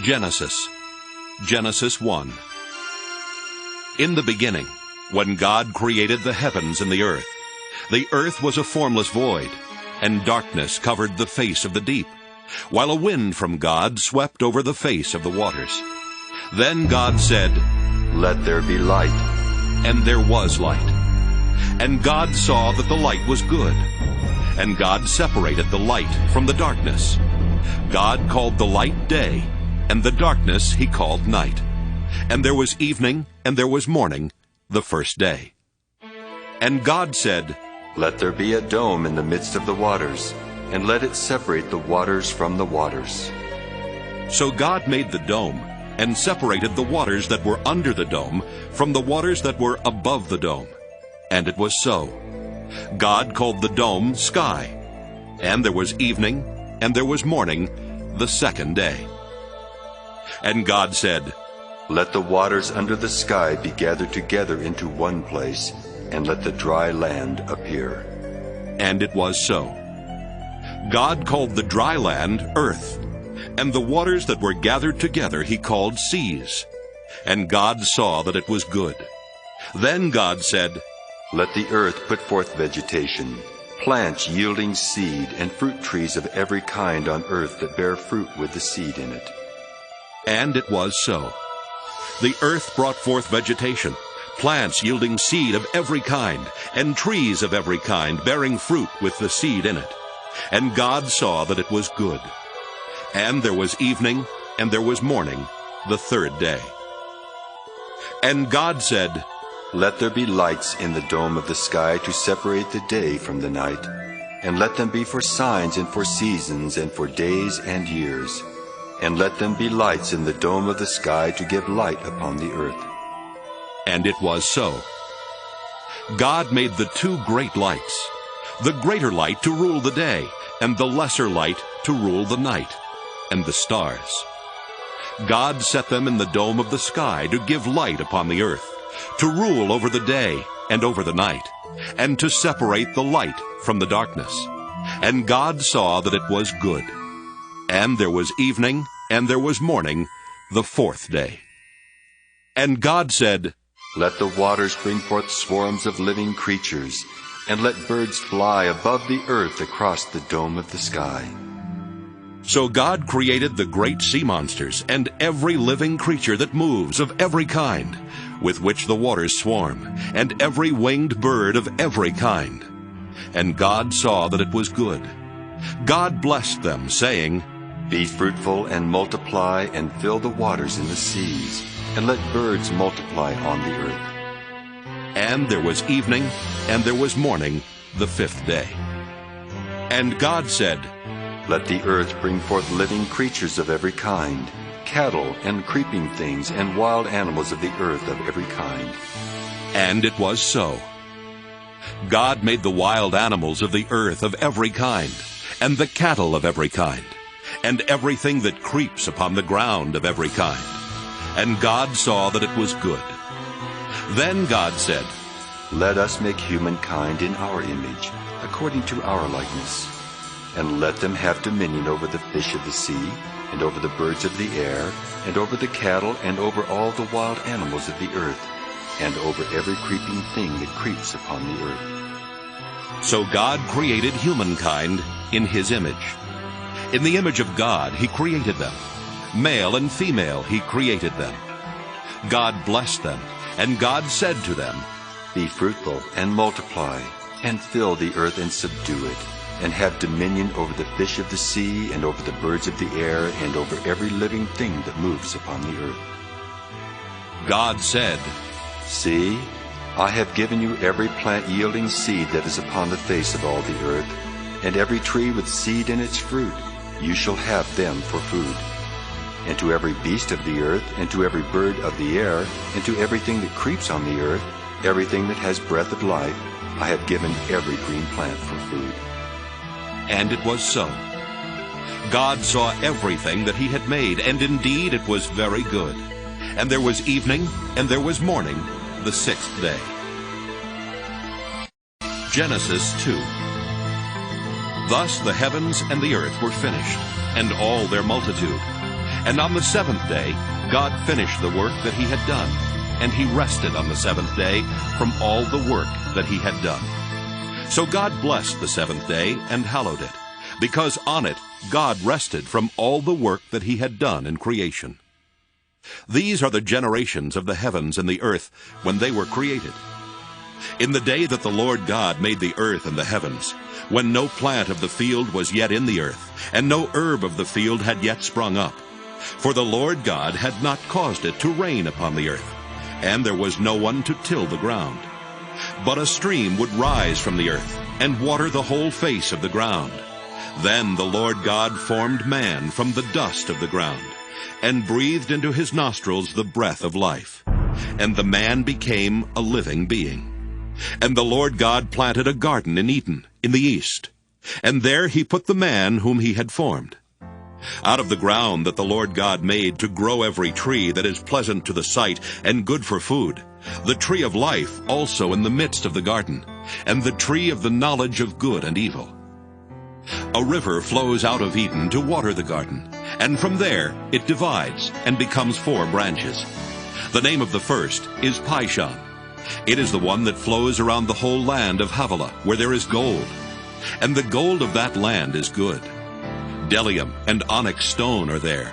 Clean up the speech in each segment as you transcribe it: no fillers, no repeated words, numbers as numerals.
Genesis 1. In the beginning, when God created the heavens and the earth was a formless void, and darkness covered the face of the deep, while a wind from God swept over the face of the waters. Then God said, "Let there be light." And there was light. And God saw that the light was good. And God separated the light from the darkness. God called the light day, and the darkness he called night. And there was evening, and there was morning, the first day. And God said, "Let there be a dome in the midst of the waters, and let it separate the waters from the waters." So God made the dome, and separated the waters that were under the dome from the waters that were above the dome. And it was so. God called the dome sky. And there was evening, and there was morning, the second day. And God said, "Let the waters under the sky be gathered together into one place, and let the dry land appear." And it was so. God called the dry land earth, and the waters that were gathered together he called seas. And God saw that it was good. Then God said, "Let the earth put forth vegetation, plants yielding seed, and fruit trees of every kind on earth that bear fruit with the seed in it." And it was so. The earth brought forth vegetation, plants yielding seed of every kind, and trees of every kind bearing fruit with the seed in it. And God saw that it was good. And there was evening, and there was morning, the third day. And God said, "Let there be lights in the dome of the sky to separate the day from the night, and let them be for signs and for seasons and for days and years. And let them be lights in the dome of the sky to give light upon the earth." And it was so. God made the two great lights, the greater light to rule the day, and the lesser light to rule the night, and the stars. God set them in the dome of the sky to give light upon the earth, to rule over the day and over the night, and to separate the light from the darkness. And God saw that it was good. And there was evening, and there was morning, the fourth day. And God said, "Let the waters bring forth swarms of living creatures, and let birds fly above the earth across the dome of the sky." So God created the great sea monsters and every living creature that moves of every kind, with which the waters swarm, and every winged bird of every kind. And God saw that it was good. God blessed them, saying, "Be fruitful and multiply, and fill the waters in the seas, and let birds multiply on the earth." And there was evening, and there was morning, the fifth day. And God said, "Let the earth bring forth living creatures of every kind, cattle and creeping things, and wild animals of the earth of every kind." And it was so. God made the wild animals of the earth of every kind, and the cattle of every kind, and everything that creeps upon the ground of every kind. And God saw that it was good. Then God said, "Let us make humankind in our image, according to our likeness. And let them have dominion over the fish of the sea, and over the birds of the air, and over the cattle, and over all the wild animals of the earth, and over every creeping thing that creeps upon the earth." So God created humankind in his image. In the image of God he created them. Male and female he created them. God blessed them, and God said to them, "Be fruitful and multiply, and fill the earth and subdue it, and have dominion over the fish of the sea, and over the birds of the air, and over every living thing that moves upon the earth." God said, "See, I have given you every plant yielding seed that is upon the face of all the earth, and every tree with seed in its fruit. You shall have them for food. And to every beast of the earth, and to every bird of the air, and to everything that creeps on the earth, everything that has breath of life, I have given every green plant for food." And it was so. God saw everything that he had made, and indeed it was very good. And there was evening, and there was morning, the sixth day. Genesis 2. Thus the heavens and the earth were finished, and all their multitude. And on the seventh day God finished the work that he had done, and he rested on the seventh day from all the work that he had done. So God blessed the seventh day and hallowed it, because on it God rested from all the work that he had done in creation. These are the generations of the heavens and the earth when they were created. In the day that the Lord God made the earth and the heavens, when no plant of the field was yet in the earth, and no herb of the field had yet sprung up, for the Lord God had not caused it to rain upon the earth, and there was no one to till the ground. But a stream would rise from the earth, and water the whole face of the ground. Then the Lord God formed man from the dust of the ground, and breathed into his nostrils the breath of life. And the man became a living being. And the Lord God planted a garden in Eden, in the east, and there he put the man whom he had formed. Out of the ground that the Lord God made to grow every tree that is pleasant to the sight and good for food, the tree of life also in the midst of the garden, and the tree of the knowledge of good and evil. A river flows out of Eden to water the garden, and from there it divides and becomes 4 branches. The name of the first is Pishon. It is the one that flows around the whole land of Havilah, where there is gold. And the gold of that land is good. Bdellium and onyx stone are there.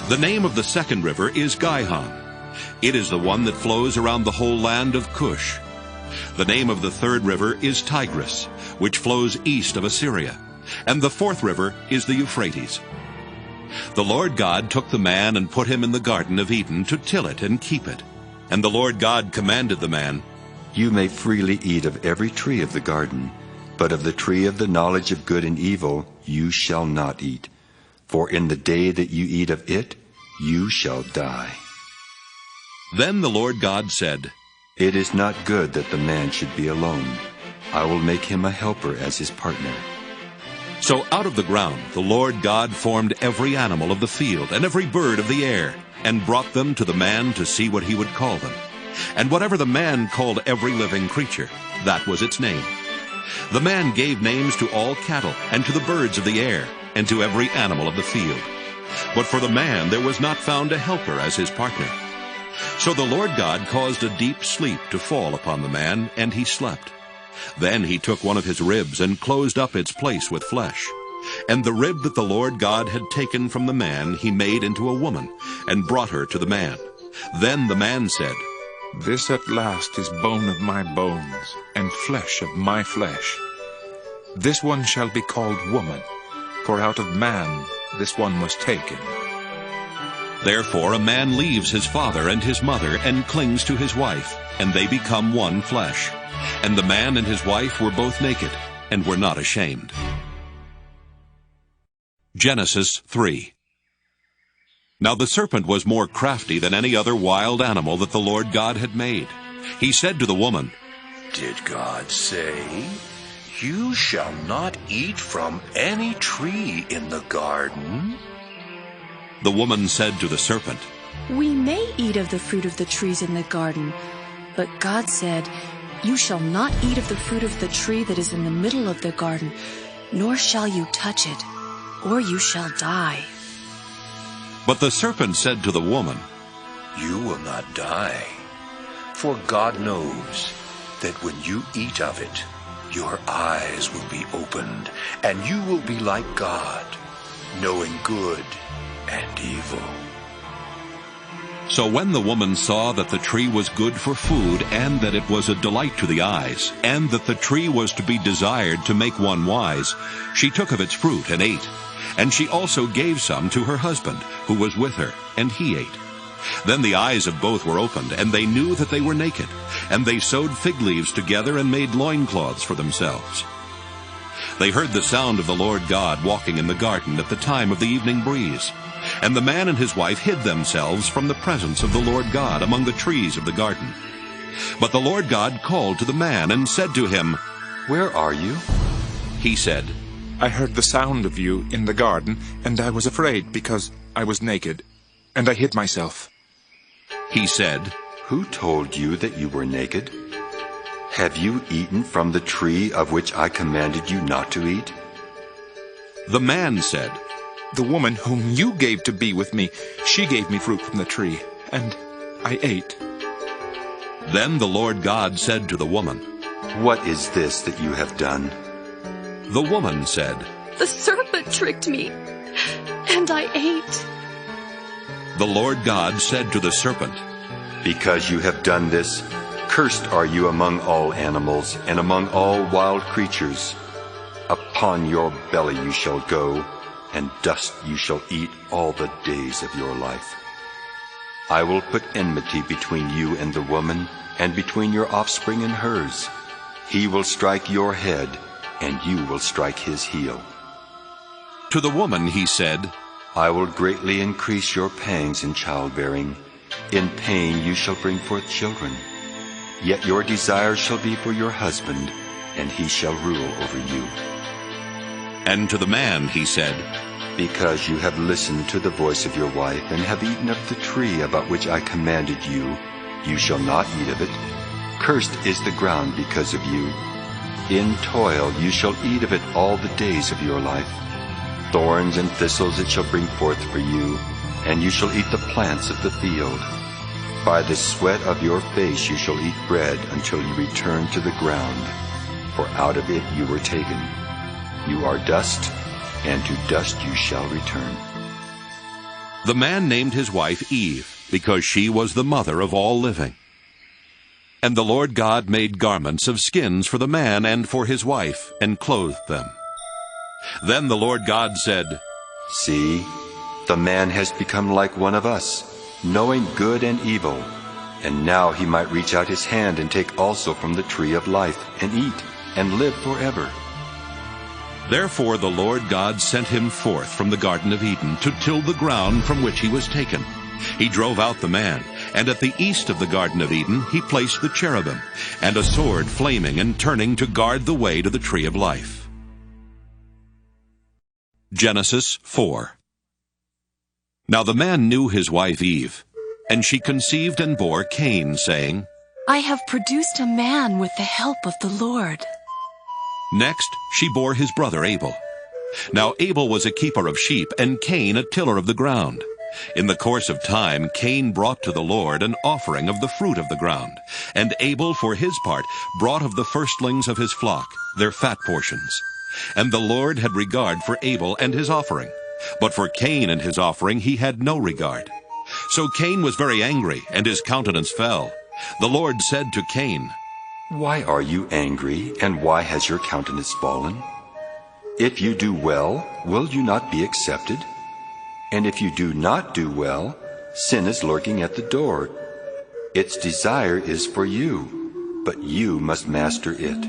The name of the second river is Gihon. It is the one that flows around the whole land of Cush. The name of the third river is Tigris, which flows east of Assyria. And the fourth river is the Euphrates. The Lord God took the man and put him in the Garden of Eden to till it and keep it. And the Lord God commanded the man, You may freely eat of every tree of the garden, but of the tree of the knowledge of good and evil you shall not eat. For in the day that you eat of it, you shall die. Then the Lord God said, It is not good that the man should be alone. I will make him a helper as his partner. So out of the ground the Lord God formed every animal of the field and every bird of the air, and brought them to the man to see what he would call them. And whatever the man called every living creature, that was its name. The man gave names to all cattle, and to the birds of the air, and to every animal of the field. But for the man there was not found a helper as his partner. So the Lord God caused a deep sleep to fall upon the man, and he slept. Then he took one of his ribs and closed up its place with flesh. And the rib that the Lord God had taken from the man he made into a woman, and brought her to the man. Then the man said, This at last is bone of my bones, and flesh of my flesh. This one shall be called woman, for out of man this one was taken. Therefore a man leaves his father and his mother, and clings to his wife, and they become one flesh. And the man and his wife were both naked, and were not ashamed. Genesis 3. Now the serpent was more crafty than any other wild animal that the Lord God had made. He said to the woman, Did God say, You shall not eat from any tree in the garden? The woman said to the serpent, We may eat of the fruit of the trees in the garden, but God said, You shall not eat of the fruit of the tree that is in the middle of the garden, nor shall you touch it, or you shall die. But the serpent said to the woman, You will not die, for God knows that when you eat of it, your eyes will be opened, and you will be like God, knowing good and evil. So when the woman saw that the tree was good for food, and that it was a delight to the eyes, and that the tree was to be desired to make one wise, she took of its fruit and ate. And she also gave some to her husband, who was with her, and he ate. Then the eyes of both were opened, and they knew that they were naked. And they sewed fig leaves together and made loincloths for themselves. They heard the sound of the Lord God walking in the garden at the time of the evening breeze. And the man and his wife hid themselves from the presence of the Lord God among the trees of the garden. But the Lord God called to the man and said to him, Where are you? He said, I heard the sound of you in the garden, and I was afraid because I was naked, and I hid myself. He said, Who told you that you were naked? Have you eaten from the tree of which I commanded you not to eat? The man said, The woman whom you gave to be with me, she gave me fruit from the tree, and I ate. Then the Lord God said to the woman, "What is this that you have done?" The woman said, The serpent tricked me, and I ate. The Lord God said to the serpent, "Because you have done this, cursed are you among all animals and among all wild creatures. Upon your belly you shall go, and dust you shall eat all the days of your life. I will put enmity between you and the woman, and between your offspring and hers. He will strike your head, and you will strike his heel." To the woman he said, I will greatly increase your pangs in childbearing. In pain you shall bring forth children. Yet your desire shall be for your husband, and he shall rule over you. And to the man he said, Because you have listened to the voice of your wife, and have eaten of the tree about which I commanded you, you shall not eat of it. Cursed is the ground because of you. In toil you shall eat of it all the days of your life. Thorns and thistles it shall bring forth for you, and you shall eat the plants of the field. By the sweat of your face you shall eat bread until you return to the ground, for out of it you were taken. You are dust, and to dust you shall return. The man named his wife Eve, because she was the mother of all living. And the Lord God made garments of skins for the man and for his wife, and clothed them. Then the Lord God said, See, the man has become like one of us, knowing good and evil. And now he might reach out his hand and take also from the tree of life, and eat, and live forever. Therefore the Lord God sent him forth from the Garden of Eden to till the ground from which he was taken. He drove out the man, and at the east of the Garden of Eden he placed the cherubim, and a sword flaming and turning to guard the way to the tree of life. Genesis 4. Now the man knew his wife Eve, and she conceived and bore Cain, saying, I have produced a man with the help of the Lord. Next she bore his brother Abel. Now Abel was a keeper of sheep, and Cain a tiller of the ground. In the course of time Cain brought to the Lord an offering of the fruit of the ground, and Abel for his part brought of the firstlings of his flock, their fat portions. And the Lord had regard for Abel and his offering, but for Cain and his offering he had no regard. So Cain was very angry, and his countenance fell. The Lord said to Cain, Why are you angry, and why has your countenance fallen? If you do well, will you not be accepted? And if you do not do well, sin is lurking at the door. Its desire is for you, but you must master it.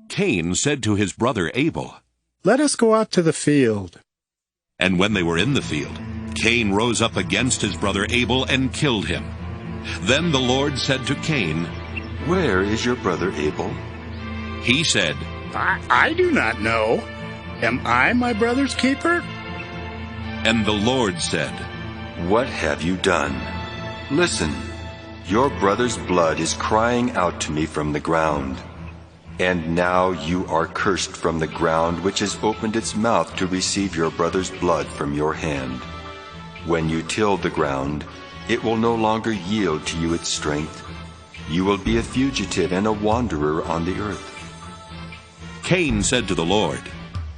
Cain said to his brother Abel, Let us go out to the field. And when they were in the field, Cain rose up against his brother Abel and killed him. Then the Lord said to Cain, Where is your brother Abel? He said, I do not know. Am I my brother's keeper? And the Lord said, What have you done? Listen, your brother's blood is crying out to me from the ground. And now you are cursed from the ground, which has opened its mouth to receive your brother's blood from your hand. When you till the ground, it will no longer yield to you its strength. You will be a fugitive and a wanderer on the earth. Cain said to the Lord,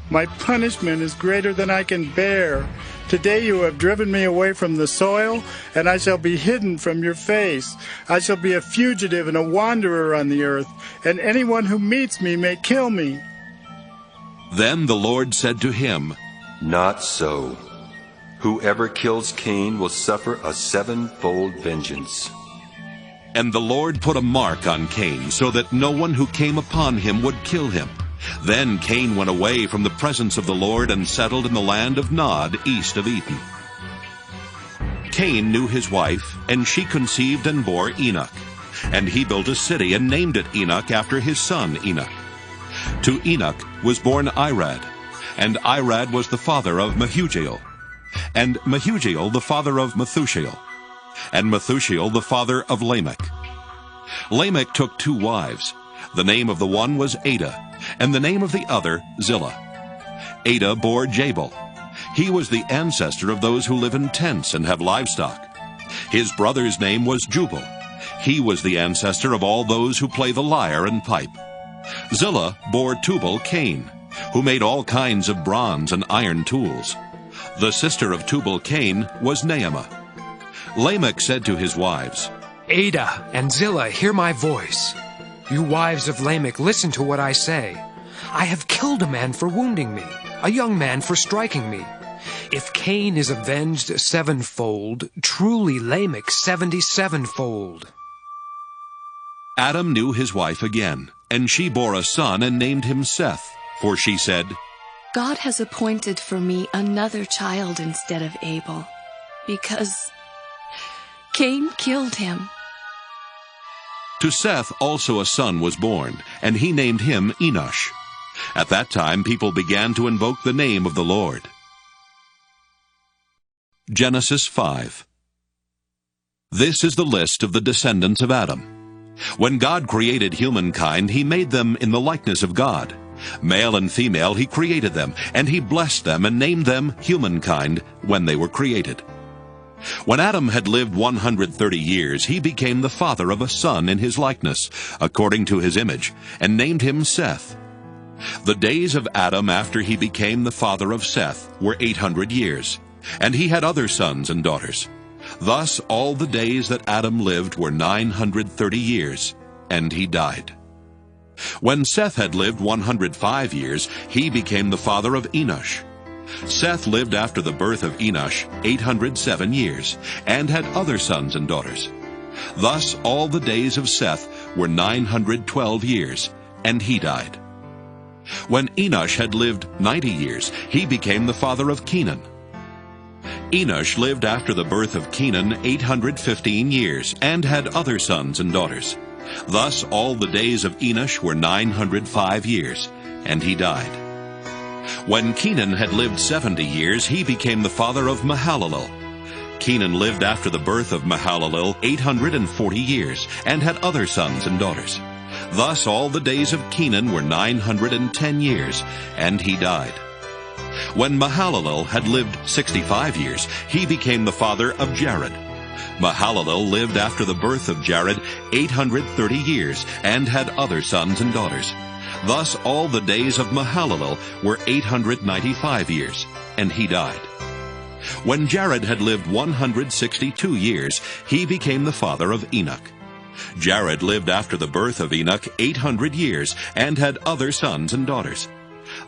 My punishment is greater than I can bear. Today you have driven me away from the soil, and I shall be hidden from your face. I shall be a fugitive and a wanderer on the earth, and anyone who meets me may kill me. Then the Lord said to him, Not so. Whoever kills Cain will suffer a sevenfold vengeance. And the Lord put a mark on Cain, so that no one who came upon him would kill him. Then Cain went away from the presence of the Lord and settled in the land of Nod, east of Eden. Cain knew his wife, and she conceived and bore Enoch. And he built a city and named it Enoch after his son Enoch. To Enoch was born Irad, and Irad was the father of Mehujael, and Mehujael the father of Methushael, and Methushael the father of Lamech. Lamech took 2 wives. The name of the one was Adah, and the name of the other Zillah. Adah bore Jabal. He was the ancestor of those who live in tents and have livestock. His brother's name was Jubal. He was the ancestor of all those who play the lyre and pipe. Zillah bore Tubal Cain, who made all kinds of bronze and iron tools. The sister of Tubal Cain was Naamah. Lamech said to his wives, Ada and Zillah, hear my voice. You wives of Lamech, listen to what I say. I have killed a man for wounding me, a young man for striking me. If Cain is avenged sevenfold, truly Lamech 77-fold. Adam knew his wife again, and she bore a son and named him Seth, for she said, God has appointed for me another child instead of Abel, because Cain killed him. To Seth also a son was born, and he named him Enosh. At that time people began to invoke the name of the Lord. Genesis 5. This is the list of the descendants of Adam. When God created humankind, he made them in the likeness of God. Male and female he created them, and he blessed them and named them humankind when they were created. When Adam had lived 130 years, he became the father of a son in his likeness, according to his image, and named him Seth. The days of Adam after he became the father of Seth were 800 years, and he had other sons and daughters. Thus all the days that Adam lived were 930 years, and he died. When Seth had lived 105 years, he became the father of Enosh. Seth lived after the birth of Enosh 807 years, and had other sons and daughters. Thus all the days of Seth were 912 years, and he died. When Enosh had lived 90 years, he became the father of Kenan. Enosh lived after the birth of Kenan 815 years, and had other sons and daughters. Thus all the days of Enosh were 905 years, and he died. When Kenan had lived 70 years, he became the father of Mahalalel. Kenan lived after the birth of Mahalalel 840 years, and had other sons and daughters. Thus all the days of Kenan were 910 years, and he died. When Mahalalel had lived 65 years, he became the father of Jared. Mahalalel lived after the birth of Jared 830 years, and had other sons and daughters. Thus all the days of Mahalalel were 895 years, and he died. When Jared had lived 162 years, he became the father of Enoch. Jared lived after the birth of Enoch 800 years, and had other sons and daughters.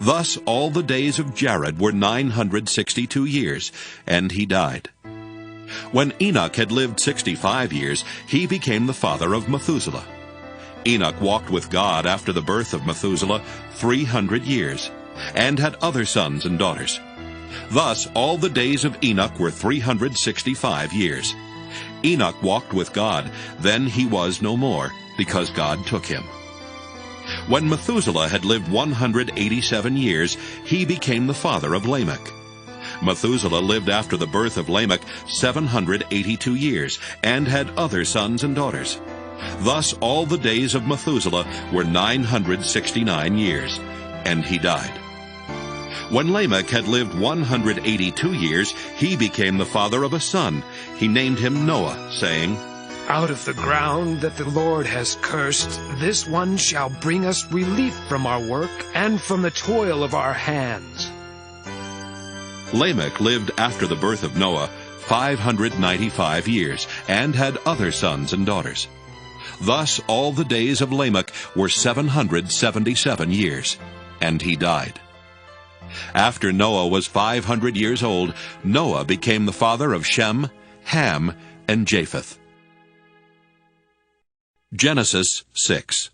Thus all the days of Jared were 962 years, and he died. When Enoch had lived 65 years, he became the father of Methuselah. Enoch walked with God after the birth of Methuselah 300 years, and had other sons and daughters. Thus all the days of Enoch were 365 years. Enoch walked with God, then he was no more, because God took him. When Methuselah had lived 187 years, he became the father of Lamech. Methuselah lived after the birth of Lamech 782 years, and had other sons and daughters. Thus all the days of Methuselah were 969 years, and he died. When Lamech had lived 182 years, he became the father of a son. He named him Noah, saying, Out of the ground that the Lord has cursed, this one shall bring us relief from our work and from the toil of our hands. Lamech lived after the birth of Noah 595 years, and had other sons and daughters. Thus all the days of Lamech were 777 years, and he died. After Noah was 500 years old, Noah became the father of Shem, Ham, and Japheth. Genesis 6.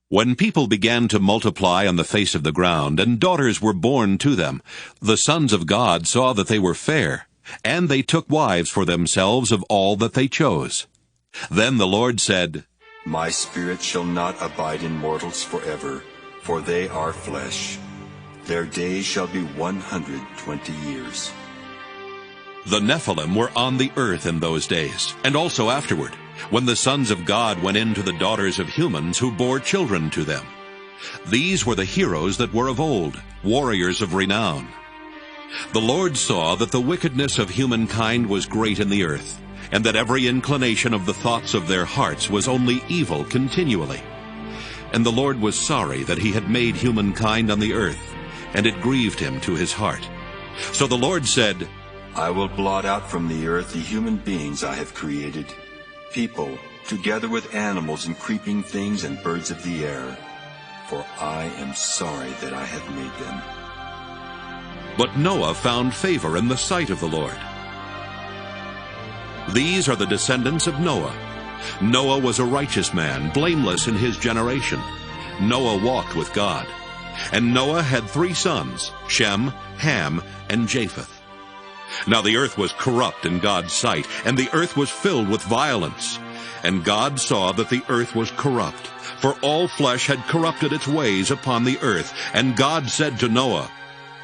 When people began to multiply on the face of the ground, and daughters were born to them, the sons of God saw that they were fair, and they took wives for themselves of all that they chose. Then the Lord said, My spirit shall not abide in mortals forever, for they are flesh. Their days shall be 120 years. The Nephilim were on the earth in those days, and also afterward, when the sons of God went in to the daughters of humans who bore children to them. These were the heroes that were of old, warriors of renown. The Lord saw that the wickedness of humankind was great in the earth, and that every inclination of the thoughts of their hearts was only evil continually. And the Lord was sorry that he had made humankind on the earth, and it grieved him to his heart. So the Lord said, I will blot out from the earth the human beings I have created, people, together with animals and creeping things and birds of the air, for I am sorry that I have made them. But Noah found favor in the sight of the Lord. These are the descendants of Noah. Noah was a righteous man, blameless in his generation. Noah walked with God. And Noah had 3 sons, Shem, Ham, and Japheth. Now the earth was corrupt in God's sight, and the earth was filled with violence. And God saw that the earth was corrupt, for all flesh had corrupted its ways upon the earth. And God said to Noah,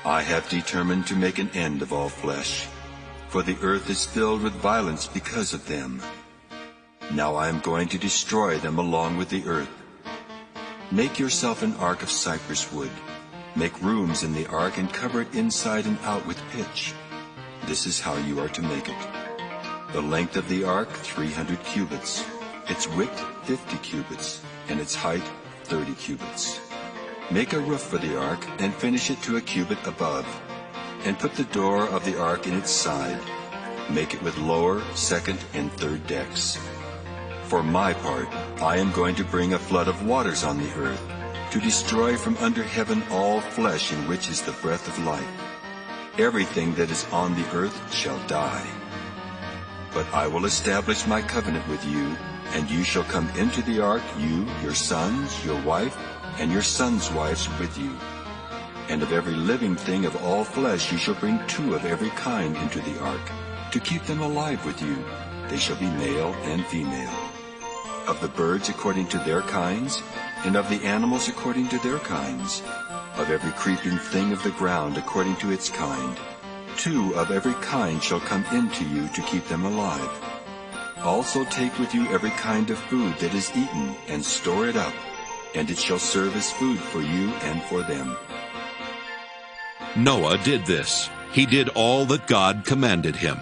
I have determined to make an end of all flesh, for the earth is filled with violence because of them. Now I am going to destroy them along with the earth. Make yourself an ark of cypress wood. Make rooms in the ark and cover it inside and out with pitch. This is how you are to make it. The length of the ark, 300 cubits. Its width, 50 cubits. And its height, 30 cubits. Make a roof for the ark and finish it to a cubit above. And put the door of the ark in its side. Make it with lower, second, and third decks. For my part, I am going to bring a flood of waters on the earth, to destroy from under heaven all flesh in which is the breath of life. Everything that is on the earth shall die. But I will establish my covenant with you, and you shall come into the ark, you, your sons, your wife, and your sons' wives with you. And of every living thing of all flesh you shall bring 2 of every kind into the ark, to keep them alive with you. They shall be male and female. Of the birds according to their kinds, and of the animals according to their kinds, of every creeping thing of the ground according to its kind. 2 of every kind shall come into you to keep them alive. Also take with you every kind of food that is eaten, and store it up, and it shall serve as food for you and for them. Noah did this. He did all that God commanded him.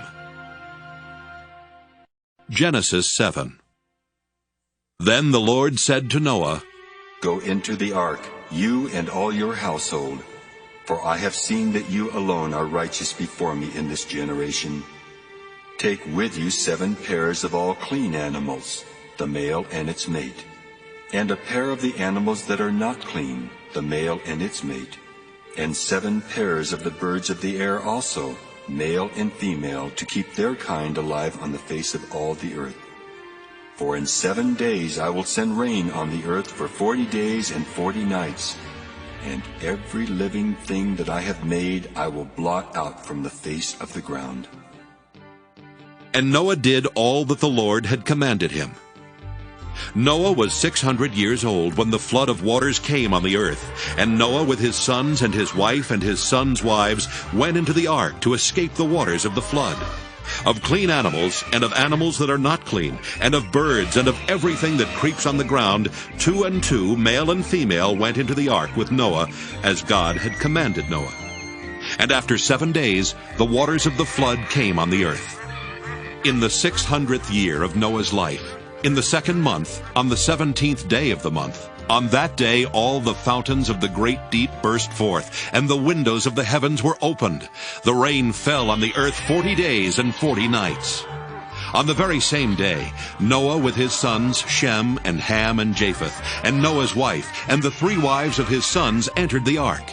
Genesis 7. Then the Lord said to Noah, Go into the ark, you and all your household, for I have seen that you alone are righteous before me in this generation. Take with you 7 pairs of all clean animals, the male and its mate, and a pair of the animals that are not clean, the male and its mate, and 7 pairs of the birds of the air also, male and female, to keep their kind alive on the face of all the earth. For in 7 days I will send rain on the earth for 40 days and 40 nights, and every living thing that I have made I will blot out from the face of the ground. And Noah did all that the Lord had commanded him. Noah was 600 years old when the flood of waters came on the earth, and Noah with his sons and his wife and his sons' wives went into the ark to escape the waters of the flood. Of clean animals, and of animals that are not clean, and of birds, and of everything that creeps on the ground, 2 and 2, male and female, went into the ark with Noah, as God had commanded Noah. And after 7 days, the waters of the flood came on the earth. In the 600th year of Noah's life, in the 2nd month, on the 17th day of the month, on that day all the fountains of the great deep burst forth, and the windows of the heavens were opened. The rain fell on the earth 40 days and 40 nights. On the very same day, Noah with his sons Shem and Ham and Japheth, and Noah's wife, and the 3 wives of his sons entered the ark.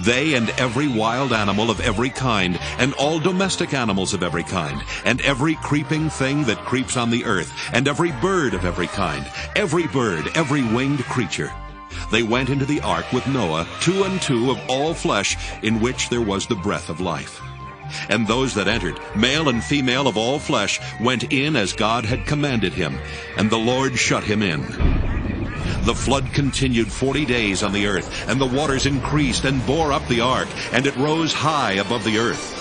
They and every wild animal of every kind, and all domestic animals of every kind, and every creeping thing that creeps on the earth, and every bird of every kind, every bird, every winged creature. They went into the ark with Noah, 2 and 2 of all flesh, in which there was the breath of life. And those that entered, male and female of all flesh, went in as God had commanded him, and the Lord shut him in. The flood continued 40 days on the earth, and the waters increased and bore up the ark, and it rose high above the earth.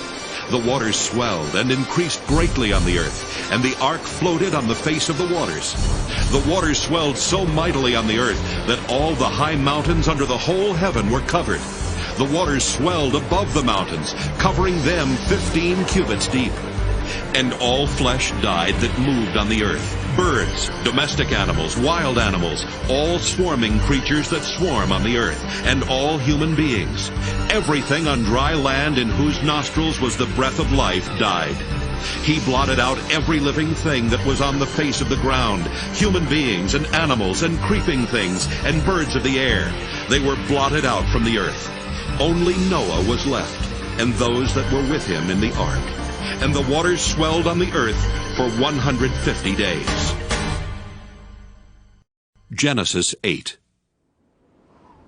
The waters swelled and increased greatly on the earth, and the ark floated on the face of the waters. The waters swelled so mightily on the earth that all the high mountains under the whole heaven were covered. The waters swelled above the mountains, covering them 15 cubits deep. And all flesh died that moved on the earth, birds, domestic animals, wild animals, all swarming creatures that swarm on the earth, and all human beings. Everything on dry land in whose nostrils was the breath of life died. He blotted out every living thing that was on the face of the ground, human beings and animals and creeping things and birds of the air. They were blotted out from the earth. Only Noah was left, and those that were with him in the ark. And the waters swelled on the earth for 150 days. Genesis 8.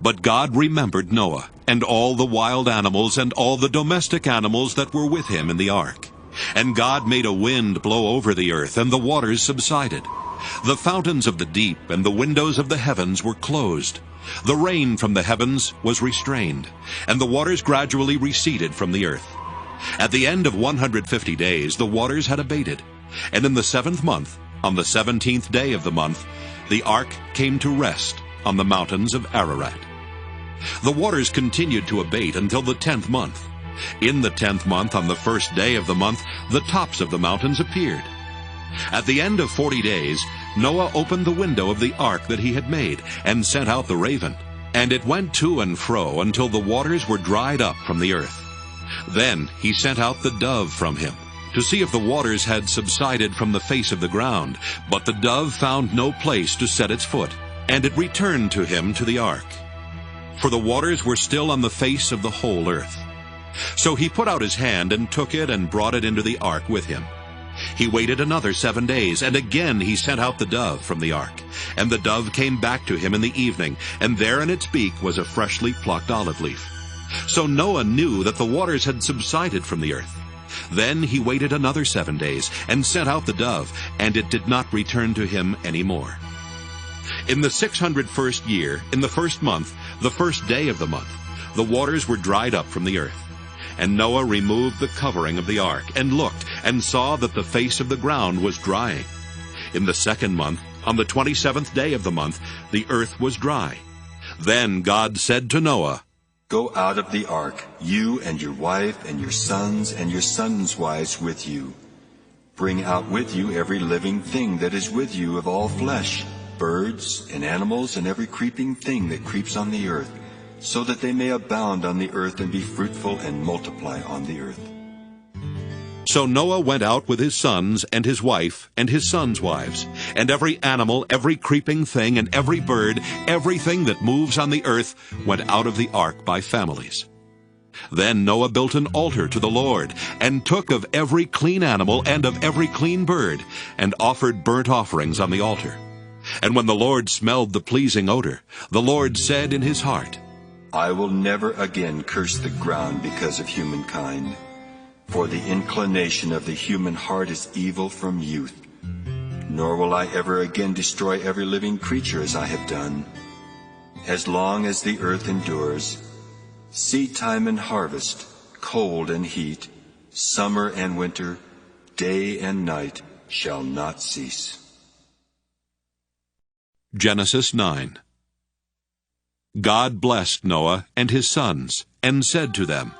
But God remembered Noah, and all the wild animals and all the domestic animals that were with him in the ark. And God made a wind blow over the earth, and the waters subsided. The fountains of the deep and the windows of the heavens were closed. The rain from the heavens was restrained, and the waters gradually receded from the earth. At the end of 150 days the waters had abated, and in the 7th month, on the 17th day of the month, the ark came to rest on the mountains of Ararat. The waters continued to abate until the 10th month. In the 10th month, on the 1st day of the month, the tops of the mountains appeared. At the end of 40 days, Noah opened the window of the ark that he had made, and sent out the raven. And it went to and fro until the waters were dried up from the earth. Then he sent out the dove from him, to see if the waters had subsided from the face of the ground. But the dove found no place to set its foot, and it returned to him to the ark. For the waters were still on the face of the whole earth. So he put out his hand and took it and brought it into the ark with him. He waited another 7 days, and again he sent out the dove from the ark. And the dove came back to him in the evening, and there in its beak was a freshly plucked olive leaf. So Noah knew that the waters had subsided from the earth. Then he waited another 7 days, and sent out the dove, and it did not return to him any more. In the 601st year, in the 1st month, the 1st day of the month, the waters were dried up from the earth. And Noah removed the covering of the ark, and looked, and saw that the face of the ground was drying. In the 2nd month, on the 27th day of the month, the earth was dry. Then God said to Noah, Go out of the ark, you and your wife and your sons wives with you. Bring out with you every living thing that is with you of all flesh, birds and animals and every creeping thing that creeps on the earth, so that they may abound on the earth and be fruitful and multiply on the earth. So Noah went out with his sons and his wife and his sons' wives, and every animal, every creeping thing, and every bird, everything that moves on the earth, went out of the ark by families. Then Noah built an altar to the Lord, and took of every clean animal and of every clean bird, and offered burnt offerings on the altar. And when the Lord smelled the pleasing odor, the Lord said in his heart, I will never again curse the ground because of humankind, for the inclination of the human heart is evil from youth. Nor will I ever again destroy every living creature as I have done. As long as the earth endures, seed time and harvest, cold and heat, summer and winter, day and night shall not cease. Genesis 9. God blessed Noah and his sons, and said to them,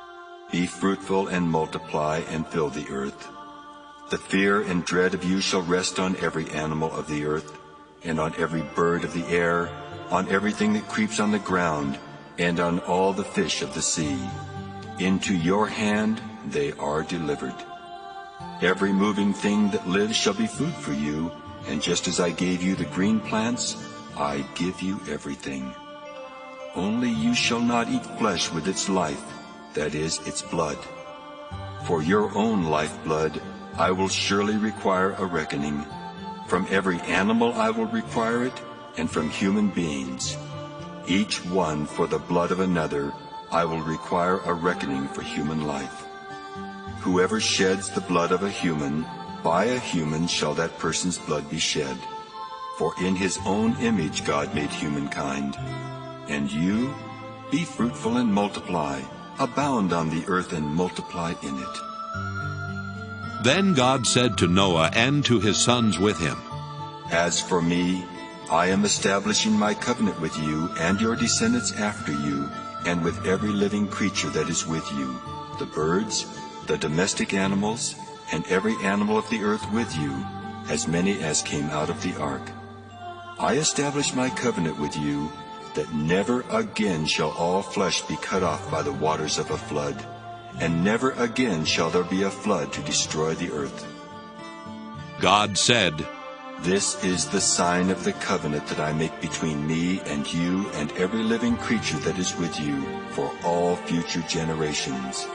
Be fruitful and multiply and fill the earth. The fear and dread of you shall rest on every animal of the earth, and on every bird of the air, on everything that creeps on the ground, and on all the fish of the sea. Into your hand they are delivered. Every moving thing that lives shall be food for you, and just as I gave you the green plants, I give you everything. Only you shall not eat flesh with its life, that is, its blood. For your own lifeblood I will surely require a reckoning. From every animal I will require it, and from human beings. Each one for the blood of another I will require a reckoning for human life. Whoever sheds the blood of a human, by a human shall that person's blood be shed. For in his own image God made humankind. And you, be fruitful and multiply, abound on the earth and multiply in it. Then God said to Noah and to his sons with him, As for me, I am establishing my covenant with you and your descendants after you, and with every living creature that is with you, the birds, the domestic animals, and every animal of the earth with you, as many as came out of the ark. I establish my covenant with you, that never again shall all flesh be cut off by the waters of a flood, and never again shall there be a flood to destroy the earth. God said, This is the sign of the covenant that I make between me and you and every living creature that is with you for all future generations.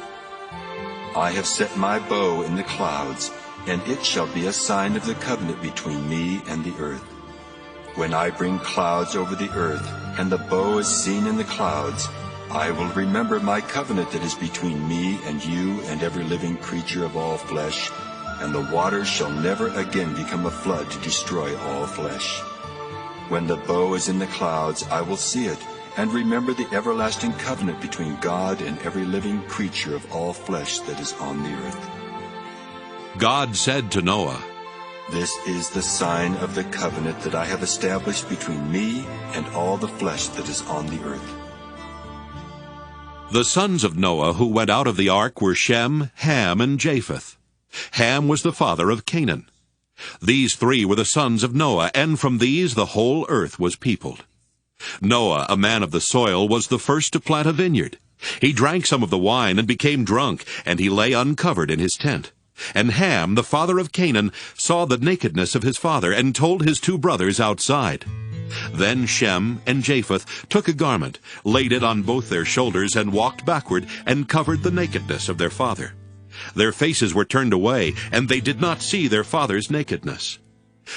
I have set my bow in the clouds, and it shall be a sign of the covenant between me and the earth. When I bring clouds over the earth, and the bow is seen in the clouds, I will remember my covenant that is between me and you and every living creature of all flesh, and the waters shall never again become a flood to destroy all flesh. When the bow is in the clouds, I will see it, and remember the everlasting covenant between God and every living creature of all flesh that is on the earth. God said to Noah, This is the sign of the covenant that I have established between me and all the flesh that is on the earth. The sons of Noah who went out of the ark were Shem, Ham, and Japheth. Ham was the father of Canaan. These three were the sons of Noah, and from these the whole earth was peopled. Noah, a man of the soil, was the first to plant a vineyard. He drank some of the wine and became drunk, and he lay uncovered in his tent. And Ham, the father of Canaan, saw the nakedness of his father, and told his two brothers outside. Then Shem and Japheth took a garment, laid it on both their shoulders, and walked backward, and covered the nakedness of their father. Their faces were turned away, and they did not see their father's nakedness.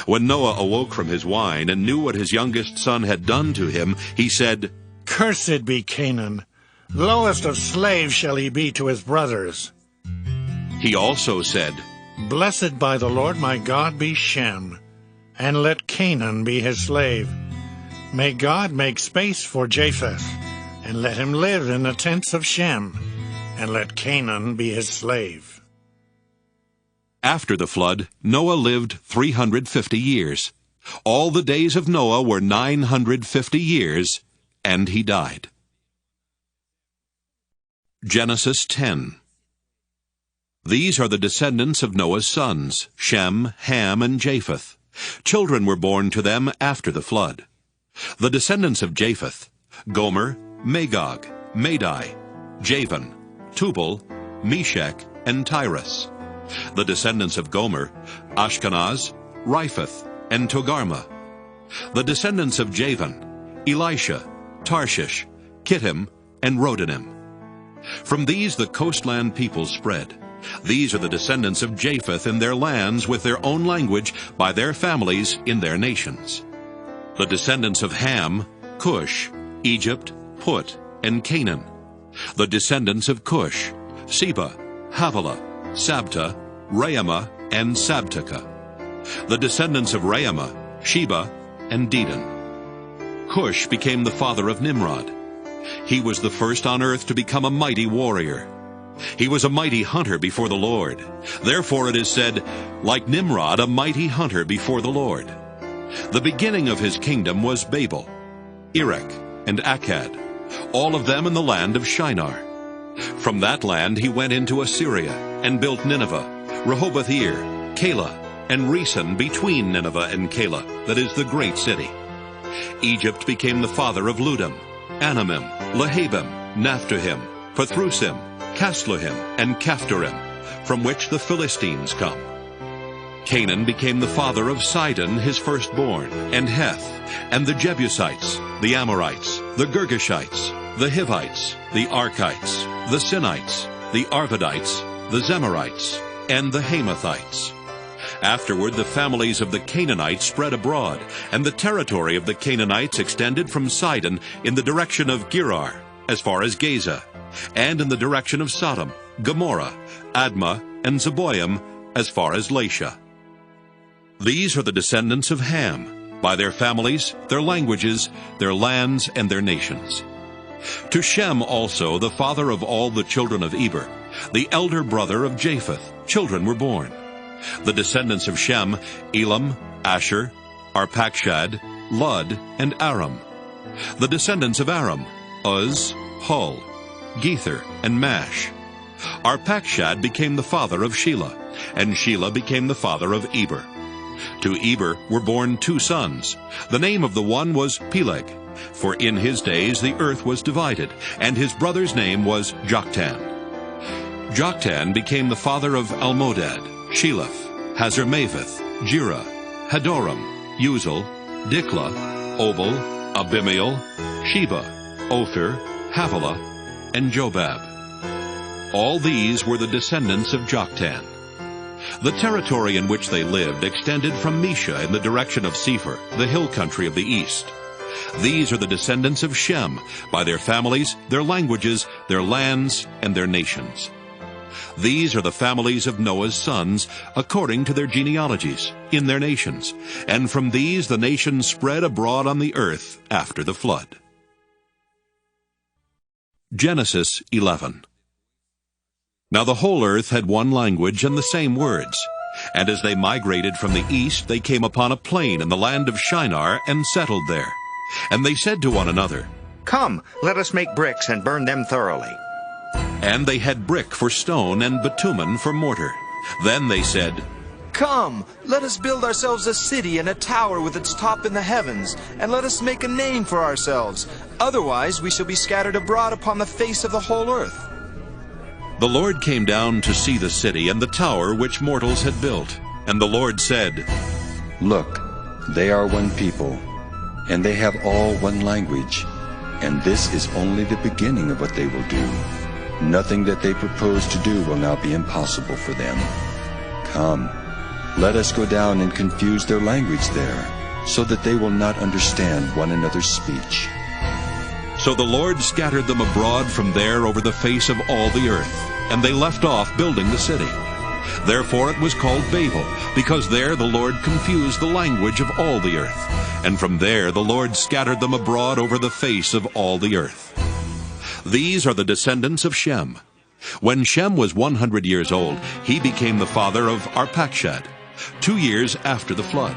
When Noah awoke from his wine, and knew what his youngest son had done to him, he said, Cursed be Canaan! Lowest of slaves shall he be to his brothers. He also said, Blessed by the Lord my God be Shem, and let Canaan be his slave. May God make space for Japheth, and let him live in the tents of Shem, and let Canaan be his slave. After the flood, Noah lived 350 years. All the days of Noah were 950 years, and he died. Genesis 10. These are the descendants of Noah's sons, Shem, Ham, and Japheth. Children were born to them after the flood. The descendants of Japheth: Gomer, Magog, Madai, Javan, Tubal, Meshech, and Tyrus. The descendants of Gomer: Ashkenaz, Riphath, and Togarmah. The descendants of Javan: Elisha, Tarshish, Kittim, and Rodanim. From these the coastland peoples spread. These are the descendants of Japheth in their lands, with their own language, by their families in their nations. The descendants of Ham: Cush, Egypt, Put, and Canaan. The descendants of Cush: Seba, Havilah, Sabta, Raamah, and Sabteka. The descendants of Raamah: Sheba and Dedan. Cush became the father of Nimrod. He was the first on earth to become a mighty warrior. He was a mighty hunter before the Lord. Therefore it is said, like Nimrod, a mighty hunter before the Lord. The beginning of his kingdom was Babel, Erech, and Akkad, all of them in the land of Shinar. From that land he went into Assyria, and built Nineveh, Rehoboth-ir, Calah, and Resen between Nineveh and Calah, that is the great city. Egypt became the father of Ludum, Anamim, Lehabim, Naphtuhim, Pathrusim, Casluhim, and Caphtorim, from which the Philistines come. Canaan became the father of Sidon, his firstborn, and Heth, and the Jebusites, the Amorites, the Girgashites, the Hivites, the Arkites, the Sinites, the Arvadites, the Zemarites, and the Hamathites. Afterward the families of the Canaanites spread abroad, and the territory of the Canaanites extended from Sidon in the direction of Gerar, as far as Gaza, and in the direction of Sodom, Gomorrah, Admah, and Zeboim, as far as Lasha. These are the descendants of Ham, by their families, their languages, their lands, and their nations. To Shem also, the father of all the children of Eber, the elder brother of Japheth, children were born. The descendants of Shem: Elam, Asher, Arpachshad, Lud, and Aram. The descendants of Aram: Uz, Hul, Gether, and Mash. Arpachshad became the father of Shelah, and Shelah became the father of Eber. To Eber were born 2 sons. The name of the one was Peleg, for in his days the earth was divided, and his brother's name was Joktan. Joktan became the father of Almodad, Sheleph, Hazarmaveth, Jerah, Hadoram, Uzal, Diklah, Obal, Abimael, Sheba, Ophir, Havilah, and Jobab. All these were the descendants of Joktan. The territory in which they lived extended from Mesha in the direction of Sephir, the hill country of the east. These are the descendants of Shem, by their families, their languages, their lands, and their nations. These are the families of Noah's sons, according to their genealogies, in their nations, and from these the nations spread abroad on the earth after the flood. Genesis 11. Now the whole earth had one language and the same words. And as they migrated from the east, they came upon a plain in the land of Shinar and settled there. And they said to one another, Come, let us make bricks and burn them thoroughly. And they had brick for stone and bitumen for mortar. Then they said, Come, let us build ourselves a city and a tower with its top in the heavens, and let us make a name for ourselves. Otherwise we shall be scattered abroad upon the face of the whole earth. The Lord came down to see the city and the tower which mortals had built. And the Lord said, Look, they are one people, and they have all one language, and this is only the beginning of what they will do. Nothing that they propose to do will now be impossible for them. Come, let us go down and confuse their language there, so that they will not understand one another's speech. So the Lord scattered them abroad from there over the face of all the earth, and they left off building the city. Therefore it was called Babel, because there the Lord confused the language of all the earth. And from there the Lord scattered them abroad over the face of all the earth. These are the descendants of Shem. When Shem was 100 years old, he became the father of Arpachshad, 2 years after the flood.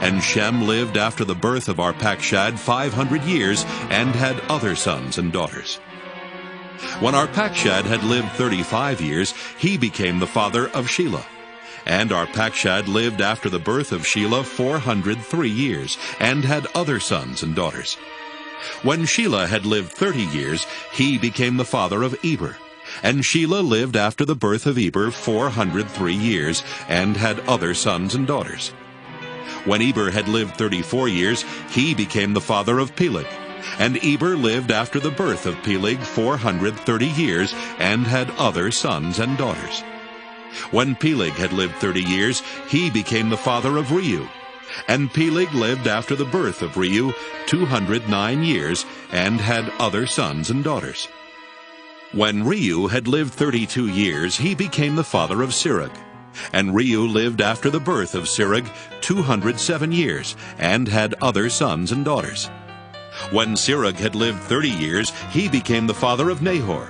And Shem lived after the birth of Arpachshad 500 years, and had other sons and daughters. When Arpachshad had lived 35 years, he became the father of Shelah. And Arpachshad lived after the birth of Shelah 403 years, and had other sons and daughters. When Shelah had lived 30 years, he became the father of Eber. And Shelah lived after the birth of Eber 403 years, and had other sons and daughters. When Eber had lived 34 years, he became the father of Peleg. And Eber lived after the birth of Peleg 430 years, and had other sons and daughters. When Peleg had lived 30 years, he became the father of Reu. And Peleg lived after the birth of Reu 209 years, and had other sons and daughters. When Reu had lived 32 years, he became the father of Sirach. And Reu lived after the birth of Sirach 207 years, and had other sons and daughters. When Sirach had lived 30 years, he became the father of Nahor.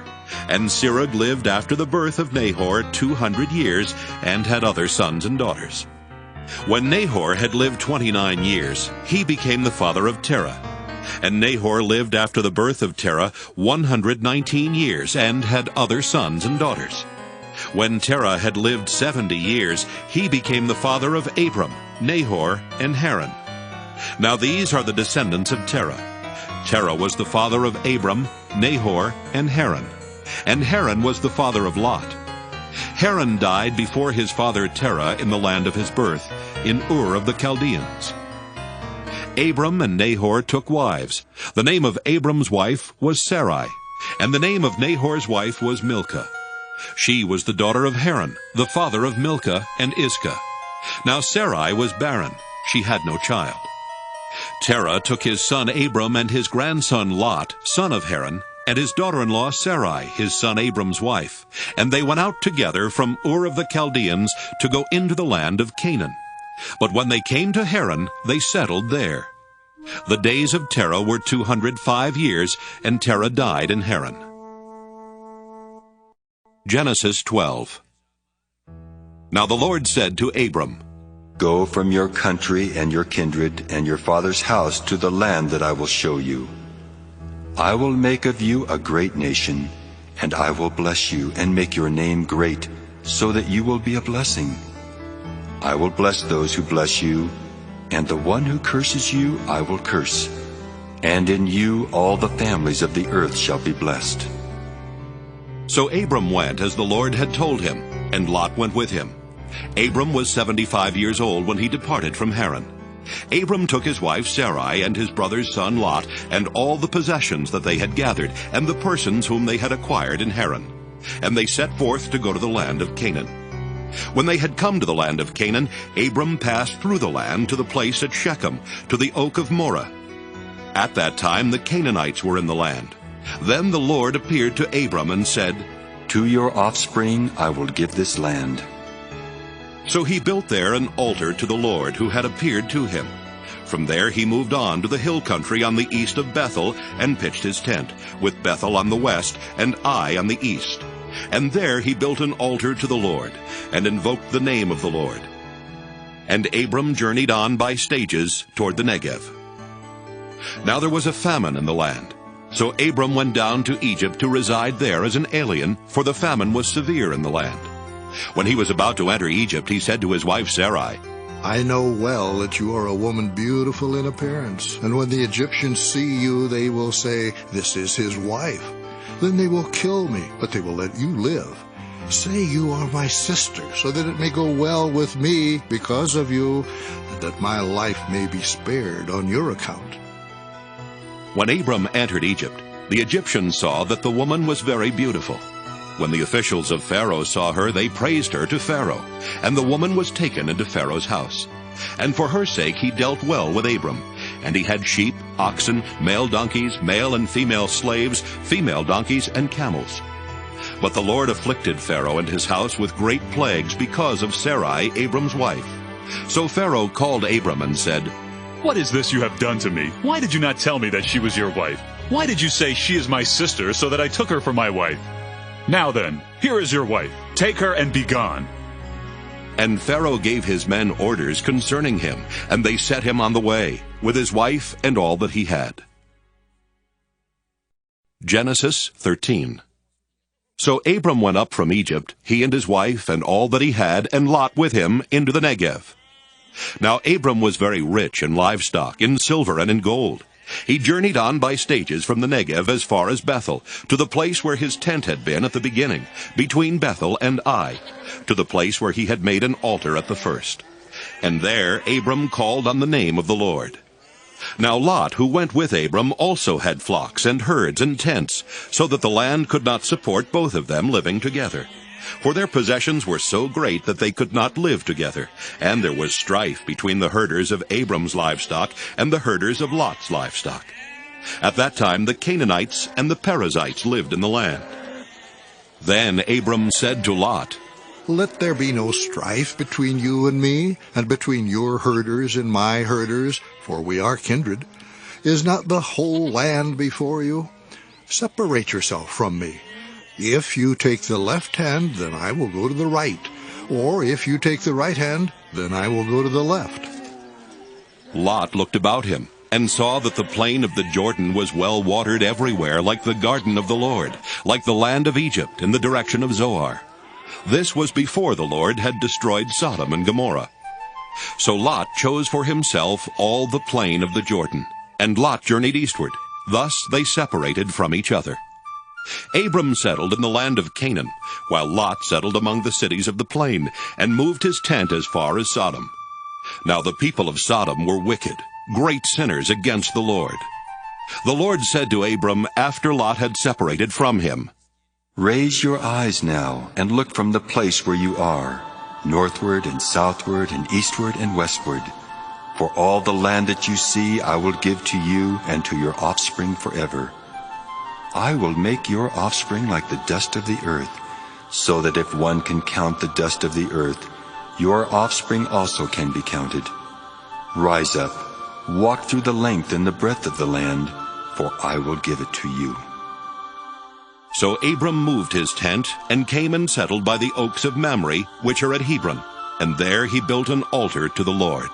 And Sirach lived after the birth of Nahor 200 years, and had other sons and daughters. When Nahor had lived 29 years, he became the father of Terah. And Nahor lived after the birth of Terah 119 years, and had other sons and daughters. When Terah had lived 70 years, he became the father of Abram, Nahor, and Haran. Now these are the descendants of Terah. Terah was the father of Abram, Nahor, and Haran. And Haran was the father of Lot. Haran died before his father Terah in the land of his birth, in Ur of the Chaldeans. Abram and Nahor took wives. The name of Abram's wife was Sarai, and the name of Nahor's wife was Milcah. She was the daughter of Haran, the father of Milcah and Iscah. Now Sarai was barren. She had no child. Terah took his son Abram and his grandson Lot, son of Haran, and his daughter-in-law Sarai, his son Abram's wife, and they went out together from Ur of the Chaldeans to go into the land of Canaan. But when they came to Haran, they settled there. The days of Terah were 205 years, and Terah died in Haran. Genesis 12. Now the Lord said to Abram, Go from your country and your kindred and your father's house to the land that I will show you. I will make of you a great nation, and I will bless you and make your name great, so that you will be a blessing. I will bless those who bless you, and the one who curses you I will curse. And in you all the families of the earth shall be blessed. So Abram went as the Lord had told him, and Lot went with him. Abram was 75 years old when he departed from Haran. Abram took his wife Sarai and his brother's son Lot, and all the possessions that they had gathered, and the persons whom they had acquired in Haran. And they set forth to go to the land of Canaan. When they had come to the land of Canaan, Abram passed through the land to the place at Shechem, to the oak of Moreh. At that time the Canaanites were in the land. Then the Lord appeared to Abram and said, To your offspring I will give this land. So he built there an altar to the Lord who had appeared to him. From there he moved on to the hill country on the east of Bethel and pitched his tent, with Bethel on the west and Ai on the east. And there he built an altar to the Lord, and invoked the name of the Lord. And Abram journeyed on by stages toward the Negev. Now there was a famine in the land. So Abram went down to Egypt to reside there as an alien, for the famine was severe in the land. When he was about to enter Egypt, he said to his wife Sarai, I know well that you are a woman beautiful in appearance, and when the Egyptians see you, they will say, This is his wife. Then they will kill me, but they will let you live. Say you are my sister, so that it may go well with me because of you, and that my life may be spared on your account. When Abram entered Egypt, the Egyptians saw that the woman was very beautiful. When the officials of Pharaoh saw her, they praised her to Pharaoh, and the woman was taken into Pharaoh's house. And for her sake he dealt well with Abram, and he had sheep, oxen, male donkeys, male and female slaves, female donkeys, and camels. But the Lord afflicted Pharaoh and his house with great plagues because of Sarai, Abram's wife. So Pharaoh called Abram and said, What is this you have done to me? Why did you not tell me that she was your wife? Why did you say she is my sister, so that I took her for my wife? Now then, here is your wife. Take her and be gone. And Pharaoh gave his men orders concerning him, and they set him on the way, with his wife and all that he had. Genesis 13. So Abram went up from Egypt, he and his wife and all that he had, and Lot with him, into the Negev. Now Abram was very rich in livestock, in silver and in gold. He journeyed on by stages from the Negev as far as Bethel, to the place where his tent had been at the beginning, between Bethel and Ai, to the place where he had made an altar at the first. And there Abram called on the name of the Lord. Now Lot, who went with Abram, also had flocks and herds and tents, so that the land could not support both of them living together. For their possessions were so great that they could not live together, and there was strife between the herders of Abram's livestock and the herders of Lot's livestock. At that time the Canaanites and the Perizzites lived in the land. Then Abram said to Lot, Let there be no strife between you and me, and between your herders and my herders, for we are kindred. Is not the whole land before you? Separate yourself from me. If you take the left hand, then I will go to the right. Or if you take the right hand, then I will go to the left. Lot looked about him, and saw that the plain of the Jordan was well watered everywhere, like the garden of the Lord, like the land of Egypt in the direction of Zoar. This was before the Lord had destroyed Sodom and Gomorrah. So Lot chose for himself all the plain of the Jordan, and Lot journeyed eastward. Thus they separated from each other. Abram settled in the land of Canaan, while Lot settled among the cities of the plain, and moved his tent as far as Sodom. Now the people of Sodom were wicked, great sinners against the Lord. The Lord said to Abram after Lot had separated from him, Raise your eyes now, and look from the place where you are, northward and southward and eastward and westward. For all the land that you see I will give to you and to your offspring forever. I will make your offspring like the dust of the earth, so that if one can count the dust of the earth, your offspring also can be counted. Rise up, walk through the length and the breadth of the land, for I will give it to you. So Abram moved his tent, and came and settled by the oaks of Mamre, which are at Hebron, and there he built an altar to the Lord.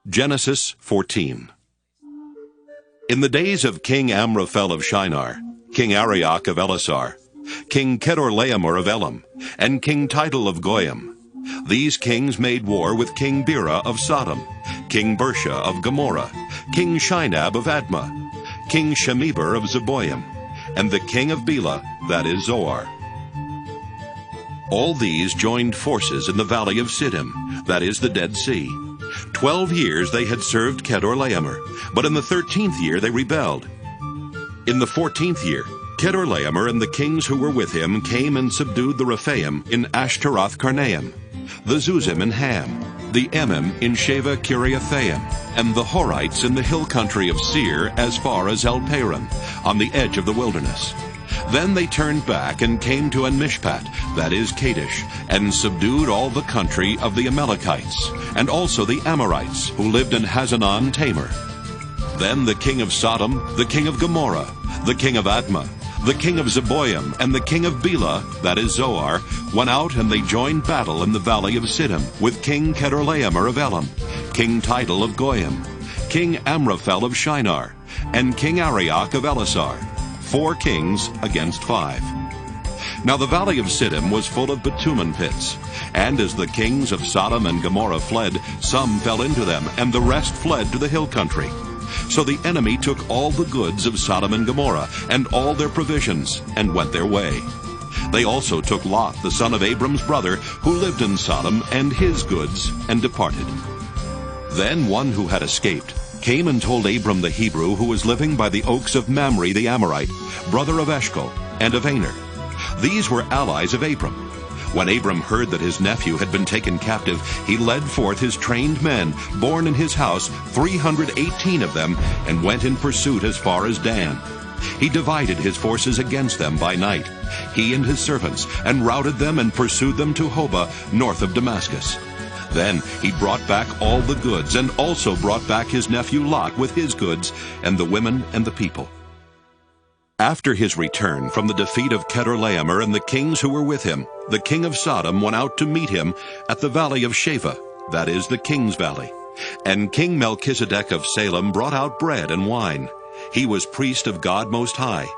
Genesis 14. In the days of King Amraphel of Shinar, King Arioch of Elasar, King Chedorlaomer of Elam, and King Tidal of Goyim, these kings made war with King Bera of Sodom, King Bersha of Gomorrah, King Shinab of Admah, King Shemeber of Zeboim, and the king of Bela, that is Zoar. All these joined forces in the valley of Siddim, that is the Dead Sea. 12 years they had served Chedorlaomer, but in the 13th year they rebelled. In the 14th year, Chedorlaomer and the kings who were with him came and subdued the Rephaim in Ashtaroth Karnaim, the Zuzim in Ham, the Emim in Sheva Kiriathaim, and the Horites in the hill country of Seir as far as El Paran, on the edge of the wilderness. Then they turned back and came to En-Mishpat, that is Kadesh, and subdued all the country of the Amalekites, and also the Amorites, who lived in Hazanon Tamar. Then the king of Sodom, the king of Gomorrah, the king of Admah, the king of Zeboim, and the king of Bela, that is Zoar, went out and they joined battle in the valley of Siddim with King Chedorlaomer of Elam, King Tidal of Goyim, King Amraphel of Shinar, and King Arioch of Elasar, 4 kings against 5. Now the valley of Siddim was full of bitumen pits, and as the kings of Sodom and Gomorrah fled, some fell into them, and the rest fled to the hill country. So the enemy took all the goods of Sodom and Gomorrah, and all their provisions, and went their way. They also took Lot, the son of Abram's brother, who lived in Sodom, and his goods, and departed. Then one who had escaped came and told Abram the Hebrew, who was living by the oaks of Mamre the Amorite, brother of Eshcol, and of Aner. These were allies of Abram. When Abram heard that his nephew had been taken captive, he led forth his trained men, born in his house, 318 of them, and went in pursuit as far as Dan. He divided his forces against them by night, he and his servants, and routed them and pursued them to Hobah, north of Damascus. Then he brought back all the goods, and also brought back his nephew Lot with his goods, and the women and the people. After his return from the defeat of Chedorlaomer and the kings who were with him, the king of Sodom went out to meet him at the valley of Sheva, that is the king's valley. And King Melchizedek of Salem brought out bread and wine. He was priest of God Most High.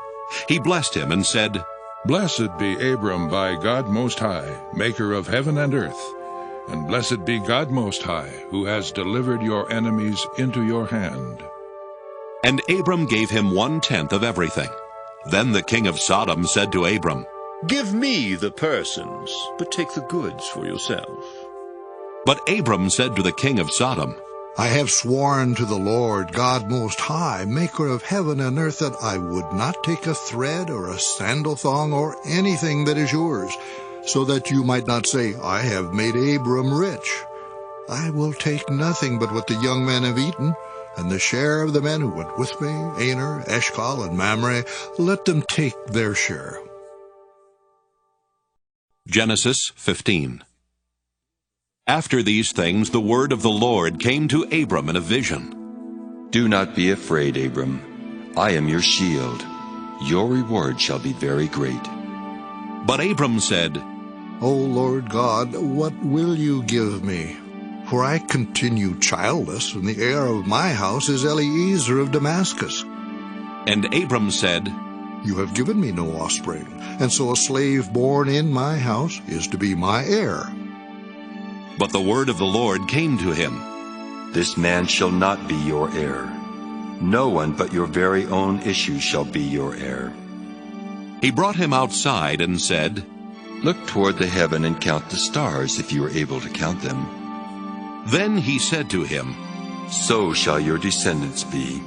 He blessed him and said, Blessed be Abram by God Most High, maker of heaven and earth. And blessed be God Most High, who has delivered your enemies into your hand. And Abram gave him 1/10 of everything. Then the king of Sodom said to Abram, Give me the persons, but take the goods for yourself. But Abram said to the king of Sodom, I have sworn to the Lord God Most High, maker of heaven and earth, that I would not take a thread or a sandal thong or anything that is yours, so that you might not say, I have made Abram rich. I will take nothing but what the young men have eaten, and the share of the men who went with me, Aner, Eshcol, and Mamre, let them take their share. Genesis 15. After these things the word of the Lord came to Abram in a vision. Do not be afraid, Abram. I am your shield. Your reward shall be very great. But Abram said, O Lord God, what will you give me? For I continue childless, and the heir of my house is Eliezer of Damascus. And Abram said, You have given me no offspring, and so a slave born in my house is to be my heir. But the word of the Lord came to him. This man shall not be your heir. No one but your very own issue shall be your heir. He brought him outside and said, Look toward the heaven and count the stars, if you are able to count them. Then he said to him, So shall your descendants be.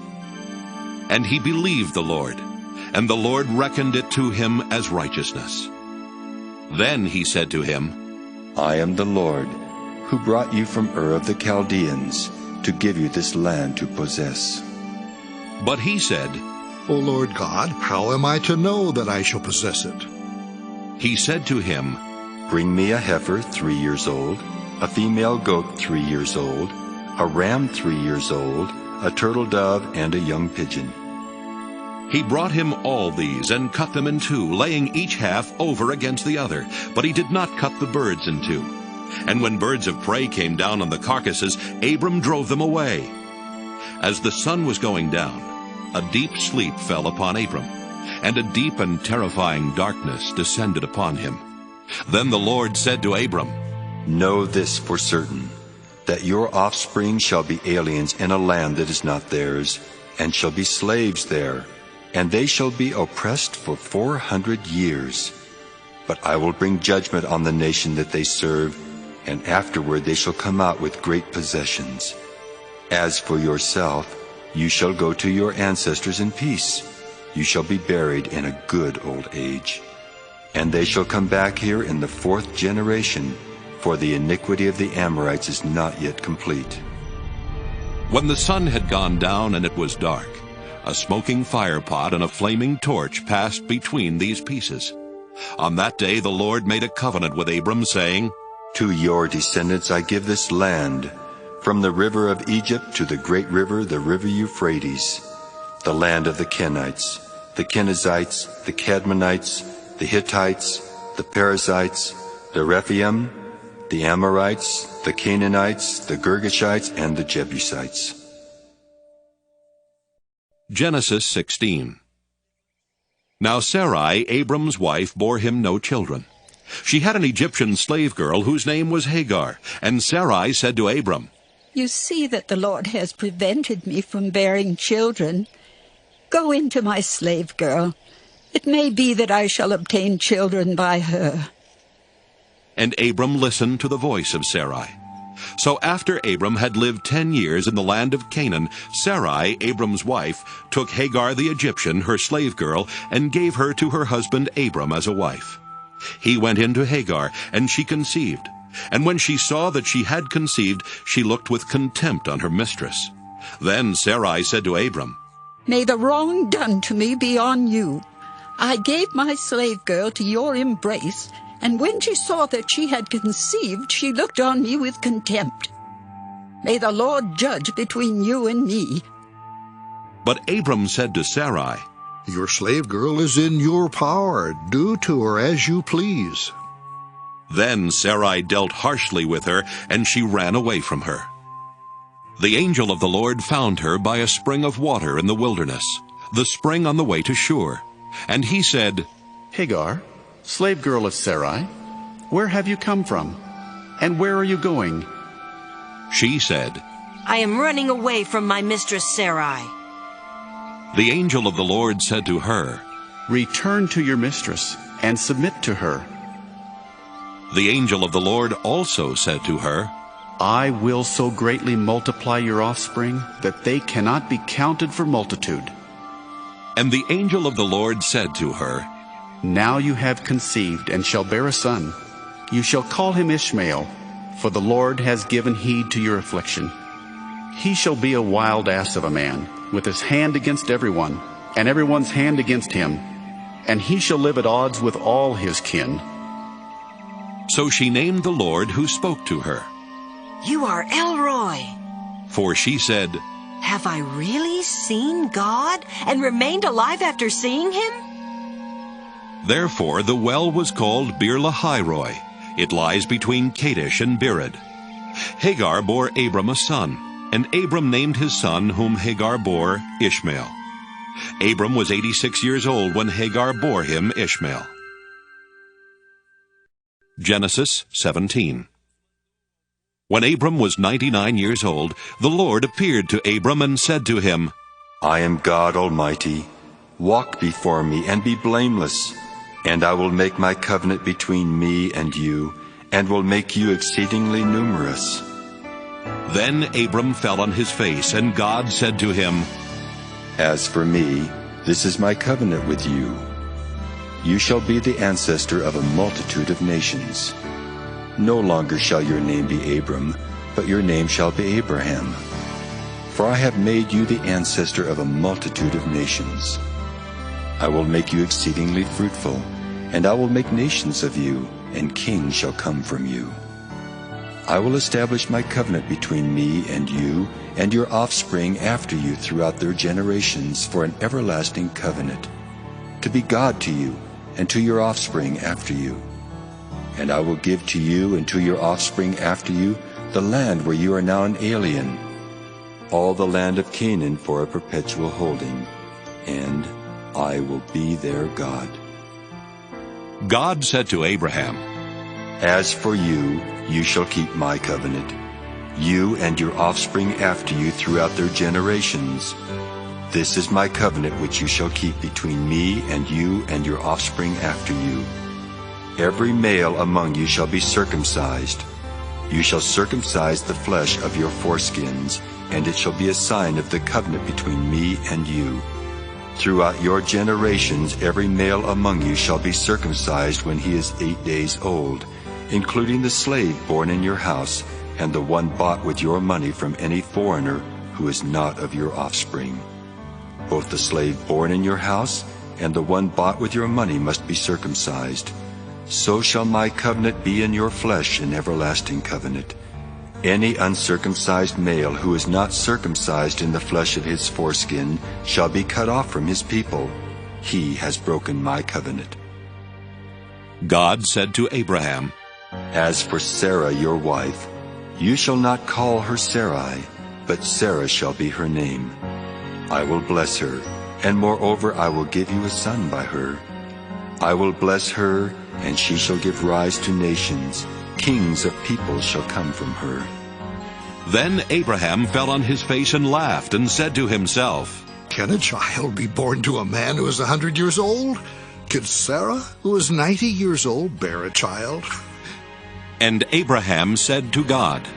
And he believed the Lord, and the Lord reckoned it to him as righteousness. Then he said to him, I am the Lord, who brought you from Ur of the Chaldeans, to give you this land to possess. But he said, O Lord God, how am I to know that I shall possess it? He said to him, Bring me a heifer 3 years old, a female goat 3 years old, a ram 3 years old, a turtle dove, and a young pigeon. He brought him all these and cut them in two, laying each half over against the other. But he did not cut the birds in two. And when birds of prey came down on the carcasses, Abram drove them away. As the sun was going down, a deep sleep fell upon Abram, and a deep and terrifying darkness descended upon him. Then the Lord said to Abram, Know this for certain, that your offspring shall be aliens in a land that is not theirs, and shall be slaves there, and they shall be oppressed for 400 years. But I will bring judgment on the nation that they serve, and afterward they shall come out with great possessions. As for yourself, you shall go to your ancestors in peace. You shall be buried in a good old age. And they shall come back here in the 4th generation, for the iniquity of the Amorites is not yet complete. When the sun had gone down and it was dark, a smoking firepot and a flaming torch passed between these pieces. On that day the Lord made a covenant with Abram, saying, To your descendants I give this land, from the river of Egypt to the great river, the river Euphrates, the land of the Kenites, the Kenizzites, the Cadmonites, the Hittites, the Perizzites, the Rephaim, the Amorites, the Canaanites, the Girgashites, and the Jebusites. Genesis 16. Now Sarai, Abram's wife, bore him no children. She had an Egyptian slave girl whose name was Hagar, and Sarai said to Abram, You see that the Lord has prevented me from bearing children. Go into my slave girl. It may be that I shall obtain children by her. And Abram listened to the voice of Sarai. So after Abram had lived 10 years in the land of Canaan, Sarai, Abram's wife, took Hagar the Egyptian, her slave girl, and gave her to her husband Abram as a wife. He went in to Hagar, and she conceived. And when she saw that she had conceived, she looked with contempt on her mistress. Then Sarai said to Abram, May the wrong done to me be on you. I gave my slave girl to your embrace, and when she saw that she had conceived, she looked on me with contempt. May the Lord judge between you and me. But Abram said to Sarai, Your slave girl is in your power. Do to her as you please. Then Sarai dealt harshly with her, and she ran away from her. The angel of the Lord found her by a spring of water in the wilderness, the spring on the way to Shur. And he said, Hagar, slave girl of Sarai, where have you come from? And where are you going? She said, I am running away from my mistress Sarai. The angel of the Lord said to her, Return to your mistress and submit to her. The angel of the Lord also said to her, I will so greatly multiply your offspring that they cannot be counted for multitude. And the angel of the Lord said to her, Now you have conceived and shall bear a son. You shall call him Ishmael, for the Lord has given heed to your affliction. He shall be a wild ass of a man, with his hand against everyone, and everyone's hand against him, and he shall live at odds with all his kin. So she named the Lord who spoke to her. You are Elroy. For she said, Have I really seen God and remained alive after seeing him? Therefore the well was called Beer-lahai-roi. It lies between Kadesh and Bered. Hagar bore Abram a son, and Abram named his son whom Hagar bore Ishmael. Abram was 86 years old when Hagar bore him Ishmael. Genesis 17. When Abram was 99 years old, the Lord appeared to Abram and said to him, I am God Almighty. Walk before me and be blameless, and I will make my covenant between me and you, and will make you exceedingly numerous. Then Abram fell on his face, and God said to him, As for me, this is my covenant with you. You shall be the ancestor of a multitude of nations. No longer shall your name be Abram, but your name shall be Abraham. For I have made you the ancestor of a multitude of nations. I will make you exceedingly fruitful, and I will make nations of you, and kings shall come from you. I will establish my covenant between me and you, and your offspring after you throughout their generations for an everlasting covenant, to be God to you, and to your offspring after you. And I will give to you and to your offspring after you the land where you are now an alien, all the land of Canaan for a perpetual holding, and I will be their God. God said to Abraham, As for you, you shall keep my covenant, you and your offspring after you throughout their generations. This is my covenant which you shall keep between me and you and your offspring after you. Every male among you shall be circumcised. You shall circumcise the flesh of your foreskins, and it shall be a sign of the covenant between me and you. Throughout your generations every male among you shall be circumcised when he is 8 days old, including the slave born in your house, and the one bought with your money from any foreigner who is not of your offspring. Both the slave born in your house and the one bought with your money must be circumcised. So shall my covenant be in your flesh, an everlasting covenant. Any uncircumcised male who is not circumcised in the flesh of his foreskin shall be cut off from his people. He has broken my covenant. God said to Abraham, As for Sarah your wife, you shall not call her Sarai, but Sarah shall be her name. I will bless her, and moreover I will give you a son by her. I will bless her, and she shall give rise to nations. Kings of peoples shall come from her. Then Abraham fell on his face and laughed, and said to himself, Can a child be born to a man who is 100 years old? Can Sarah, who is 90 years old, bear a child? And Abraham said to God,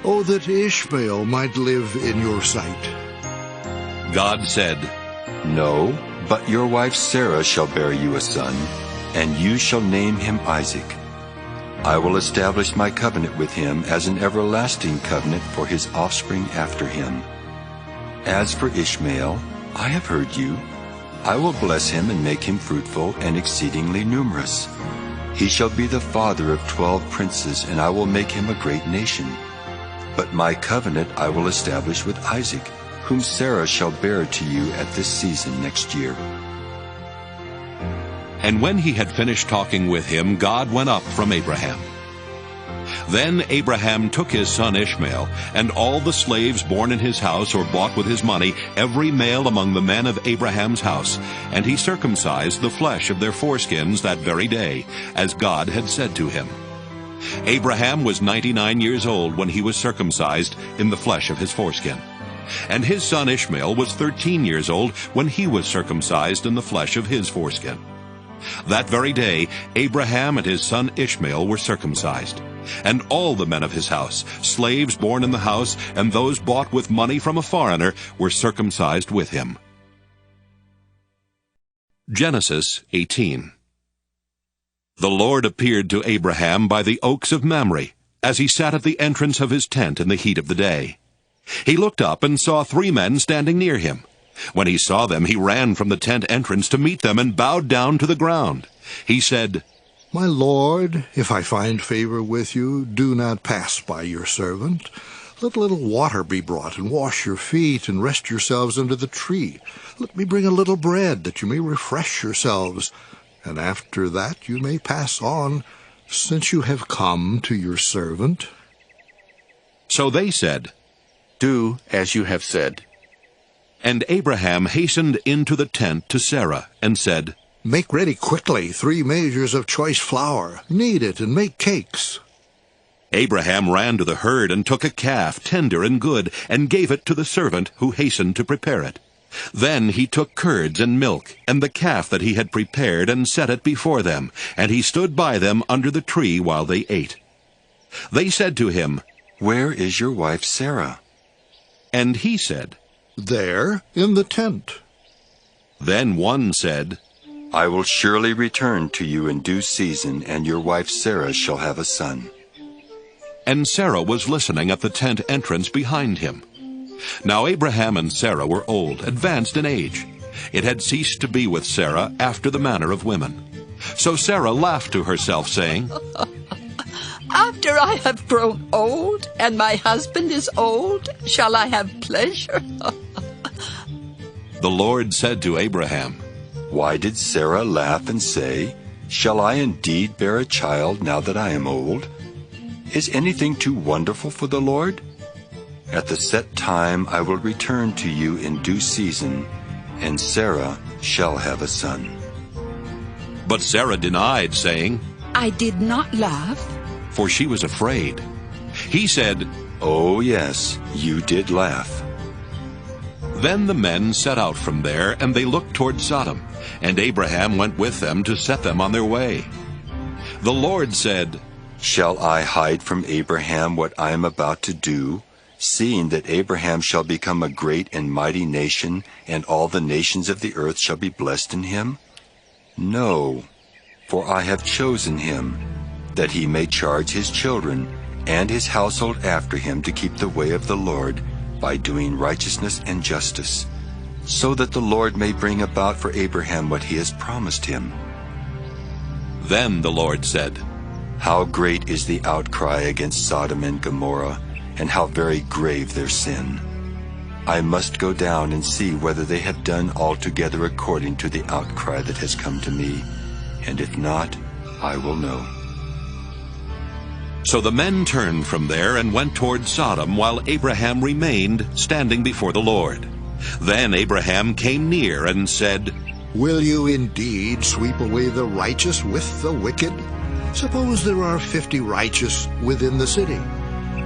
Oh, that Ishmael might live in your sight. God said, No, but your wife Sarah shall bear you a son, and you shall name him Isaac. I will establish my covenant with him as an everlasting covenant for his offspring after him. As for Ishmael, I have heard you. I will bless him and make him fruitful and exceedingly numerous. He shall be the father of 12 princes, and I will make him a great nation. But my covenant I will establish with Isaac, whom Sarah shall bear to you at this season next year. And when he had finished talking with him, God went up from Abraham. Then Abraham took his son Ishmael, and all the slaves born in his house or bought with his money, every male among the men of Abraham's house, and he circumcised the flesh of their foreskins that very day, as God had said to him. Abraham was 99 years old when he was circumcised in the flesh of his foreskin. And his son Ishmael was 13 years old when he was circumcised in the flesh of his foreskin. That very day Abraham and his son Ishmael were circumcised. And all the men of his house, slaves born in the house, and those bought with money from a foreigner, were circumcised with him. Genesis 18. The Lord appeared to Abraham by the oaks of Mamre, as he sat at the entrance of his tent in the heat of the day. He looked up and saw 3 men standing near him. When he saw them, he ran from the tent entrance to meet them and bowed down to the ground. He said, My Lord, if I find favor with you, do not pass by your servant. Let a little water be brought, and wash your feet, and rest yourselves under the tree. Let me bring a little bread, that you may refresh yourselves, and after that you may pass on, since you have come to your servant. So they said, Do as you have said. And Abraham hastened into the tent to Sarah, and said, Make ready quickly 3 measures of choice flour. Knead it, and make cakes. Abraham ran to the herd and took a calf, tender and good, and gave it to the servant who hastened to prepare it. Then he took curds and milk, and the calf that he had prepared, and set it before them, and he stood by them under the tree while they ate. They said to him, Where is your wife Sarah? And he said, There, in the tent. Then one said, I will surely return to you in due season, and your wife Sarah shall have a son. And Sarah was listening at the tent entrance behind him. Now Abraham and Sarah were old, advanced in age. It had ceased to be with Sarah after the manner of women. So Sarah laughed to herself, saying, After I have grown old, and my husband is old, shall I have pleasure? The Lord said to Abraham, Why did Sarah laugh and say, Shall I indeed bear a child now that I am old? Is anything too wonderful for the Lord? At the set time I will return to you in due season, and Sarah shall have a son. But Sarah denied, saying, I did not laugh. For she was afraid. He said, Oh, yes, you did laugh. Then the men set out from there, and they looked toward Sodom, and Abraham went with them to set them on their way. The Lord said, Shall I hide from Abraham what I am about to do, seeing that Abraham shall become a great and mighty nation, and all the nations of the earth shall be blessed in him? No, for I have chosen him, that he may charge his children and his household after him to keep the way of the Lord, by doing righteousness and justice, so that the Lord may bring about for Abraham what he has promised him. Then the Lord said, How great is the outcry against Sodom and Gomorrah, and how very grave their sin. I must go down and see whether they have done altogether according to the outcry that has come to me, and if not, I will know. So the men turned from there and went toward Sodom, while Abraham remained standing before the Lord. Then Abraham came near and said, Will you indeed sweep away the righteous with the wicked? Suppose there are 50 righteous within the city.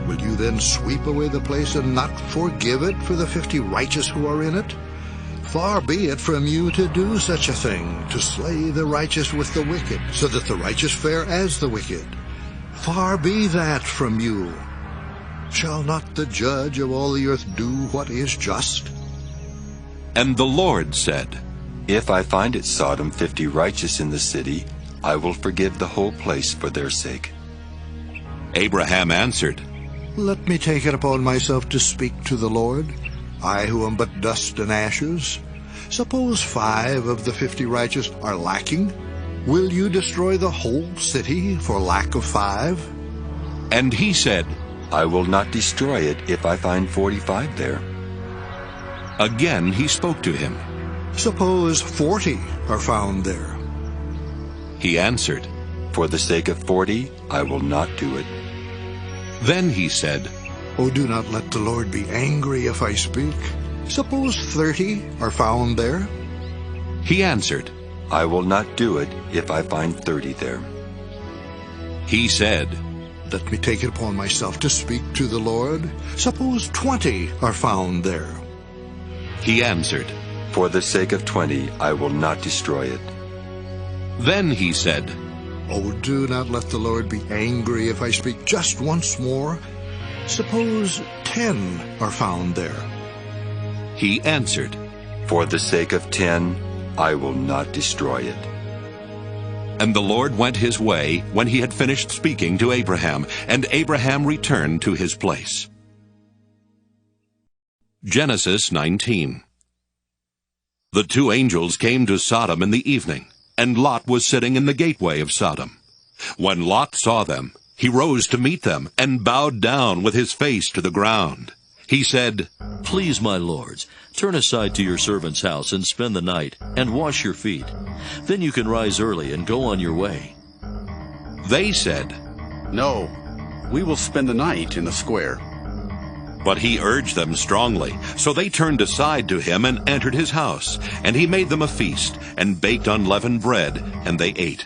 Will you then sweep away the place and not forgive it for the 50 righteous who are in it? Far be it from you to do such a thing, to slay the righteous with the wicked, so that the righteous fare as the wicked. Far be that from you. Shall not the judge of all the earth do what is just? And the Lord said, If I find at Sodom 50 righteous in the city, I will forgive the whole place for their sake. Abraham answered, Let me take it upon myself to speak to the Lord, I who am but dust and ashes. Suppose 5 of the 50 righteous are lacking. Will you destroy the whole city for lack of 5? And he said, I will not destroy it if I find 45 there. Again he spoke to him. Suppose 40 are found there. He answered, For the sake of 40, I will not do it. Then he said, Oh, do not let the Lord be angry if I speak. Suppose 30 are found there. He answered, I will not do it if I find 30 there. He said, Let me take it upon myself to speak to the Lord. Suppose 20 are found there. He answered, For the sake of 20, I will not destroy it. Then he said, Oh, do not let the Lord be angry if I speak just once more. Suppose 10 are found there. He answered, For the sake of 10, I will not destroy it. And the Lord went his way when he had finished speaking to Abraham, and Abraham returned to his place. Genesis 19. The 2 angels came to Sodom in the evening, and Lot was sitting in the gateway of Sodom. When Lot saw them, he rose to meet them, and bowed down with his face to the ground. He said, Please, my lords, turn aside to your servant's house and spend the night, and wash your feet. Then you can rise early and go on your way. They said, No, we will spend the night in the square. But he urged them strongly, so they turned aside to him and entered his house. And he made them a feast, and baked unleavened bread, and they ate.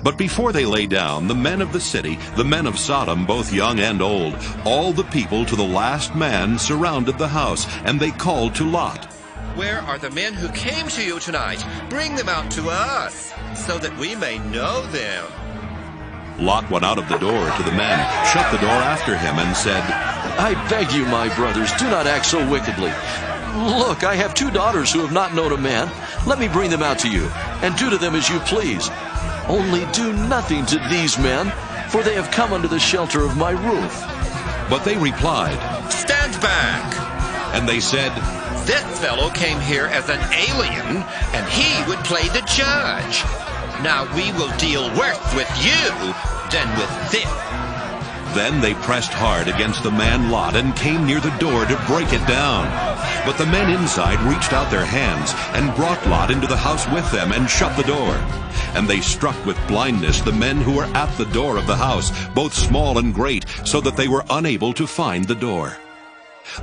But before they lay down, the men of the city, the men of Sodom, both young and old, all the people to the last man, surrounded the house, and they called to Lot. Where are the men who came to you tonight? Bring them out to us, so that we may know them. Lot went out of the door to the men, shut the door after him, and said, I beg you, my brothers, do not act so wickedly. Look, I have 2 daughters who have not known a man. Let me bring them out to you, and do to them as you please. Only do nothing to these men, for they have come under the shelter of my roof. But they replied, Stand back! And they said, This fellow came here as an alien, and he would play the judge. Now we will deal worse with you than with them. Then they pressed hard against the man Lot and came near the door to break it down. But the men inside reached out their hands and brought Lot into the house with them and shut the door. And they struck with blindness the men who were at the door of the house, both small and great, so that they were unable to find the door.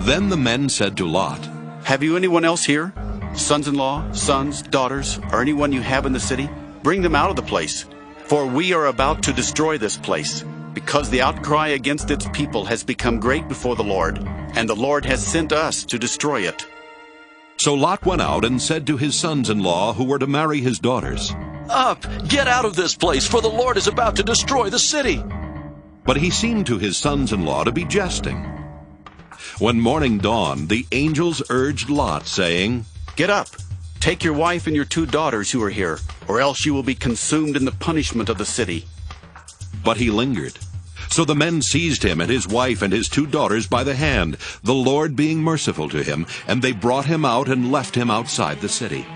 Then the men said to Lot, Have you anyone else here? Sons-in-law, sons, daughters, or anyone you have in the city, bring them out of the place. For we are about to destroy this place, because the outcry against its people has become great before the Lord, and the Lord has sent us to destroy it. So Lot went out and said to his sons-in-law who were to marry his daughters, Up, get out of this place, for the Lord is about to destroy the city. But he seemed to his sons-in-law to be jesting. When morning dawned, the angels urged Lot, saying, Get up, take your wife and your 2 daughters who are here, or else you will be consumed in the punishment of the city. But he lingered. So the men seized him and his wife and his 2 daughters by the hand, the Lord being merciful to him, and they brought him out and left him outside the city.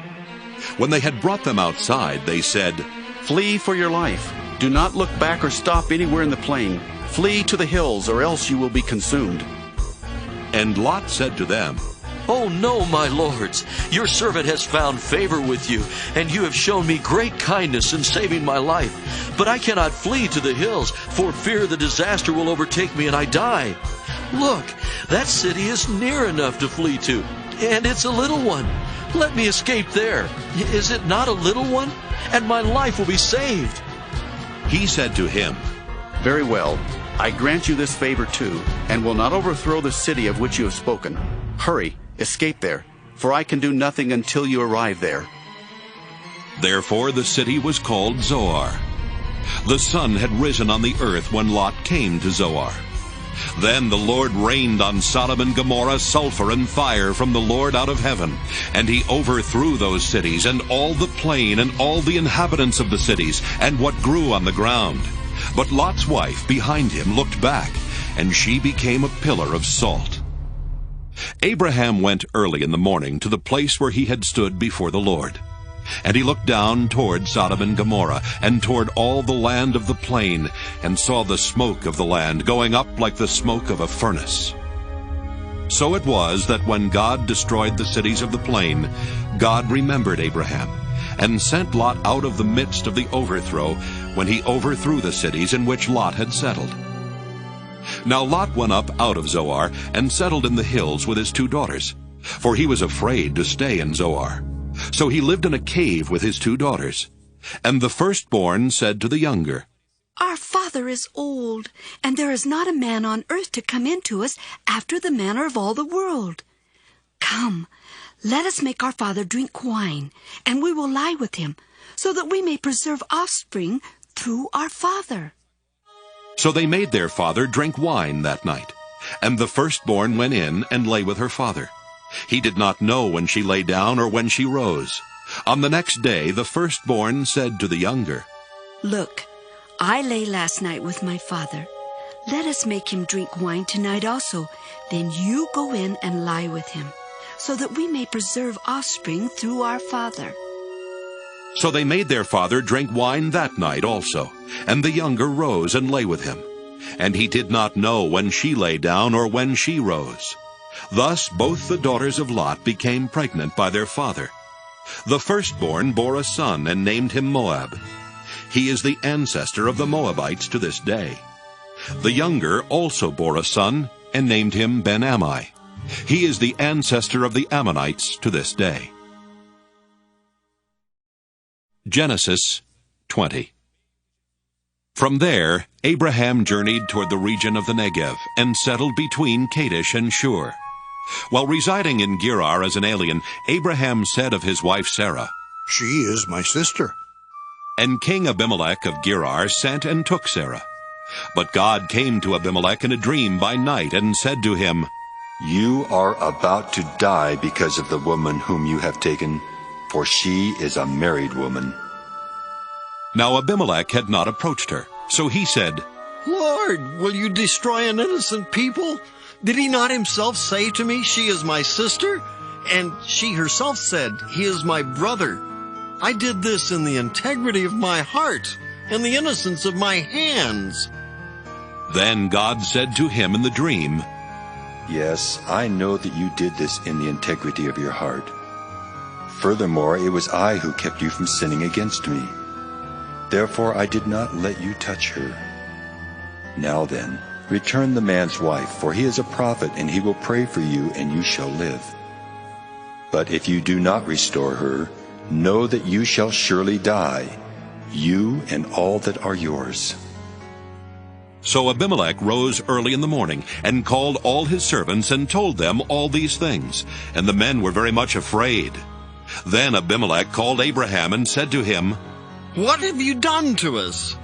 When they had brought them outside, they said, Flee for your life. Do not look back or stop anywhere in the plain. Flee to the hills, or else you will be consumed. And Lot said to them, Oh no, my lords, your servant has found favor with you, and you have shown me great kindness in saving my life. But I cannot flee to the hills, for fear the disaster will overtake me and I die. Look, that city is near enough to flee to, and it's a little one. Let me escape there. Is it not a little one? And my life will be saved. He said to him, Very well, I grant you this favor too, and will not overthrow the city of which you have spoken. Hurry, escape there, for I can do nothing until you arrive there. Therefore the city was called Zoar. The sun had risen on the earth when Lot came to Zoar. Then the Lord rained on Sodom and Gomorrah sulfur and fire from the Lord out of heaven, and he overthrew those cities, and all the plain, and all the inhabitants of the cities, and what grew on the ground. But Lot's wife behind him looked back, and she became a pillar of salt. Abraham went early in the morning to the place where he had stood before the Lord. And he looked down toward Sodom and Gomorrah, and toward all the land of the plain, and saw the smoke of the land going up like the smoke of a furnace. So it was that when God destroyed the cities of the plain, God remembered Abraham, and sent Lot out of the midst of the overthrow, when he overthrew the cities in which Lot had settled. Now Lot went up out of Zoar, and settled in the hills with his 2 daughters, for he was afraid to stay in Zoar. So he lived in a cave with his 2 daughters. And the firstborn said to the younger, Our father is old, and there is not a man on earth to come in to us after the manner of all the world. Come, let us make our father drink wine, and we will lie with him, so that we may preserve offspring through our father. So they made their father drink wine that night. And the firstborn went in and lay with her father. He did not know when she lay down or when she rose. On the next day the firstborn said to the younger, Look, I lay last night with my father. Let us make him drink wine tonight also. Then you go in and lie with him, so that we may preserve offspring through our father. So they made their father drink wine that night also. And the younger rose and lay with him. And he did not know when she lay down or when she rose. Thus both the daughters of Lot became pregnant by their father. The firstborn bore a son and named him Moab. He is the ancestor of the Moabites to this day. The younger also bore a son and named him Ben-Ammi. He is the ancestor of the Ammonites to this day. Genesis 20. From there Abraham journeyed toward the region of the Negev and settled between Kadesh and Shur. While residing in Gerar as an alien, Abraham said of his wife Sarah, She is my sister. And King Abimelech of Gerar sent and took Sarah. But God came to Abimelech in a dream by night and said to him, You are about to die because of the woman whom you have taken, for she is a married woman. Now Abimelech had not approached her, so he said, Lord, will you destroy an innocent people? Did he not himself say to me, She is my sister? And she herself said, He is my brother. I did this in the integrity of my heart and the innocence of my hands. Then God said to him in the dream, Yes, I know that you did this in the integrity of your heart. Furthermore, it was I who kept you from sinning against me. Therefore I did not let you touch her. Now then, return the man's wife, for he is a prophet, and he will pray for you, and you shall live. But if you do not restore her, know that you shall surely die, you and all that are yours." So Abimelech rose early in the morning, and called all his servants, and told them all these things. And the men were very much afraid. Then Abimelech called Abraham, and said to him, "What have you done to us?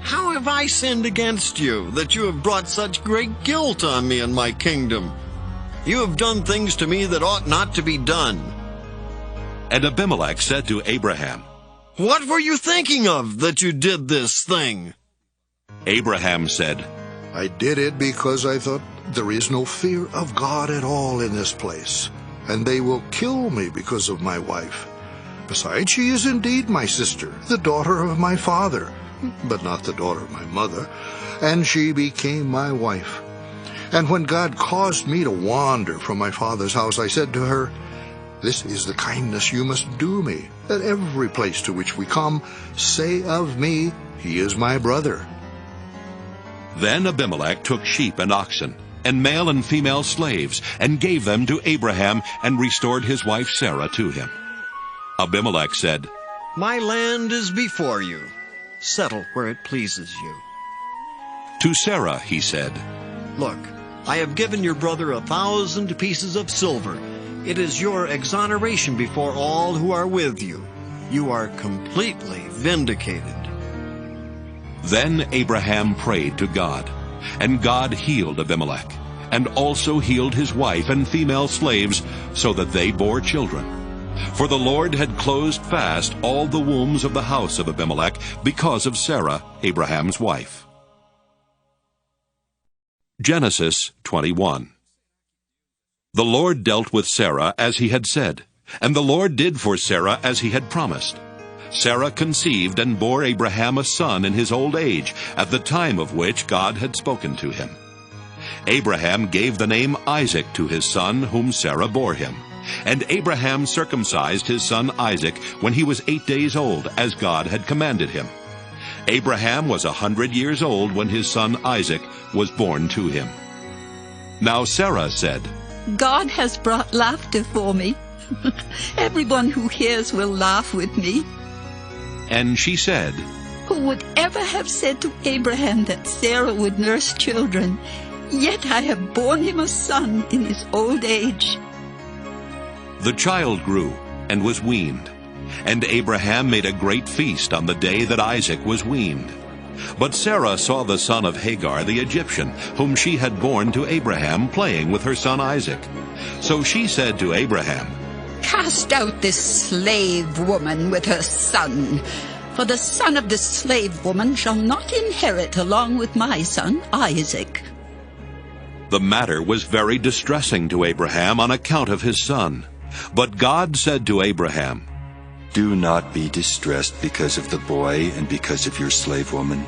How have I sinned against you, that you have brought such great guilt on me and my kingdom? You have done things to me that ought not to be done." And Abimelech said to Abraham, "What were you thinking of, that you did this thing?" Abraham said, "I did it because I thought, there is no fear of God at all in this place, and they will kill me because of my wife. Besides, she is indeed my sister, the daughter of my father, but not the daughter of my mother, and she became my wife. And when God caused me to wander from my father's house, I said to her, 'This is the kindness you must do me. At every place to which we come, say of me, he is my brother.'" Then Abimelech took sheep and oxen, and male and female slaves, and gave them to Abraham, and restored his wife Sarah to him. Abimelech said, "My land is before you. Settle where it pleases you." To Sarah he said, "Look, I have given your brother 1,000 pieces of silver. It is your exoneration before all who are with you. You are completely vindicated." Then Abraham prayed to God, and God healed Abimelech, and also healed his wife and female slaves, so that they bore children. For the Lord had closed fast all the wombs of the house of Abimelech because of Sarah, Abraham's wife. Genesis 21. The Lord dealt with Sarah as he had said, and the Lord did for Sarah as he had promised. Sarah conceived and bore Abraham a son in his old age, at the time of which God had spoken to him. Abraham gave the name Isaac to his son, whom Sarah bore him. And Abraham circumcised his son Isaac when he was 8 days old, as God had commanded him. Abraham was 100 years old when his son Isaac was born to him. Now Sarah said, "God has brought laughter for me. Everyone who hears will laugh with me." And she said, "Who would ever have said to Abraham that Sarah would nurse children? Yet I have borne him a son in his old age." The child grew and was weaned, and Abraham made a great feast on the day that Isaac was weaned. But Sarah saw the son of Hagar the Egyptian, whom she had borne to Abraham, playing with her son Isaac. So she said to Abraham, "Cast out this slave woman with her son, for the son of the slave woman shall not inherit along with my son Isaac." The matter was very distressing to Abraham on account of his son. But God said to Abraham, "Do not be distressed because of the boy and because of your slave woman.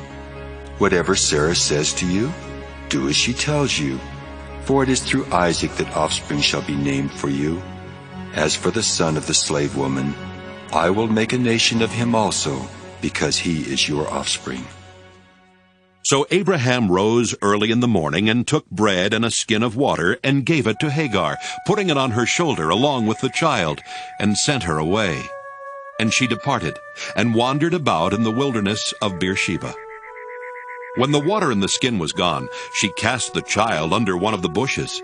Whatever Sarah says to you, do as she tells you, for it is through Isaac that offspring shall be named for you. As for the son of the slave woman, I will make a nation of him also, because he is your offspring." So Abraham rose early in the morning and took bread and a skin of water and gave it to Hagar, putting it on her shoulder along with the child, and sent her away. And she departed and wandered about in the wilderness of Beersheba. When the water in the skin was gone, she cast the child under one of the bushes.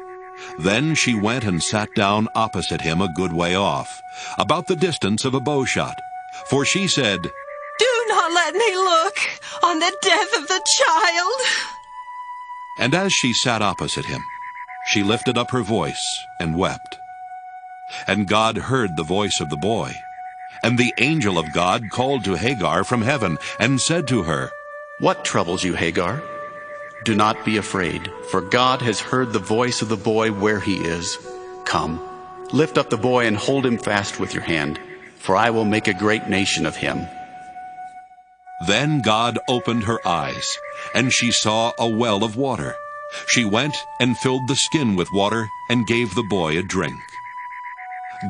Then she went and sat down opposite him a good way off, about the distance of a bow shot. For she said, "Do not let me look on the death of the child." And as she sat opposite him, she lifted up her voice and wept. And God heard the voice of the boy. And the angel of God called to Hagar from heaven and said to her, "What troubles you, Hagar? Do not be afraid, for God has heard the voice of the boy where he is. Come, lift up the boy and hold him fast with your hand, for I will make a great nation of him." Then God opened her eyes, and she saw a well of water. She went and filled the skin with water and gave the boy a drink.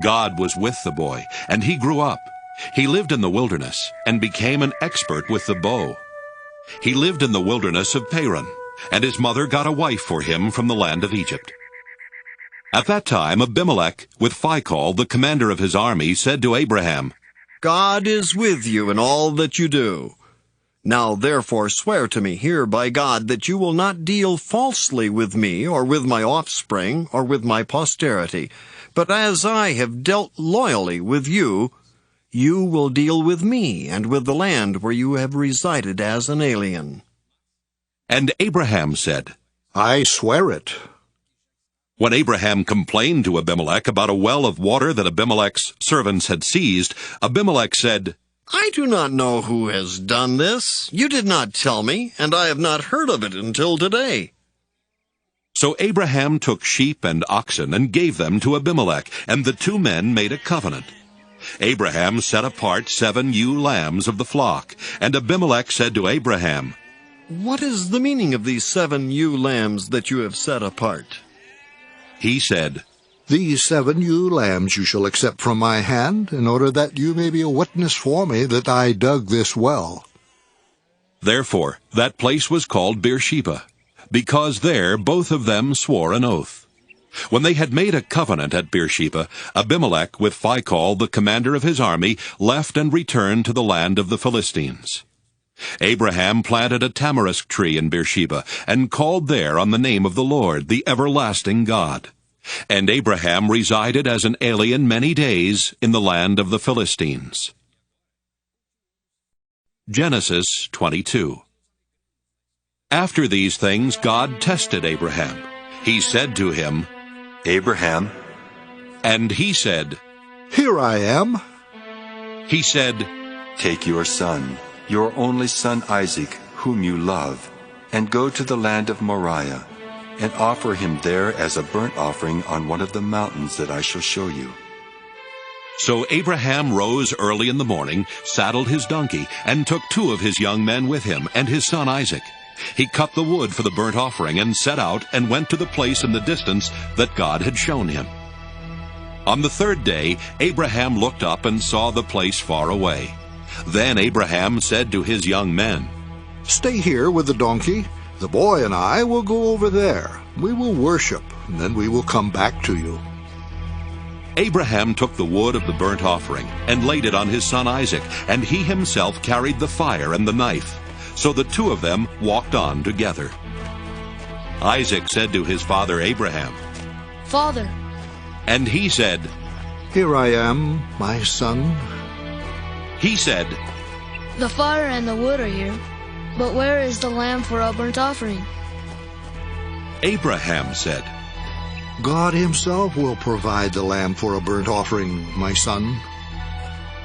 God was with the boy, and he grew up. He lived in the wilderness and became an expert with the bow. He lived in the wilderness of Paran, and his mother got a wife for him from the land of Egypt. At that time Abimelech, with Phicol, the commander of his army, said to Abraham, God is with you in all that you do. Now therefore swear to me here by God that you will not deal falsely with me, or with my offspring, or with my posterity, but as I have dealt loyally with you, you will deal with me and with the land where you have resided as an alien. And Abraham said, I swear it. When Abraham complained to Abimelech about a well of water that Abimelech's servants had seized, Abimelech said, I do not know who has done this. You did not tell me, and I have not heard of it until today. So Abraham took sheep and oxen and gave them to Abimelech, and the two men made a covenant. Abraham set apart 7 ewe lambs of the flock, and Abimelech said to Abraham, What is the meaning of these 7 ewe lambs that you have set apart? He said, These 7 ewe lambs you shall accept from my hand, in order that you may be a witness for me that I dug this well. Therefore that place was called Beersheba, because there both of them swore an oath. When they had made a covenant at Beersheba, Abimelech, with Phicol, the commander of his army, left and returned to the land of the Philistines. Abraham planted a tamarisk tree in Beersheba, and called there on the name of the Lord, the everlasting God. And Abraham resided as an alien many days in the land of the Philistines. Genesis 22. After these things God tested Abraham. He said to him, Abraham. And he said, Here I am. He said, Take your son, your only son Isaac, whom you love, and go to the land of Moriah, and offer him there as a burnt offering on one of the mountains that I shall show you. So Abraham rose early in the morning, saddled his donkey, and took 2 of his young men with him, and his son Isaac. He cut the wood for the burnt offering, and set out, and went to the place in the distance that God had shown him. On the 3rd day Abraham looked up and saw the place far away. Then Abraham said to his young men, Stay here with the donkey. The boy and I will go over there. We will worship, and then we will come back to you. Abraham took the wood of the burnt offering, and laid it on his son Isaac, and he himself carried the fire and the knife. So the 2 of them walked on together. Isaac said to his father Abraham, Father. And he said, Here I am, my son. He said, The fire and the wood are here, but where is the lamb for a burnt offering? Abraham said, God himself will provide the lamb for a burnt offering, my son.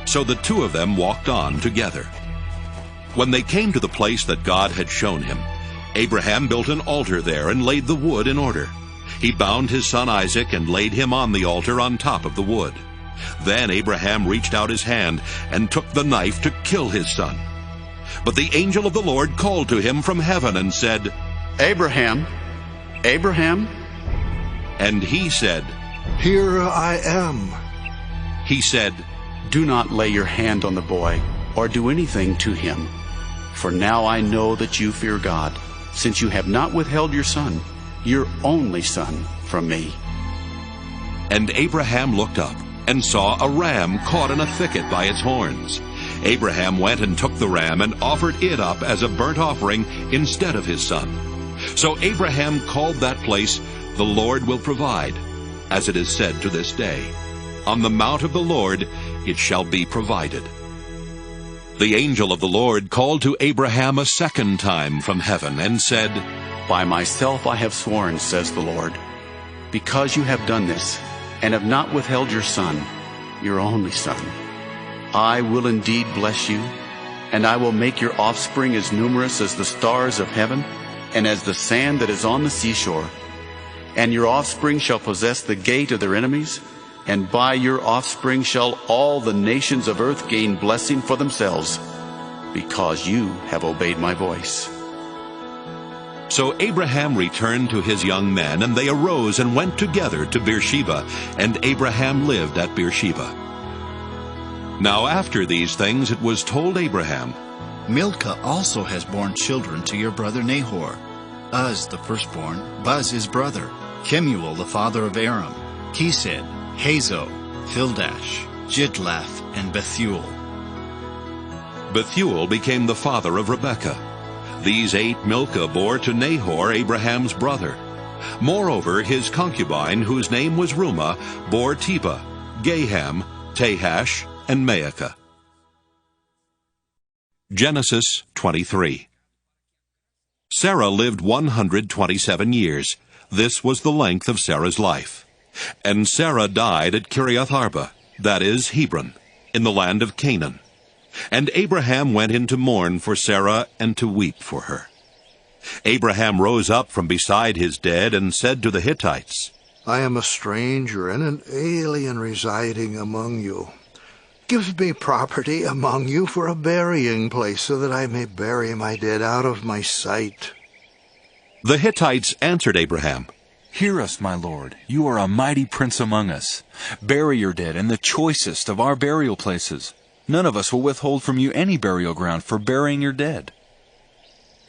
So the 2 of them walked on together. When they came to the place that God had shown him, Abraham built an altar there and laid the wood in order. He bound his son Isaac and laid him on the altar on top of the wood. Then Abraham reached out his hand and took the knife to kill his son. But the angel of the Lord called to him from heaven and said, Abraham, Abraham. And he said, Here I am. He said, Do not lay your hand on the boy, or do anything to him. For now I know that you fear God, since you have not withheld your son, your only son, from me. And Abraham looked up and saw a ram caught in a thicket by its horns. Abraham went and took the ram and offered it up as a burnt offering instead of his son. So Abraham called that place, The Lord Will Provide, as it is said to this day, On the mount of the Lord it shall be provided. The angel of the Lord called to Abraham a second time from heaven and said, By myself I have sworn, says the Lord, because you have done this, and have not withheld your son, your only son, I will indeed bless you, and I will make your offspring as numerous as the stars of heaven, and as the sand that is on the seashore. And your offspring shall possess the gate of their enemies, and by your offspring shall all the nations of earth gain blessing for themselves, because you have obeyed my voice. So Abraham returned to his young men, and they arose and went together to Beersheba, and Abraham lived at Beersheba. Now after these things it was told Abraham, Milcah also has borne children to your brother Nahor, Uz the firstborn, Buz his brother, Kemuel the father of Aram, Kesed, Hazo, Pildash, Jidlaph, and Bethuel. Bethuel became the father of Rebekah. These 8 Milcah bore to Nahor, Abraham's brother. Moreover, his concubine, whose name was Reumah, bore Tebah, Gaham, Tahash, and Maacah. Genesis 23. Sarah lived 127 years. This was the length of Sarah's life. And Sarah died at Kiriath-arba, that is, Hebron, in the land of Canaan. And Abraham went in to mourn for Sarah and to weep for her. Abraham rose up from beside his dead and said to the Hittites, I am a stranger and an alien residing among you. Give me property among you for a burying place, so that I may bury my dead out of my sight. The Hittites answered Abraham, Hear us, my lord. You are a mighty prince among us. Bury your dead in the choicest of our burial places. None of us will withhold from you any burial ground for burying your dead.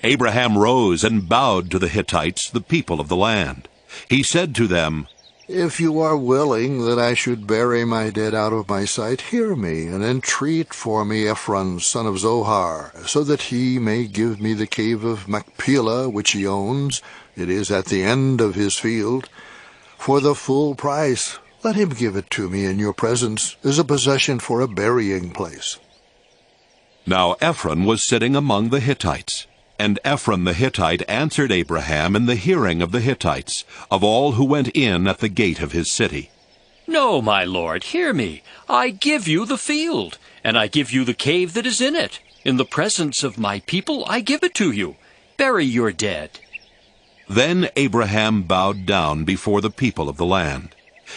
Abraham rose and bowed to the Hittites, the people of the land. He said to them, If you are willing that I should bury my dead out of my sight, hear me, and entreat for me Ephron, son of Zohar, so that he may give me the cave of Machpelah, which he owns. It is at the end of his field. For the full price, let him give it to me in your presence, as a possession for a burying place. Now Ephron was sitting among the Hittites. And Ephron the Hittite answered Abraham in the hearing of the Hittites, of all who went in at the gate of his city. No, my lord, hear me. I give you the field, and I give you the cave that is in it. In the presence of my people I give it to you. Bury your dead. Then Abraham bowed down before the people of the land.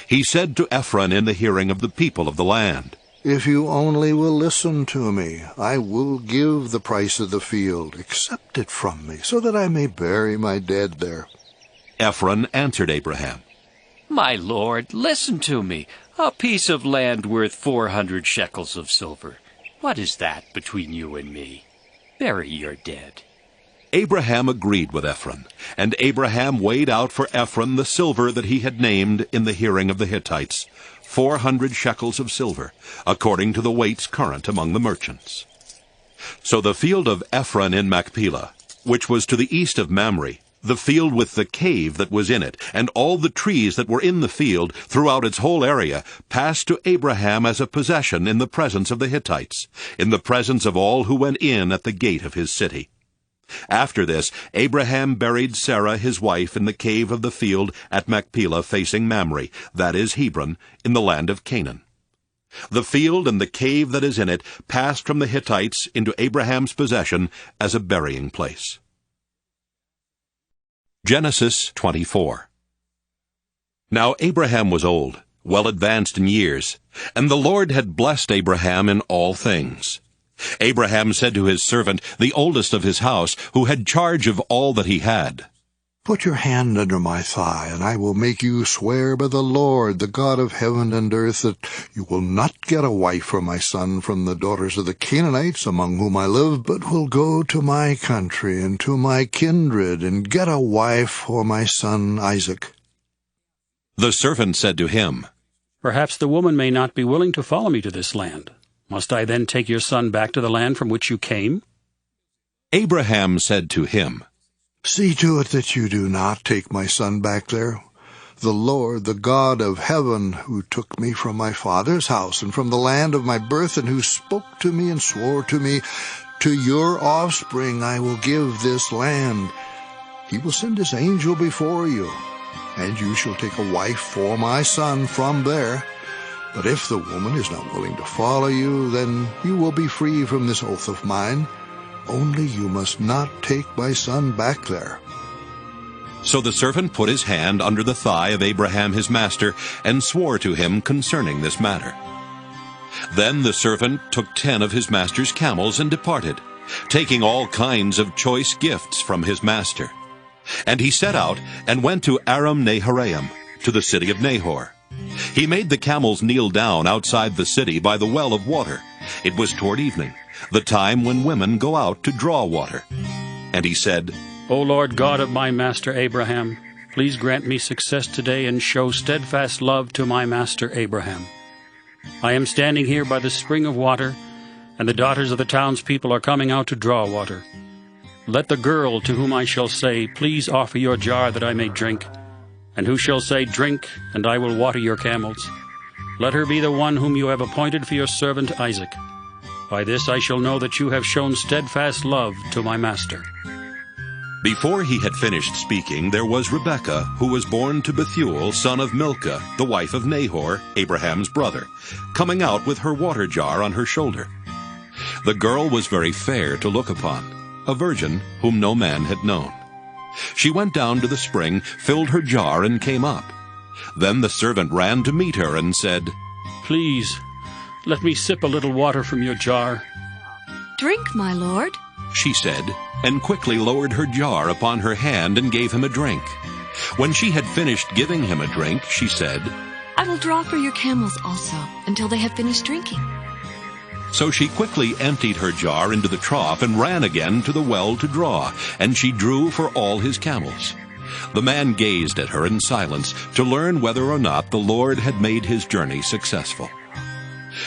He said to Ephron in the hearing of the people of the land, If you only will listen to me, I will give the price of the field. Accept it from me, so that I may bury my dead there. Ephron answered Abraham, My lord, listen to me. A piece of land worth 400 shekels of silver. What is that between you and me? Bury your dead. Abraham agreed with Ephron, and Abraham weighed out for Ephron the silver that he had named in the hearing of the Hittites, 400 shekels of silver, according to the weights current among the merchants. So the field of Ephron in Machpelah, which was to the east of Mamre, the field with the cave that was in it, and all the trees that were in the field throughout its whole area, passed to Abraham as a possession in the presence of the Hittites, in the presence of all who went in at the gate of his city. After this, Abraham buried Sarah his wife in the cave of the field at Machpelah facing Mamre, that is Hebron, in the land of Canaan. The field and the cave that is in it passed from the Hittites into Abraham's possession as a burying place. Genesis 24. Now Abraham was old, well advanced in years, and the Lord had blessed Abraham in all things. Abraham said to his servant, the oldest of his house, who had charge of all that he had, Put your hand under my thigh, and I will make you swear by the Lord, the God of heaven and earth, that you will not get a wife for my son from the daughters of the Canaanites among whom I live, but will go to my country and to my kindred, and get a wife for my son Isaac. The servant said to him, Perhaps the woman may not be willing to follow me to this land. Must I then take your son back to the land from which you came? Abraham said to him, See to it that you do not take my son back there. The Lord, the God of heaven, who took me from my father's house and from the land of my birth, and who spoke to me and swore to me, To your offspring I will give this land. He will send his angel before you, and you shall take a wife for my son from there. But if the woman is not willing to follow you, then you will be free from this oath of mine. Only you must not take my son back there. So the servant put his hand under the thigh of Abraham his master, and swore to him concerning this matter. Then the servant took 10 of his master's camels and departed, taking all kinds of choice gifts from his master. And he set out and went to Aram-naharaim, to the city of Nahor. He made the camels kneel down outside the city by the well of water. It was toward evening, the time when women go out to draw water. And he said, O Lord God of my master Abraham, please grant me success today and show steadfast love to my master Abraham. I am standing here by the spring of water, and the daughters of the townspeople are coming out to draw water. Let the girl to whom I shall say, please offer your jar that I may drink, and who shall say, drink, and I will water your camels. Let her be the one whom you have appointed for your servant Isaac. By this I shall know that you have shown steadfast love to my master." Before he had finished speaking, there was Rebekah, who was born to Bethuel, son of Milcah, the wife of Nahor, Abraham's brother, coming out with her water jar on her shoulder. The girl was very fair to look upon, a virgin whom no man had known. She went down to the spring, filled her jar, and came up. Then the servant ran to meet her and said, "Please, let me sip a little water from your jar." "Drink, my lord," she said, and quickly lowered her jar upon her hand and gave him a drink. When she had finished giving him a drink, she said, "I will draw for your camels also, until they have finished drinking." So she quickly emptied her jar into the trough and ran again to the well to draw, and she drew for all his camels. The man gazed at her in silence to learn whether or not the Lord had made his journey successful.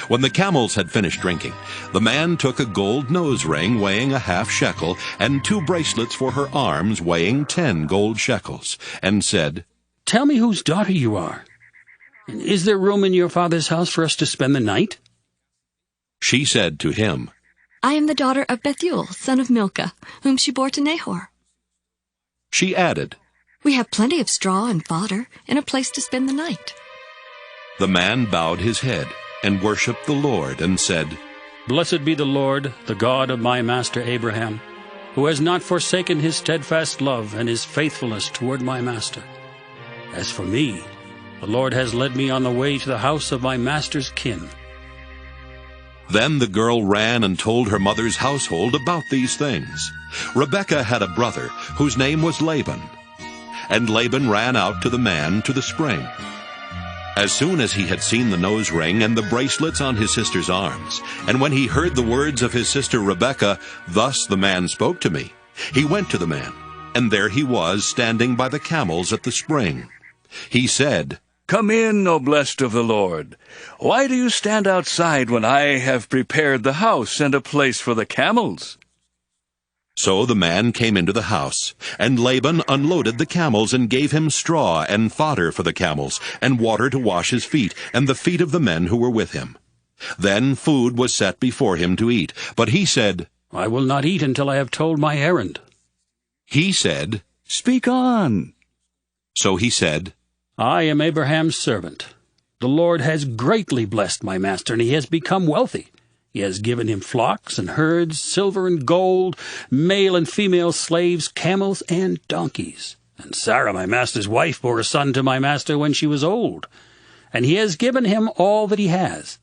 When the camels had finished drinking, the man took a gold nose ring weighing a half shekel and 2 bracelets for her arms weighing 10 gold shekels, and said, "Tell me whose daughter you are. Is there room in your father's house for us to spend the night?" She said to him, "I am the daughter of Bethuel, son of Milcah, whom she bore to Nahor." She added, "We have plenty of straw and fodder, and a place to spend the night." The man bowed his head and worshipped the Lord and said, "Blessed be the Lord, the God of my master Abraham, who has not forsaken his steadfast love and his faithfulness toward my master. As for me, the Lord has led me on the way to the house of my master's kin." Then the girl ran and told her mother's household about these things. Rebekah had a brother whose name was Laban, and Laban ran out to the man to the spring. As soon as he had seen the nose ring and the bracelets on his sister's arms, and when he heard the words of his sister Rebekah, "Thus the man spoke to me," he went to the man, and there he was standing by the camels at the spring. He said, "Come in, O blessed of the Lord. Why do you stand outside when I have prepared the house and a place for the camels?" So the man came into the house, and Laban unloaded the camels and gave him straw and fodder for the camels, and water to wash his feet and the feet of the men who were with him. Then food was set before him to eat, but he said, "I will not eat until I have told my errand." He said, "Speak on." So he said, "I am Abraham's servant. The Lord has greatly blessed my master, and he has become wealthy. He has given him flocks and herds, silver and gold, male and female slaves, camels and donkeys. And Sarah, my master's wife, bore a son to my master when she was old. And he has given him all that he has.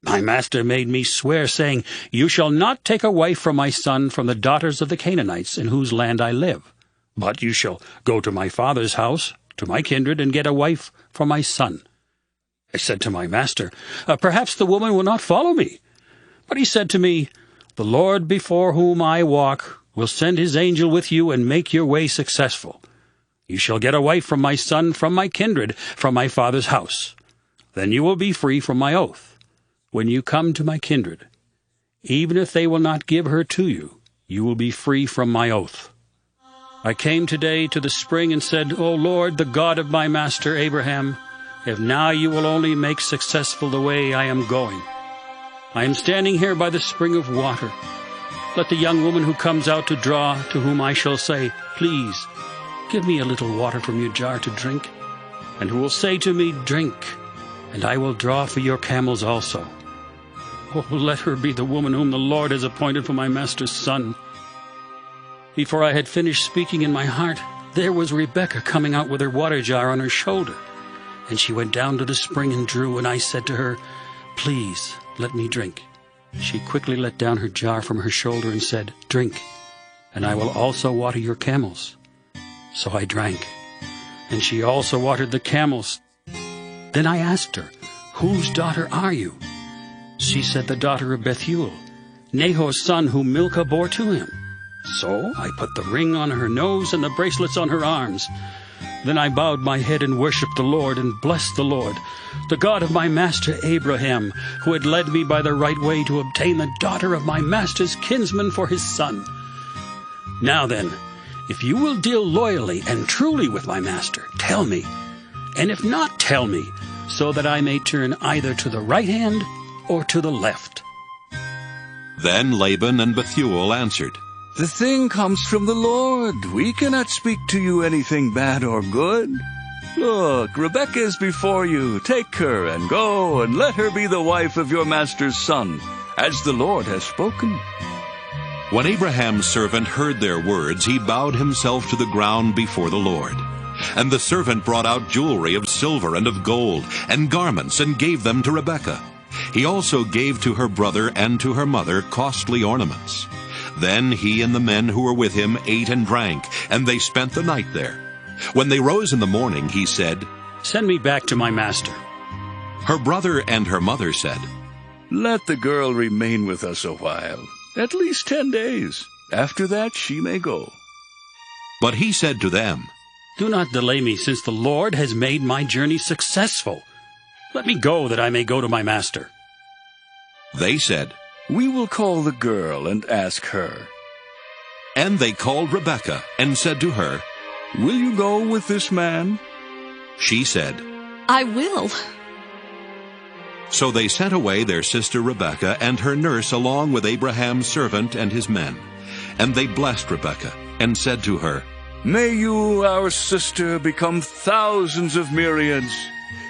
My master made me swear, saying, 'You shall not take a wife for my son from the daughters of the Canaanites, in whose land I live. But you shall go to my father's house, to my kindred, and get a wife for my son.' I said to my master, 'Perhaps the woman will not follow me.' But he said to me, 'The Lord before whom I walk will send his angel with you and make your way successful. You shall get a wife from my son, from my kindred, from my father's house. Then you will be free from my oath. When you come to my kindred, even if they will not give her to you, you will be free from my oath.' I came today to the spring and said, 'O Lord, the God of my master Abraham, if now you will only make successful the way I am going. I am standing here by the spring of water. Let the young woman who comes out to draw, to whom I shall say, "Please, give me a little water from your jar to drink," and who will say to me, "Drink, and I will draw for your camels also." Oh, let her be the woman whom the Lord has appointed for my master's son." Before I had finished speaking in my heart, there was Rebekah coming out with her water jar on her shoulder. And she went down to the spring and drew, and I said to her, "Please, let me drink." She quickly let down her jar from her shoulder and said, "Drink, and I will also water your camels." So I drank, and she also watered the camels. Then I asked her, "Whose daughter are you?" She said, "The daughter of Bethuel, Nahor's son, whom Milcah bore to him." So I put the ring on her nose and the bracelets on her arms. Then I bowed my head and worshipped the Lord and blessed the Lord, the God of my master Abraham, who had led me by the right way to obtain the daughter of my master's kinsman for his son. Now then, if you will deal loyally and truly with my master, tell me, and if not, tell me, so that I may turn either to the right hand or to the left." Then Laban and Bethuel answered, "The thing comes from the Lord. We cannot speak to you anything bad or good. Look, Rebekah is before you. Take her and go, and let her be the wife of your master's son, as the Lord has spoken." When Abraham's servant heard their words, he bowed himself to the ground before the Lord. And the servant brought out jewelry of silver and of gold, and garments, and gave them to Rebekah. He also gave to her brother and to her mother costly ornaments. Then he and the men who were with him ate and drank, and they spent the night there. When they rose in the morning, he said, "Send me back to my master." Her brother and her mother said, "Let the girl remain with us a while, at least 10 days. After that she may go." But he said to them, "Do not delay me, since the Lord has made my journey successful. Let me go, that I may go to my master." They said, "We will call the girl and ask her." And they called Rebekah and said to her, "Will you go with this man?" She said, "I will." So they sent away their sister Rebekah and her nurse along with Abraham's servant and his men. And they blessed Rebekah and said to her, "May you, our sister, become thousands of myriads.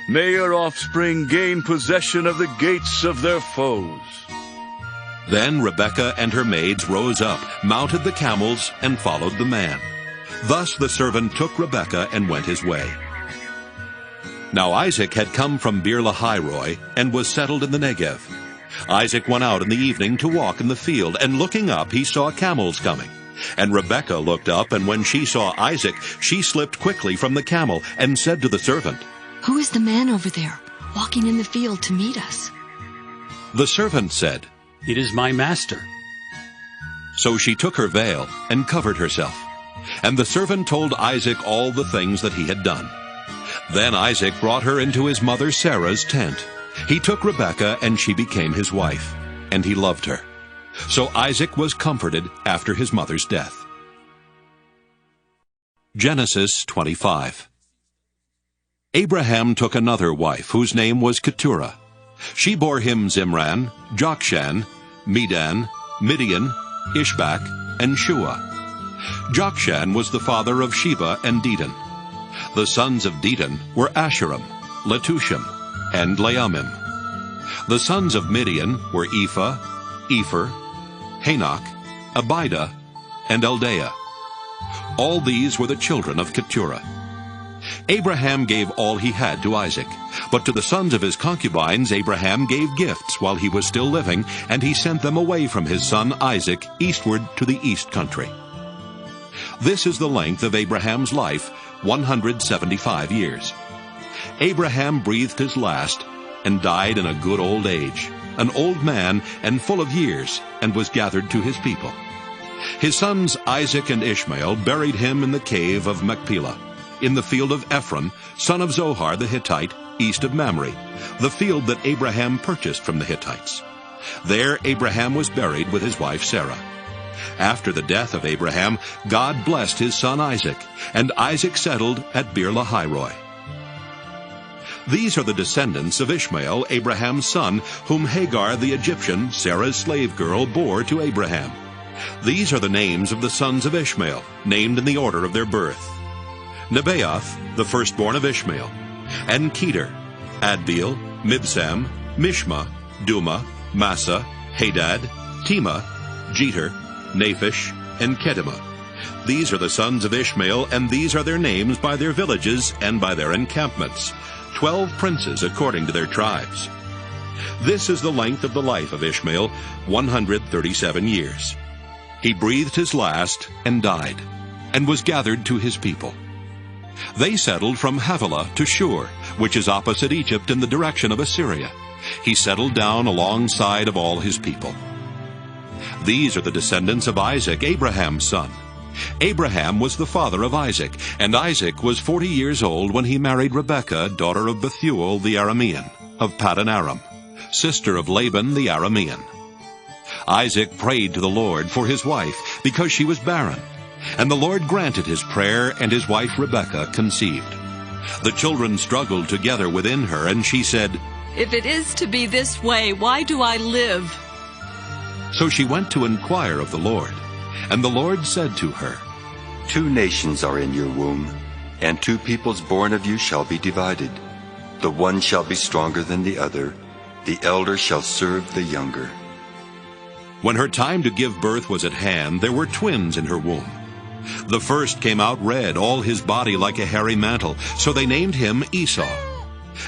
May your offspring gain possession of the gates of their foes." Then Rebekah and her maids rose up, mounted the camels, and followed the man. Thus the servant took Rebekah and went his way. Now Isaac had come from Beer-lahai-roi and was settled in the Negev. Isaac went out in the evening to walk in the field, and looking up he saw camels coming. And Rebekah looked up, and when she saw Isaac, she slipped quickly from the camel and said to the servant, "Who is the man over there, walking in the field to meet us?" The servant said, "It is my master." So she took her veil and covered herself. And the servant told Isaac all the things that he had done. Then Isaac brought her into his mother Sarah's tent. He took Rebekah, and she became his wife, and he loved her. So Isaac was comforted after his mother's death. Genesis 25. Abraham took another wife, whose name was Keturah. She bore him Zimran, Jokshan, Medan, Midian, Ishbak, and Shua. Jokshan was the father of Sheba and Dedan. The sons of Dedan were Asherim, Letushim, and Leamim. The sons of Midian were Ephah, Epher, Hanok, Abida, and Eldaah. All these were the children of Keturah. Abraham gave all he had to Isaac, but to the sons of his concubines Abraham gave gifts while he was still living, and he sent them away from his son Isaac eastward to the east country. This is the length of Abraham's life, 175 years. Abraham breathed his last and died in a good old age, an old man and full of years, and was gathered to his people. His sons Isaac and Ishmael buried him in the cave of Machpelah, in the field of Ephron, son of Zohar the Hittite, east of Mamre, the field that Abraham purchased from the Hittites. There Abraham was buried with his wife Sarah. After the death of Abraham, God blessed his son Isaac, and Isaac settled at Beer-lahai-roi. These are the descendants of Ishmael, Abraham's son, whom Hagar the Egyptian, Sarah's slave girl, bore to Abraham. These are the names of the sons of Ishmael, named in the order of their birth: Nebaioth, the firstborn of Ishmael, and Kedar, Adbeel, Mibsam, Mishma, Duma, Massa, Hadad, Tema, Jeter, Naphish, and Kedemah. These are the sons of Ishmael, and these are their names by their villages and by their encampments, 12 princes according to their tribes. This is the length of the life of Ishmael, 137 years. He breathed his last and died, and was gathered to his people. They settled from Havilah to Shur, which is opposite Egypt in the direction of Assyria. He settled down alongside of all his people. These are the descendants of Isaac, Abraham's son. Abraham was the father of Isaac, and Isaac was 40 years old when he married Rebekah, daughter of Bethuel the Aramean, of Paddan Aram, sister of Laban the Aramean. Isaac prayed to the Lord for his wife, because she was barren. And the Lord granted his prayer, and his wife Rebekah conceived. The children struggled together within her, and she said, "If it is to be this way, why do I live?" So she went to inquire of the Lord. And the Lord said to her, 2 nations are in your womb, and 2 peoples born of you shall be divided. The one shall be stronger than the other. The elder shall serve the younger. When her time to give birth was at hand, there were twins in her womb. The first came out red, all his body like a hairy mantle, so they named him Esau.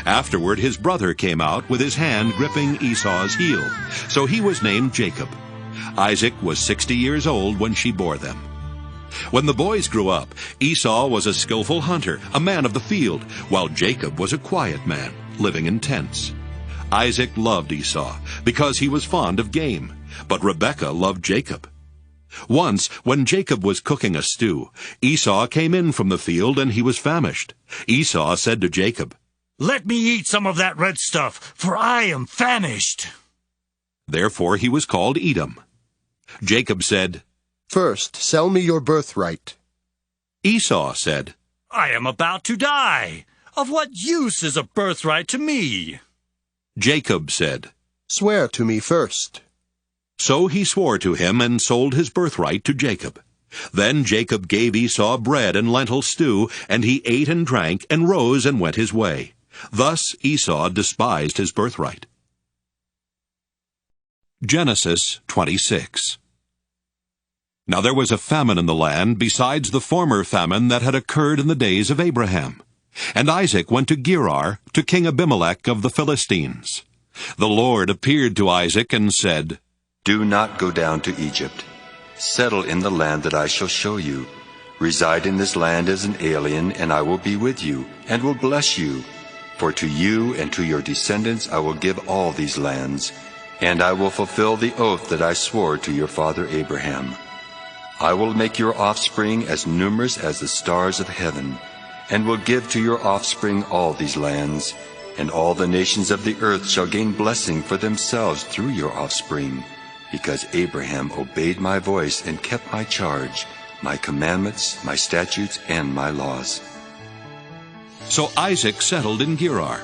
Afterward his brother came out with his hand gripping Esau's heel, so he was named Jacob. Isaac was 60 years old when she bore them. When the boys grew up, Esau was a skillful hunter, a man of the field, while Jacob was a quiet man, living in tents. Isaac loved Esau because he was fond of game, but Rebekah loved Jacob. Once, when Jacob was cooking a stew, Esau came in from the field and he was famished. Esau said to Jacob, "Let me eat some of that red stuff, for I am famished." Therefore he was called Edom. Jacob said, "First, sell me your birthright." Esau said, "I am about to die. Of what use is a birthright to me?" Jacob said, "Swear to me first." So he swore to him and sold his birthright to Jacob. Then Jacob gave Esau bread and lentil stew, and he ate and drank, and rose and went his way. Thus Esau despised his birthright. Genesis 26. Now there was a famine in the land, besides the former famine that had occurred in the days of Abraham. And Isaac went to Gerar, to King Abimelech of the Philistines. The Lord appeared to Isaac and said, Do not go down to Egypt. Settle in the land that I shall show you. Reside in this land as an alien, and I will be with you, and will bless you. For to you and to your descendants I will give all these lands, and I will fulfill the oath that I swore to your father Abraham. I will make your offspring as numerous as the stars of heaven, and will give to your offspring all these lands, and all the nations of the earth shall gain blessing for themselves through your offspring, because Abraham obeyed my voice and kept my charge, my commandments, my statutes, and my laws. So Isaac settled in Gerar.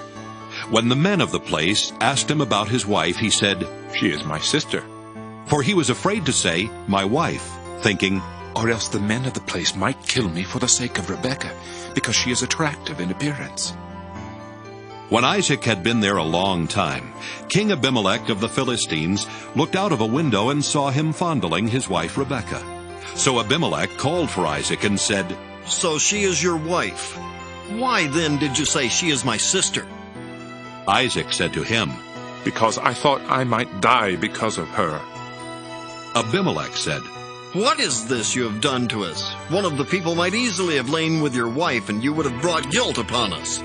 When the men of the place asked him about his wife, he said, She is my sister. For he was afraid to say, my wife, thinking, Or else the men of the place might kill me for the sake of Rebekah, because she is attractive in appearance. When Isaac had been there a long time, King Abimelech of the Philistines looked out of a window and saw him fondling his wife Rebekah. So Abimelech called for Isaac and said, So she is your wife. Why then did you say she is my sister? Isaac said to him, Because I thought I might die because of her. Abimelech said, What is this you have done to us? One of the people might easily have lain with your wife, and you would have brought guilt upon us.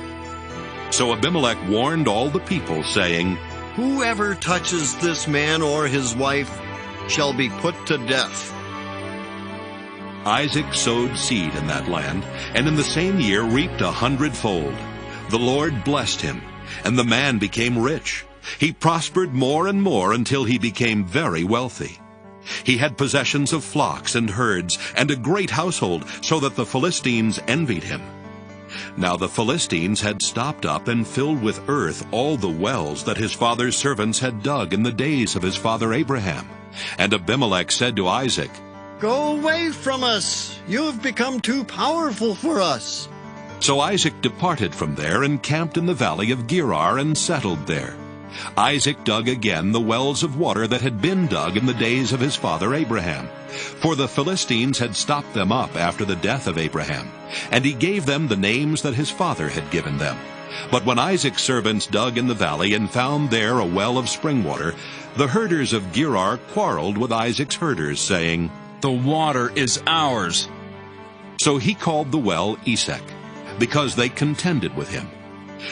So Abimelech warned all the people, saying, Whoever touches this man or his wife shall be put to death. Isaac sowed seed in that land, and in the same year reaped 100-fold. The Lord blessed him, and the man became rich. He prospered more and more until he became very wealthy. He had possessions of flocks and herds, and a great household, so that the Philistines envied him. Now the Philistines had stopped up and filled with earth all the wells that his father's servants had dug in the days of his father Abraham. And Abimelech said to Isaac, Go away from us. You have become too powerful for us. So Isaac departed from there and camped in the valley of Gerar and settled there. Isaac dug again the wells of water that had been dug in the days of his father Abraham. For the Philistines had stopped them up after the death of Abraham, and he gave them the names that his father had given them. But when Isaac's servants dug in the valley and found there a well of spring water, the herders of Gerar quarreled with Isaac's herders, saying, The water is ours. So he called the well Esek, because they contended with him.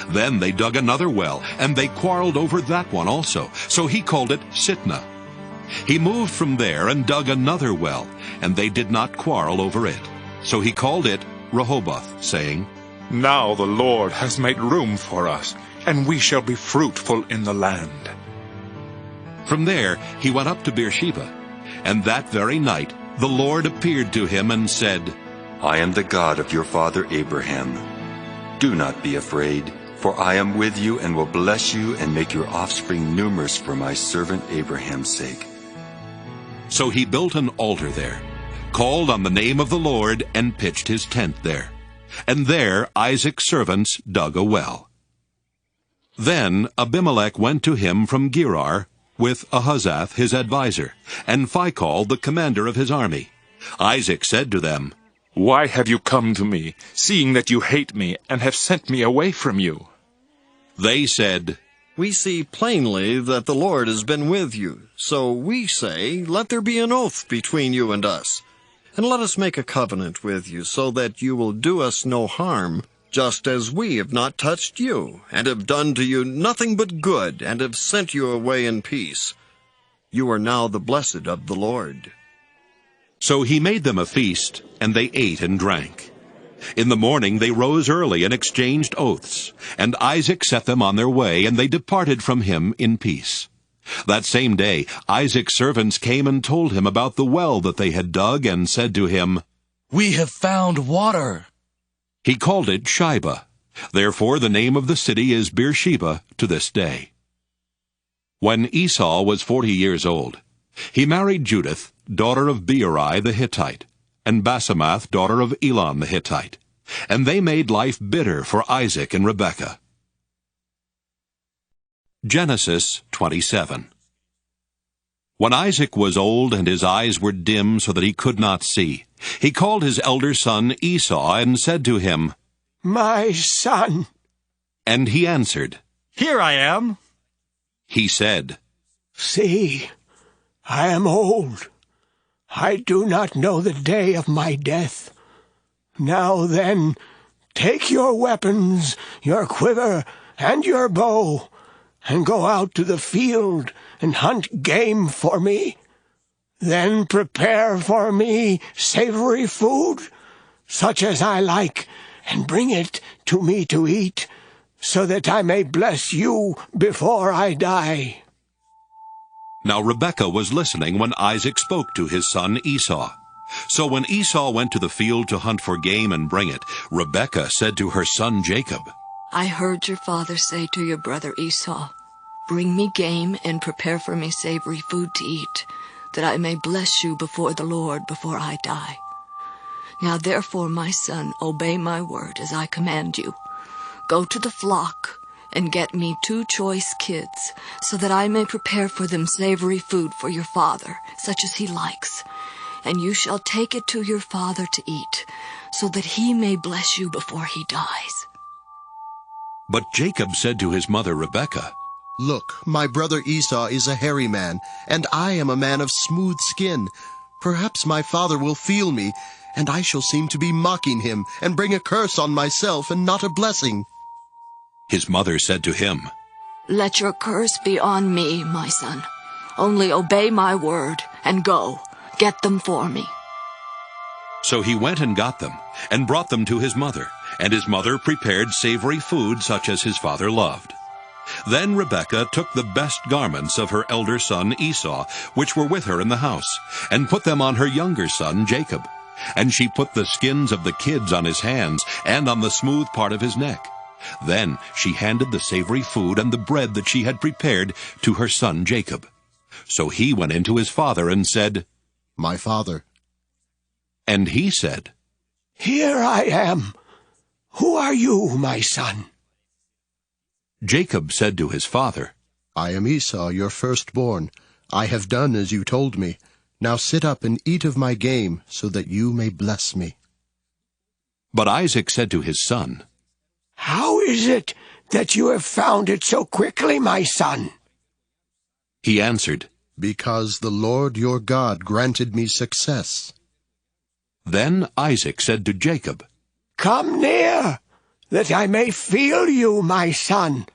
Then they dug another well, and they quarreled over that one also. So he called it Sitnah. He moved from there and dug another well, and they did not quarrel over it. So he called it Rehoboth, saying, Now the Lord has made room for us, and we shall be fruitful in the land. From there he went up to Beersheba, and that very night the Lord appeared to him and said, I am the God of your father Abraham. Do not be afraid, for I am with you and will bless you and make your offspring numerous for my servant Abraham's sake. So he built an altar there, called on the name of the Lord, and pitched his tent there. And there Isaac's servants dug a well. Then Abimelech went to him from Gerar with Ahuzzath his adviser, and Phicol the commander of his army. Isaac said to them, Why have you come to me, seeing that you hate me and have sent me away from you? They said, We see plainly that the Lord has been with you. So we say, let there be an oath between you and us, and let us make a covenant with you, so that you will do us no harm, just as we have not touched you, and have done to you nothing but good, and have sent you away in peace. You are now the blessed of the Lord. So he made them a feast, and they ate and drank. In the morning they rose early and exchanged oaths, and Isaac set them on their way, and they departed from him in peace. That same day Isaac's servants came and told him about the well that they had dug, and said to him, We have found water. He called it Shibah. Therefore the name of the city is Beersheba to this day. When Esau was 40 years old, he married Judith, daughter of Beeri the Hittite, and Basemath, daughter of Elon the Hittite. And they made life bitter for Isaac and Rebekah. Genesis 27. When Isaac was old and his eyes were dim so that he could not see, he called his elder son Esau and said to him, My son. And he answered, Here I am. He said, See, I am old. I do not know the day of my death. Now then, take your weapons, your quiver, and your bow, and go out to the field and hunt game for me. Then prepare for me savory food, such as I like, and bring it to me to eat, so that I may bless you before I die. Now Rebekah was listening when Isaac spoke to his son Esau. So when Esau went to the field to hunt for game and bring it, Rebekah said to her son Jacob, I heard your father say to your brother Esau, Bring me game and prepare for me savory food to eat, that I may bless you before the Lord before I die. Now therefore, my son, obey my word as I command you. Go to the flock and get me 2 choice kids, so that I may prepare for them savory food for your father, such as he likes. And you shall take it to your father to eat, so that he may bless you before he dies. But Jacob said to his mother Rebekah, Look, my brother Esau is a hairy man, and I am a man of smooth skin. Perhaps my father will feel me, and I shall seem to be mocking him, and bring a curse on myself and not a blessing. His mother said to him, Let your curse be on me, my son. Only obey my word, and go, get them for me. So he went and got them, and brought them to his mother, and his mother prepared savory food such as his father loved. Then Rebekah took the best garments of her elder son Esau, which were with her in the house, and put them on her younger son Jacob. And she put the skins of the kids on his hands, and on the smooth part of his neck. Then she handed the savory food and the bread that she had prepared to her son Jacob. So he went in to his father and said, My father. And he said, Here I am. Who are you, my son? Jacob said to his father, I am Esau, your firstborn. I have done as you told me. Now sit up and eat of my game, so that you may bless me. But Isaac said to his son, How is it that you have found it so quickly, my son? He answered, Because the Lord your God granted me success. Then Isaac said to Jacob, Come near, that I may feel you, my son.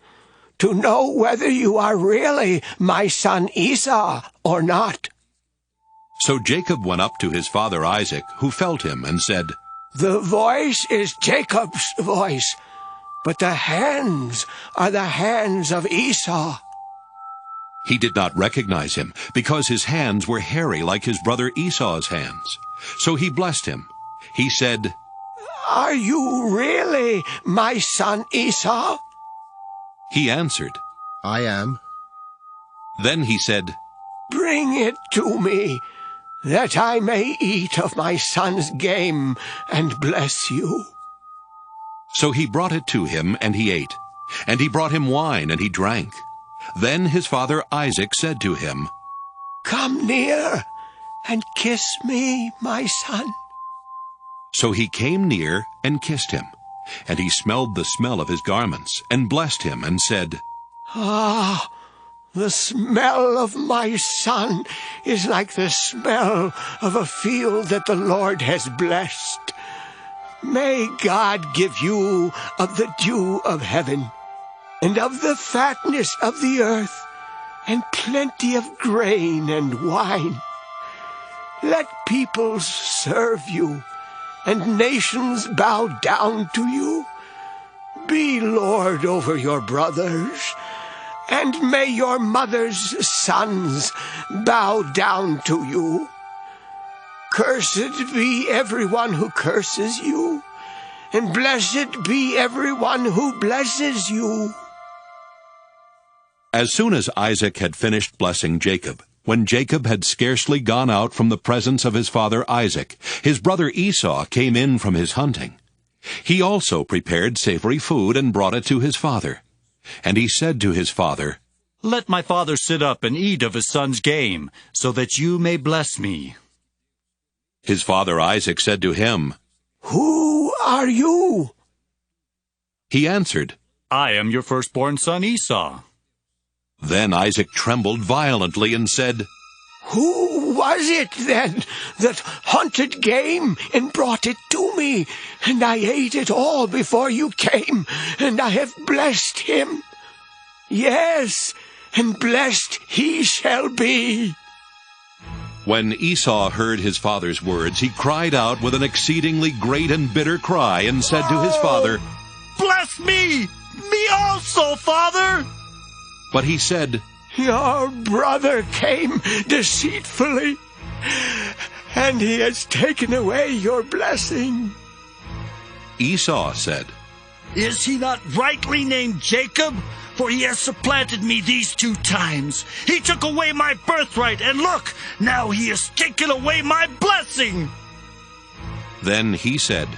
to know whether you are really my son Esau or not." So Jacob went up to his father Isaac, who felt him, and said, "The voice is Jacob's voice, but the hands are the hands of Esau." He did not recognize him, because his hands were hairy like his brother Esau's hands. So he blessed him. He said, "Are you really my son Esau?" He answered, "I am." Then he said, "Bring it to me, that I may eat of my son's game and bless you." So he brought it to him, and he ate. And he brought him wine, and he drank. Then his father Isaac said to him, "Come near and kiss me, my son." So he came near and kissed him. And he smelled the smell of his garments, and blessed him, and said, "Ah, the smell of my son is like the smell of a field that the Lord has blessed. May God give you of the dew of heaven, and of the fatness of the earth, and plenty of grain and wine. Let peoples serve you, and nations bow down to you. Be Lord over your brothers, and may your mother's sons bow down to you. Cursed be everyone who curses you, and blessed be everyone who blesses you." As soon as Isaac had finished blessing Jacob, when Jacob had scarcely gone out from the presence of his father Isaac, his brother Esau came in from his hunting. He also prepared savory food and brought it to his father. And he said to his father, "Let my father sit up and eat of his son's game, so that you may bless me." His father Isaac said to him, "Who are you?" He answered, "I am your firstborn son Esau." Then Isaac trembled violently and said, "Who was it then that hunted game and brought it to me? And I ate it all before you came, and I have blessed him. Yes, and blessed he shall be." When Esau heard his father's words, he cried out with an exceedingly great and bitter cry, and said to his father, "Bless me! Me also, father!" But he said, "Your brother came deceitfully, and he has taken away your blessing." Esau said, "Is he not rightly named Jacob? For he has supplanted me these 2 times. He took away my birthright, and look, now he has taken away my blessing." Then he said,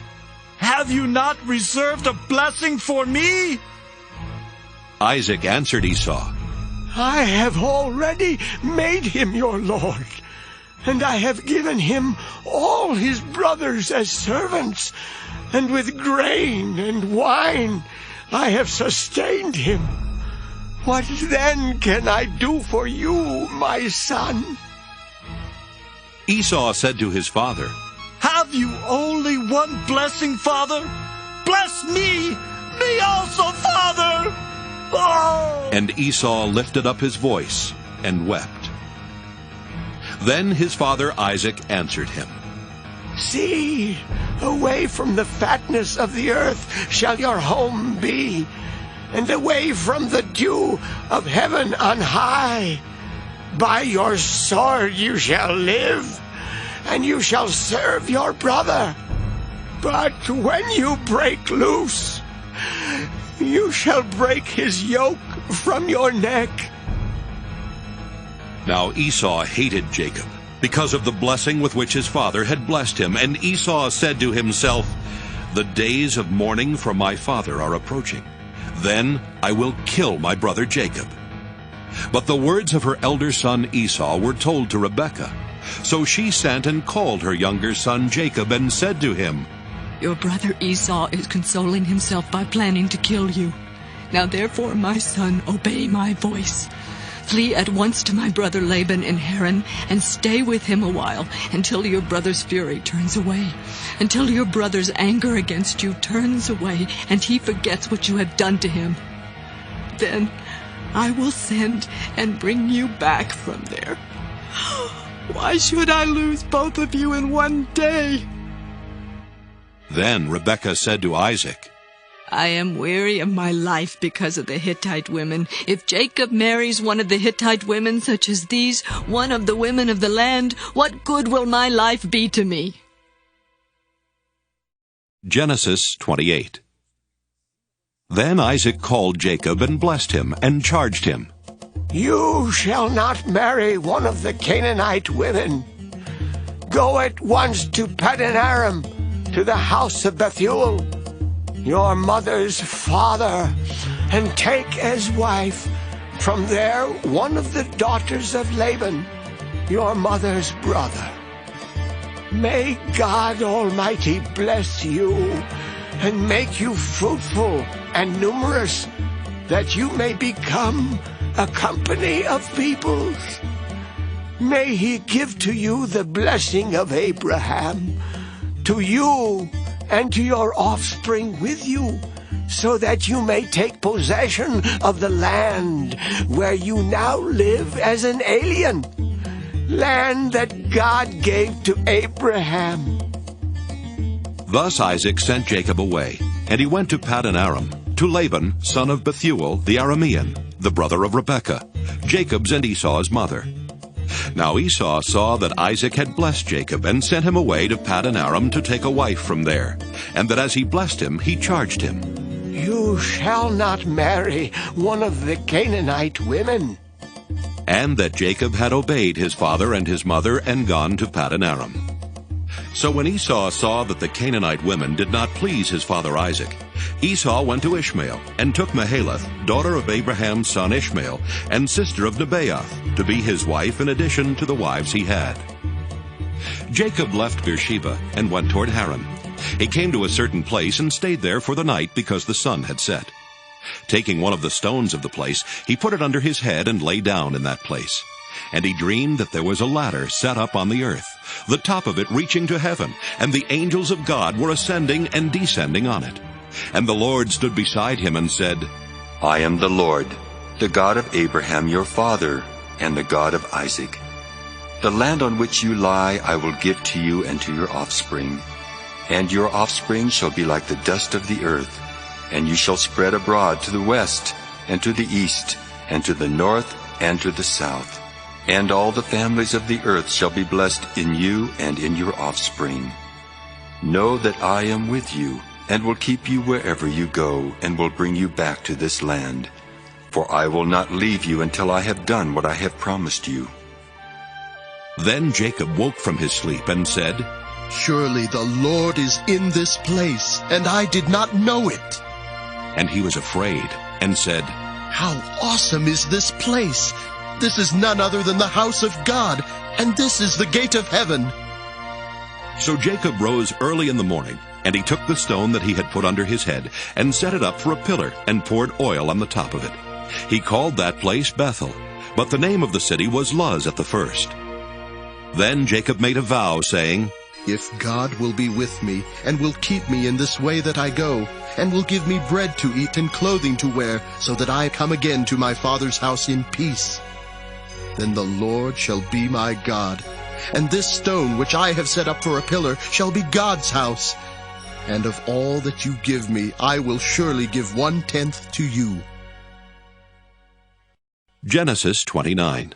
"Have you not reserved a blessing for me?" Isaac answered Esau, "I have already made him your lord, and I have given him all his brothers as servants, and with grain and wine I have sustained him. What then can I do for you, my son?" Esau said to his father, "Have you only one blessing, father? Bless me! Me also, father!" Oh! And Esau lifted up his voice and wept. Then his father Isaac answered him, "See, away from the fatness of the earth shall your home be, and away from the dew of heaven on high. By your sword you shall live, and you shall serve your brother. But when you break loose, you shall break his yoke from your neck." Now Esau hated Jacob, because of the blessing with which his father had blessed him. And Esau said to himself, "The days of mourning for my father are approaching. Then I will kill my brother Jacob." But the words of her elder son Esau were told to Rebekah. So she sent and called her younger son Jacob, and said to him, "Your brother Esau is consoling himself by planning to kill you. Now therefore, my son, obey my voice. Flee at once to my brother Laban in Haran, and stay with him a while, until your brother's fury turns away, until your brother's anger against you turns away, and he forgets what you have done to him. Then I will send and bring you back from there. Why should I lose both of you in one day? Then Rebekah said to Isaac, I am weary of my life because of the Hittite women. If Jacob marries one of the Hittite women, such as these, one of the women of the land, what good will my life be to me? Genesis 28. Then Isaac called Jacob and blessed him and charged him, You shall not marry one of the Canaanite women. Go at once to Paddan Aram, to the house of Bethuel, your mother's father, and take as wife from there one of the daughters of Laban, your mother's brother. May God Almighty bless you and make you fruitful and numerous, that you may become a company of peoples. May he give to you the blessing of Abraham, to you and to your offspring with you, so that you may take possession of the land where you now live as an alien, land that God gave to Abraham. Thus Isaac sent Jacob away, and he went to Paddan Aram, to Laban, son of Bethuel the Aramean, the brother of Rebekah, Jacob's and Esau's mother. Now Esau saw that Isaac had blessed Jacob, and sent him away to Paddan Aram to take a wife from there, and that as he blessed him, he charged him, You shall not marry one of the Canaanite women. And that Jacob had obeyed his father and his mother, and gone to Paddan Aram. So when Esau saw that the Canaanite women did not please his father Isaac, Esau went to Ishmael, and took Mahalath, daughter of Abraham's son Ishmael, and sister of Nebaioth, to be his wife in addition to the wives he had. Jacob left Beersheba, and went toward Haran. He came to a certain place, and stayed there for the night, because the sun had set. Taking one of the stones of the place, he put it under his head, and lay down in that place. And he dreamed that there was a ladder set up on the earth, the top of it reaching to heaven, and the angels of God were ascending and descending on it. And the Lord stood beside him and said, I am the Lord, the God of Abraham your father, and the God of Isaac. The land on which you lie I will give to you and to your offspring. And your offspring shall be like the dust of the earth, and you shall spread abroad to the west, and to the east, and to the north, and to the south. And all the families of the earth shall be blessed in you and in your offspring. Know that I am with you, and will keep you wherever you go, and will bring you back to this land. For I will not leave you until I have done what I have promised you. Then Jacob woke from his sleep, and said, Surely the Lord is in this place, and I did not know it. And he was afraid, and said, How awesome is this place! This is none other than the house of God, and this is the gate of heaven. So Jacob rose early in the morning, and he took the stone that he had put under his head, and set it up for a pillar, and poured oil on the top of it. He called that place Bethel, but the name of the city was Luz at the first. Then Jacob made a vow, saying, If God will be with me, and will keep me in this way that I go, and will give me bread to eat and clothing to wear, so that I come again to my father's house in peace, then the Lord shall be my God, and this stone which I have set up for a pillar shall be God's house. And of all that you give me, I will surely give 1/10 to you. Genesis 29.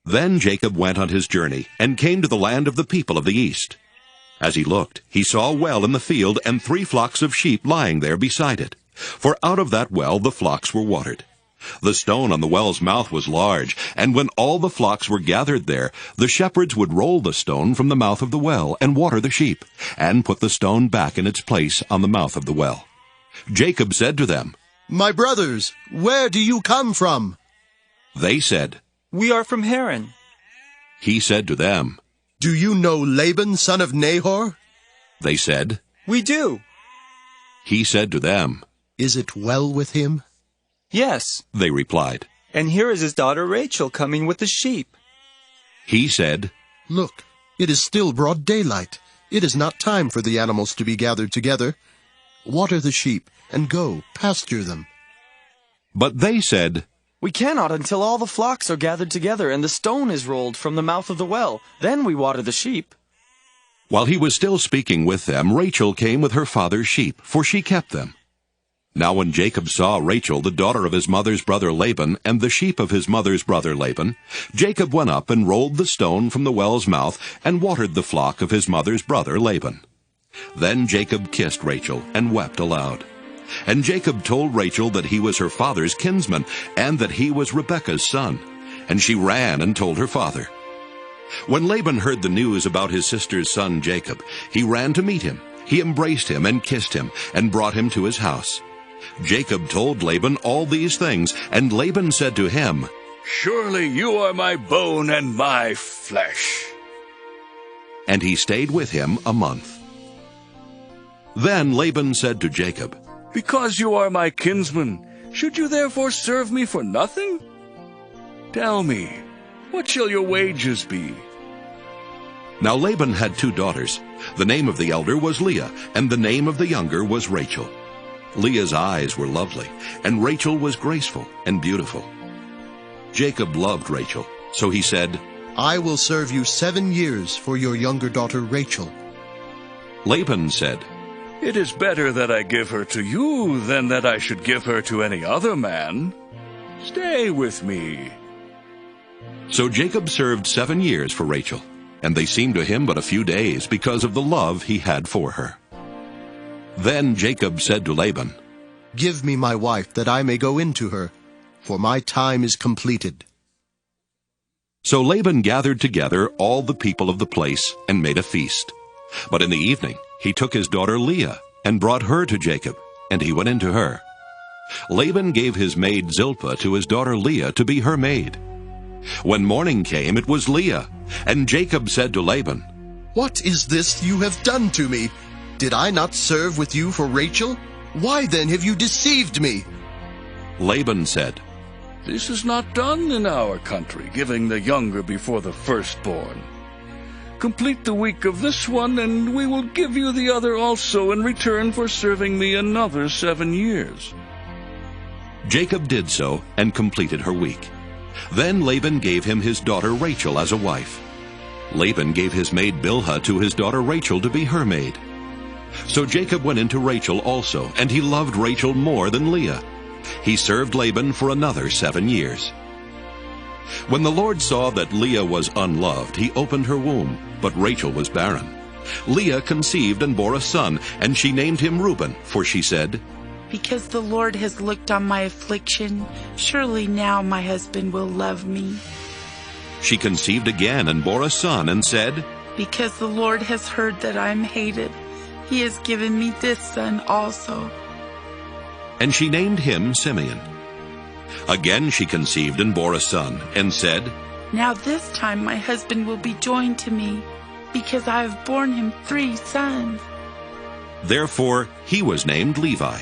Then Jacob went on his journey, and came to the land of the people of the east. As he looked, he saw a well in the field, and 3 flocks of sheep lying there beside it. For out of that well the flocks were watered. The stone on the well's mouth was large, and when all the flocks were gathered there, the shepherds would roll the stone from the mouth of the well, and water the sheep, and put the stone back in its place on the mouth of the well. Jacob said to them, My brothers, where do you come from? They said, We are from Haran. He said to them, Do you know Laban, son of Nahor? They said, We do. He said to them, Is it well with him? Yes, they replied. And here is his daughter Rachel coming with the sheep. He said, Look, it is still broad daylight. It is not time for the animals to be gathered together. Water the sheep, and go, pasture them. But they said, "We cannot until all the flocks are gathered together and the stone is rolled from the mouth of the well. Then we water the sheep." While he was still speaking with them, Rachel came with her father's sheep, for she kept them. Now when Jacob saw Rachel, the daughter of his mother's brother Laban, and the sheep of his mother's brother Laban, Jacob went up and rolled the stone from the well's mouth and watered the flock of his mother's brother Laban. Then Jacob kissed Rachel and wept aloud. And Jacob told Rachel that he was her father's kinsman, and that he was Rebekah's son. And she ran and told her father. When Laban heard the news about his sister's son Jacob, he ran to meet him. He embraced him and kissed him, and brought him to his house. Jacob told Laban all these things, and Laban said to him, "Surely you are my bone and my flesh." And he stayed with him a month. Then Laban said to Jacob, "Because you are my kinsman, should you therefore serve me for nothing? Tell me, what shall your wages be?" Now Laban had 2 daughters. The name of the elder was Leah, and the name of the younger was Rachel. Leah's eyes were lovely, and Rachel was graceful and beautiful. Jacob loved Rachel, so he said, "I will serve you 7 years for your younger daughter Rachel." Laban said, "It is better that I give her to you than that I should give her to any other man. Stay with me." So Jacob served 7 years for Rachel, and they seemed to him but a few days because of the love he had for her. Then Jacob said to Laban, "Give me my wife, that I may go in to her, for my time is completed." So Laban gathered together all the people of the place and made a feast. But in the evening he took his daughter Leah and brought her to Jacob, and he went in to her. Laban gave his maid Zilpah to his daughter Leah to be her maid. When morning came, it was Leah, and Jacob said to Laban, "What is this you have done to me? Did I not serve with you for Rachel? Why then have you deceived me?" Laban said, "This is not done in our country, giving the younger before the firstborn. Complete the week of this one, and we will give you the other also in return for serving me another 7 years." Jacob did so and completed her week. Then Laban gave him his daughter Rachel as a wife. Laban gave his maid Bilhah to his daughter Rachel to be her maid. So Jacob went into Rachel also, and he loved Rachel more than Leah. He served Laban for another 7 years. When the Lord saw that Leah was unloved, he opened her womb, but Rachel was barren. Leah conceived and bore a son, and she named him Reuben, for she said, "Because the Lord has looked on my affliction, surely now my husband will love me." She conceived again and bore a son, and said, "Because the Lord has heard that I am hated, he has given me this son also." And she named him Simeon. Again she conceived and bore a son, and said, "Now this time my husband will be joined to me, because I have borne him 3 sons." Therefore he was named Levi.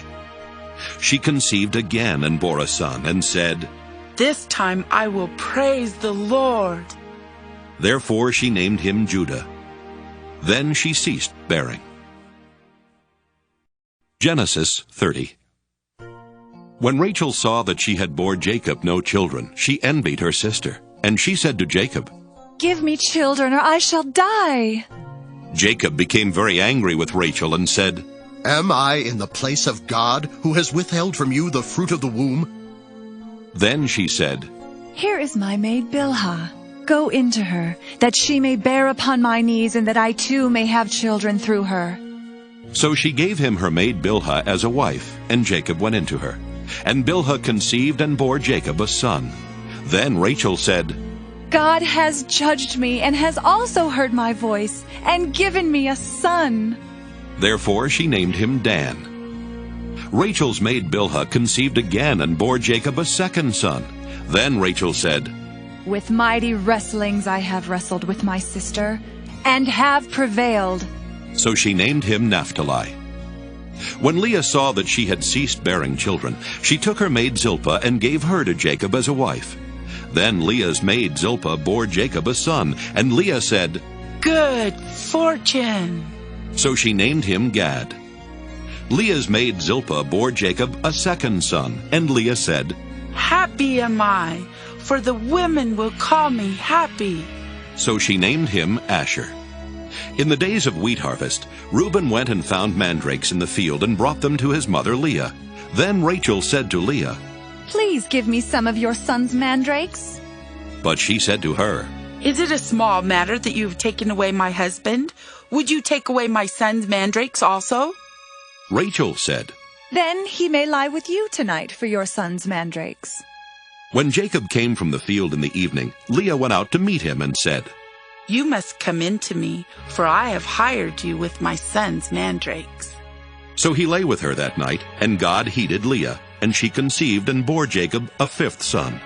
She conceived again and bore a son, and said, "This time I will praise the Lord." Therefore she named him Judah. Then she ceased bearing. Genesis 30. When Rachel saw that she had bore Jacob no children, she envied her sister, and she said to Jacob, "Give me children, or I shall die." Jacob became very angry with Rachel and said, "Am I in the place of God, who has withheld from you the fruit of the womb?" Then she said, "Here is my maid Bilhah. Go into her, that she may bear upon my knees, and that I too may have children through her." So she gave him her maid Bilhah as a wife, and Jacob went into her. And Bilhah conceived and bore Jacob a son. Then Rachel said, "God has judged me, and has also heard my voice, and given me a son." Therefore she named him Dan. Rachel's maid Bilhah conceived again and bore Jacob a second son. Then Rachel said, "With mighty wrestlings I have wrestled with my sister, and have prevailed." So she named him Naphtali. When Leah saw that she had ceased bearing children, she took her maid Zilpah and gave her to Jacob as a wife. Then Leah's maid Zilpah bore Jacob a son, and Leah said, "Good fortune." So she named him Gad. Leah's maid Zilpah bore Jacob a second son, and Leah said, Happy am I, for the women will call me happy. So she named him Asher. In the days of wheat harvest, Reuben went and found mandrakes in the field and brought them to his mother Leah. Then Rachel said to Leah, Please give me some of your son's mandrakes. But she said to her, Is it a small matter that you have taken away my husband? Would you take away my son's mandrakes also? Rachel said, Then he may lie with you tonight for your son's mandrakes. When Jacob came from the field in the evening, Leah went out to meet him and said, You must come in to me, for I have hired you with my son's mandrakes. So he lay with her that night, and God heeded Leah, and she conceived and bore Jacob a fifth son.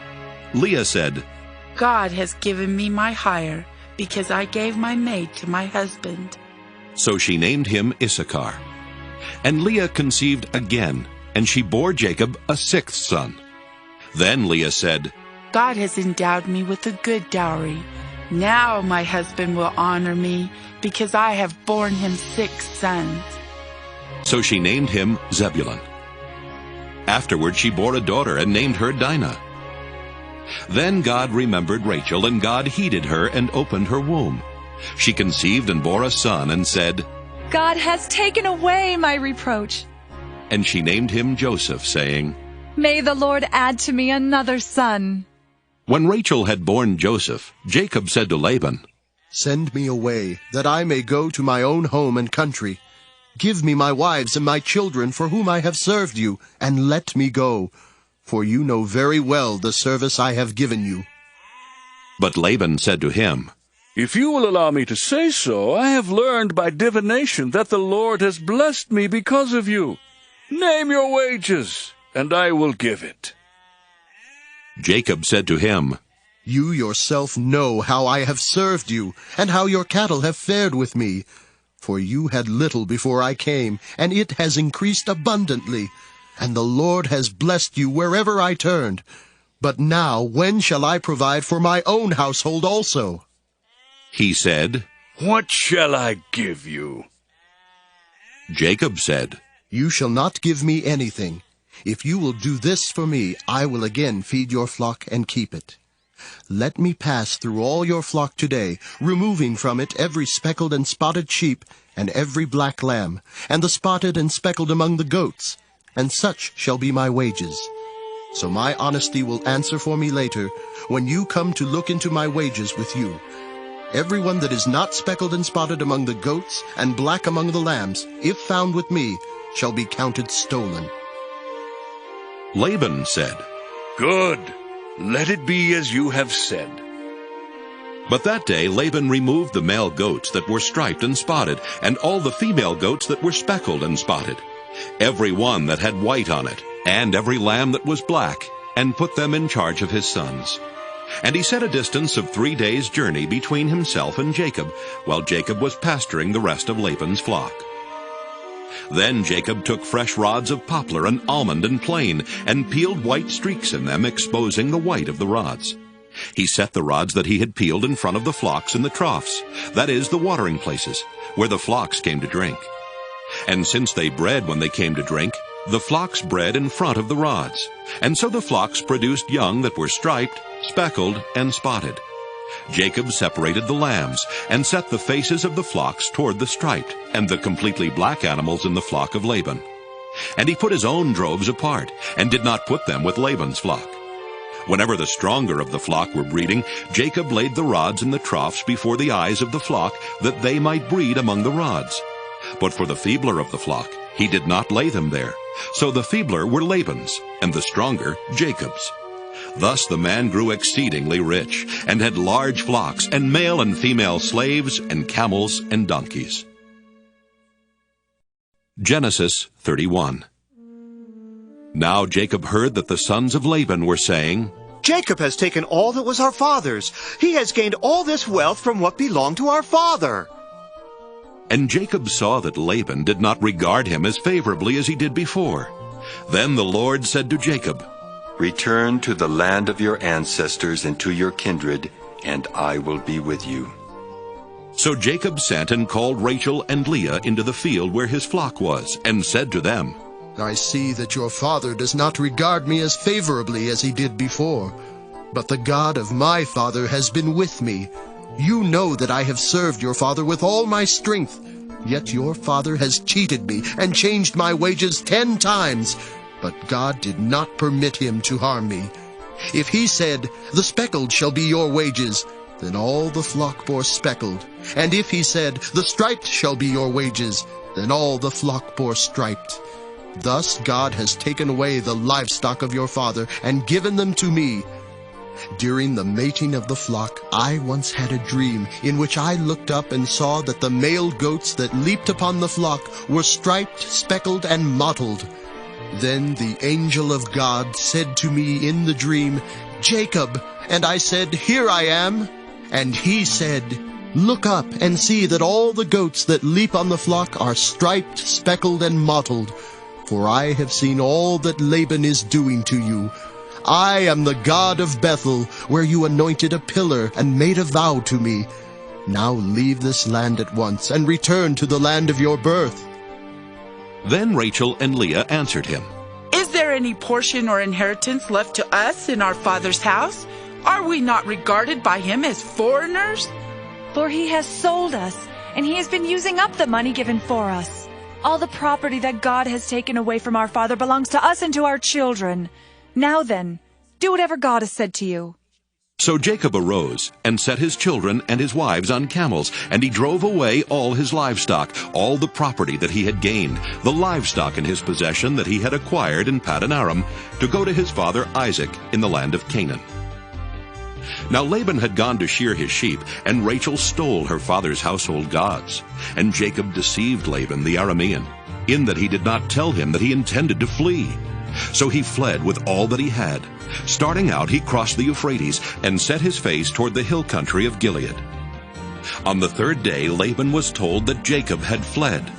Leah said, God has given me my hire, because I gave my maid to my husband. So she named him Issachar. And Leah conceived again, and she bore Jacob a sixth son. Then Leah said, God has endowed me with a good dowry. Now my husband will honor me, because I have borne him 6 sons. So she named him Zebulun. Afterward she bore a daughter and named her Dinah. Then God remembered Rachel, and God heeded her and opened her womb. She conceived and bore a son and said, God has taken away my reproach. And she named him Joseph, saying, May the Lord add to me another son. When Rachel had borne Joseph, Jacob said to Laban, Send me away, that I may go to my own home and country. Give me my wives and my children for whom I have served you, and let me go, for you know very well the service I have given you. But Laban said to him, If you will allow me to say so, I have learned by divination that the Lord has blessed me because of you. Name your wages, and I will give it. Jacob said to him, You yourself know how I have served you, and how your cattle have fared with me. For you had little before I came, and it has increased abundantly, and the Lord has blessed you wherever I turned. But now when shall I provide for my own household also? He said, What shall I give you? Jacob said, You shall not give me anything. If you will do this for me, I will again feed your flock and keep it. Let me pass through all your flock today, removing from it every speckled and spotted sheep, and every black lamb, and the spotted and speckled among the goats, and such shall be my wages. So my honesty will answer for me later, when you come to look into my wages with you. Everyone that is not speckled and spotted among the goats, and black among the lambs, if found with me, shall be counted stolen. Laban said, Good. Let it be as you have said. But that day Laban removed the male goats that were striped and spotted, and all the female goats that were speckled and spotted, every one that had white on it, and every lamb that was black, and put them in charge of his sons. And he set a distance of 3 days' journey between himself and Jacob, while Jacob was pasturing the rest of Laban's flock. Then Jacob took fresh rods of poplar and almond and plane, and peeled white streaks in them, exposing the white of the rods. He set the rods that he had peeled in front of the flocks in the troughs, that is, the watering places, where the flocks came to drink. And since they bred when they came to drink, the flocks bred in front of the rods. And so the flocks produced young that were striped, speckled, and spotted. Jacob separated the lambs, and set the faces of the flocks toward the striped, and the completely black animals in the flock of Laban. And he put his own droves apart, and did not put them with Laban's flock. Whenever the stronger of the flock were breeding, Jacob laid the rods in the troughs before the eyes of the flock, that they might breed among the rods. But for the feebler of the flock, he did not lay them there. So the feebler were Laban's, and the stronger Jacob's. Thus the man grew exceedingly rich, and had large flocks, and male and female slaves, and camels and donkeys. Genesis 31. Now Jacob heard that the sons of Laban were saying, Jacob has taken all that was our father's. He has gained all this wealth from what belonged to our father. And Jacob saw that Laban did not regard him as favorably as he did before. Then the Lord said to Jacob, Return to the land of your ancestors and to your kindred, and I will be with you. So Jacob sent and called Rachel and Leah into the field where his flock was, and said to them, I see that your father does not regard me as favorably as he did before, but the God of my father has been with me. You know that I have served your father with all my strength, yet your father has cheated me and changed my wages 10 times, but God did not permit him to harm me. If he said, the speckled shall be your wages, then all the flock bore speckled. And if he said, the striped shall be your wages, then all the flock bore striped. Thus God has taken away the livestock of your father and given them to me. During the mating of the flock, I once had a dream in which I looked up and saw that the male goats that leaped upon the flock were striped, speckled, and mottled. Then the angel of God said to me in the dream, Jacob, and I said, Here I am. And he said, Look up and see that all the goats that leap on the flock are striped, speckled, and mottled. For I have seen all that Laban is doing to you. I am the God of Bethel, where you anointed a pillar and made a vow to me. Now leave this land at once and return to the land of your birth. Then Rachel and Leah answered him, Is there any portion or inheritance left to us in our father's house? Are we not regarded by him as foreigners? For he has sold us, and he has been using up the money given for us. All the property that God has taken away from our father belongs to us and to our children. Now then, do whatever God has said to you. So Jacob arose and set his children and his wives on camels, and he drove away all his livestock, all the property that he had gained, the livestock in his possession that he had acquired in Paddan Aram, to go to his father Isaac in the land of Canaan. Now Laban had gone to shear his sheep, and Rachel stole her father's household gods. And Jacob deceived Laban the Aramean, in that he did not tell him that he intended to flee. So he fled with all that he had. Starting out, he crossed the Euphrates and set his face toward the hill country of Gilead. On the 3rd day, Laban was told that Jacob had fled.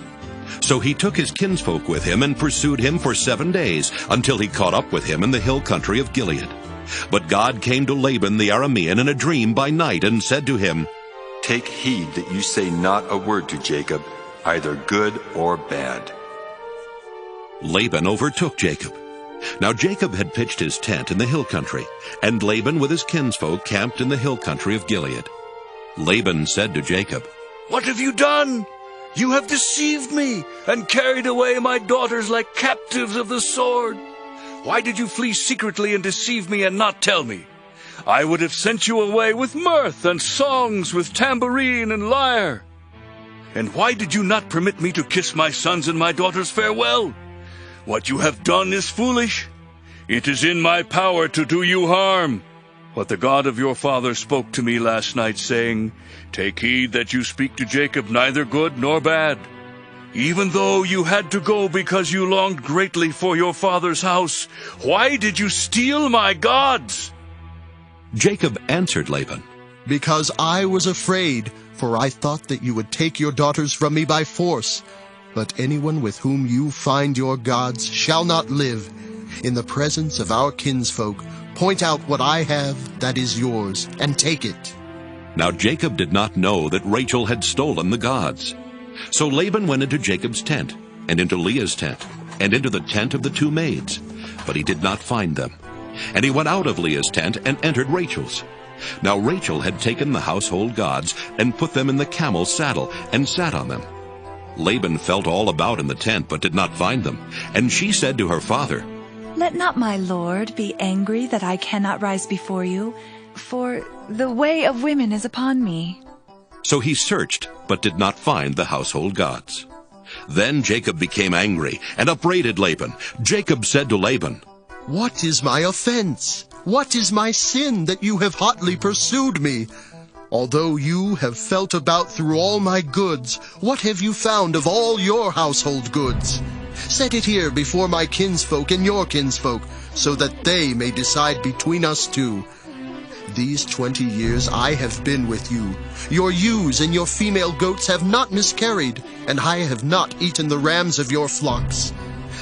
So he took his kinsfolk with him and pursued him for 7 days, until he caught up with him in the hill country of Gilead. But God came to Laban the Aramean in a dream by night and said to him, Take heed that you say not a word to Jacob, either good or bad. Laban overtook Jacob. Now Jacob had pitched his tent in the hill country, and Laban with his kinsfolk camped in the hill country of Gilead. Laban said to Jacob, What have you done? You have deceived me and carried away my daughters like captives of the sword. Why did you flee secretly and deceive me and not tell me? I would have sent you away with mirth and songs, with tambourine and lyre. And why did you not permit me to kiss my sons and my daughters farewell? What you have done is foolish. It is in my power to do you harm. But the God of your father spoke to me last night, saying, Take heed that you speak to Jacob neither good nor bad. Even though you had to go because you longed greatly for your father's house, why did you steal my gods? Jacob answered Laban, Because I was afraid, for I thought that you would take your daughters from me by force. But anyone with whom you find your gods shall not live. In the presence of our kinsfolk, point out what I have that is yours, and take it. Now Jacob did not know that Rachel had stolen the gods. So Laban went into Jacob's tent, and into Leah's tent, and into the tent of the 2 maids, but he did not find them. And he went out of Leah's tent and entered Rachel's. Now Rachel had taken the household gods and put them in the camel's saddle and sat on them. Laban felt all about in the tent, but did not find them. And she said to her father, Let not my lord be angry that I cannot rise before you, for the way of women is upon me. So he searched, but did not find the household gods. Then Jacob became angry and upbraided Laban. Jacob said to Laban, What is my offense? What is my sin that you have hotly pursued me? Although you have felt about through all my goods, what have you found of all your household goods? Set it here before my kinsfolk and your kinsfolk, so that they may decide between us two. These 20 years I have been with you. Your ewes and your female goats have not miscarried, and I have not eaten the rams of your flocks.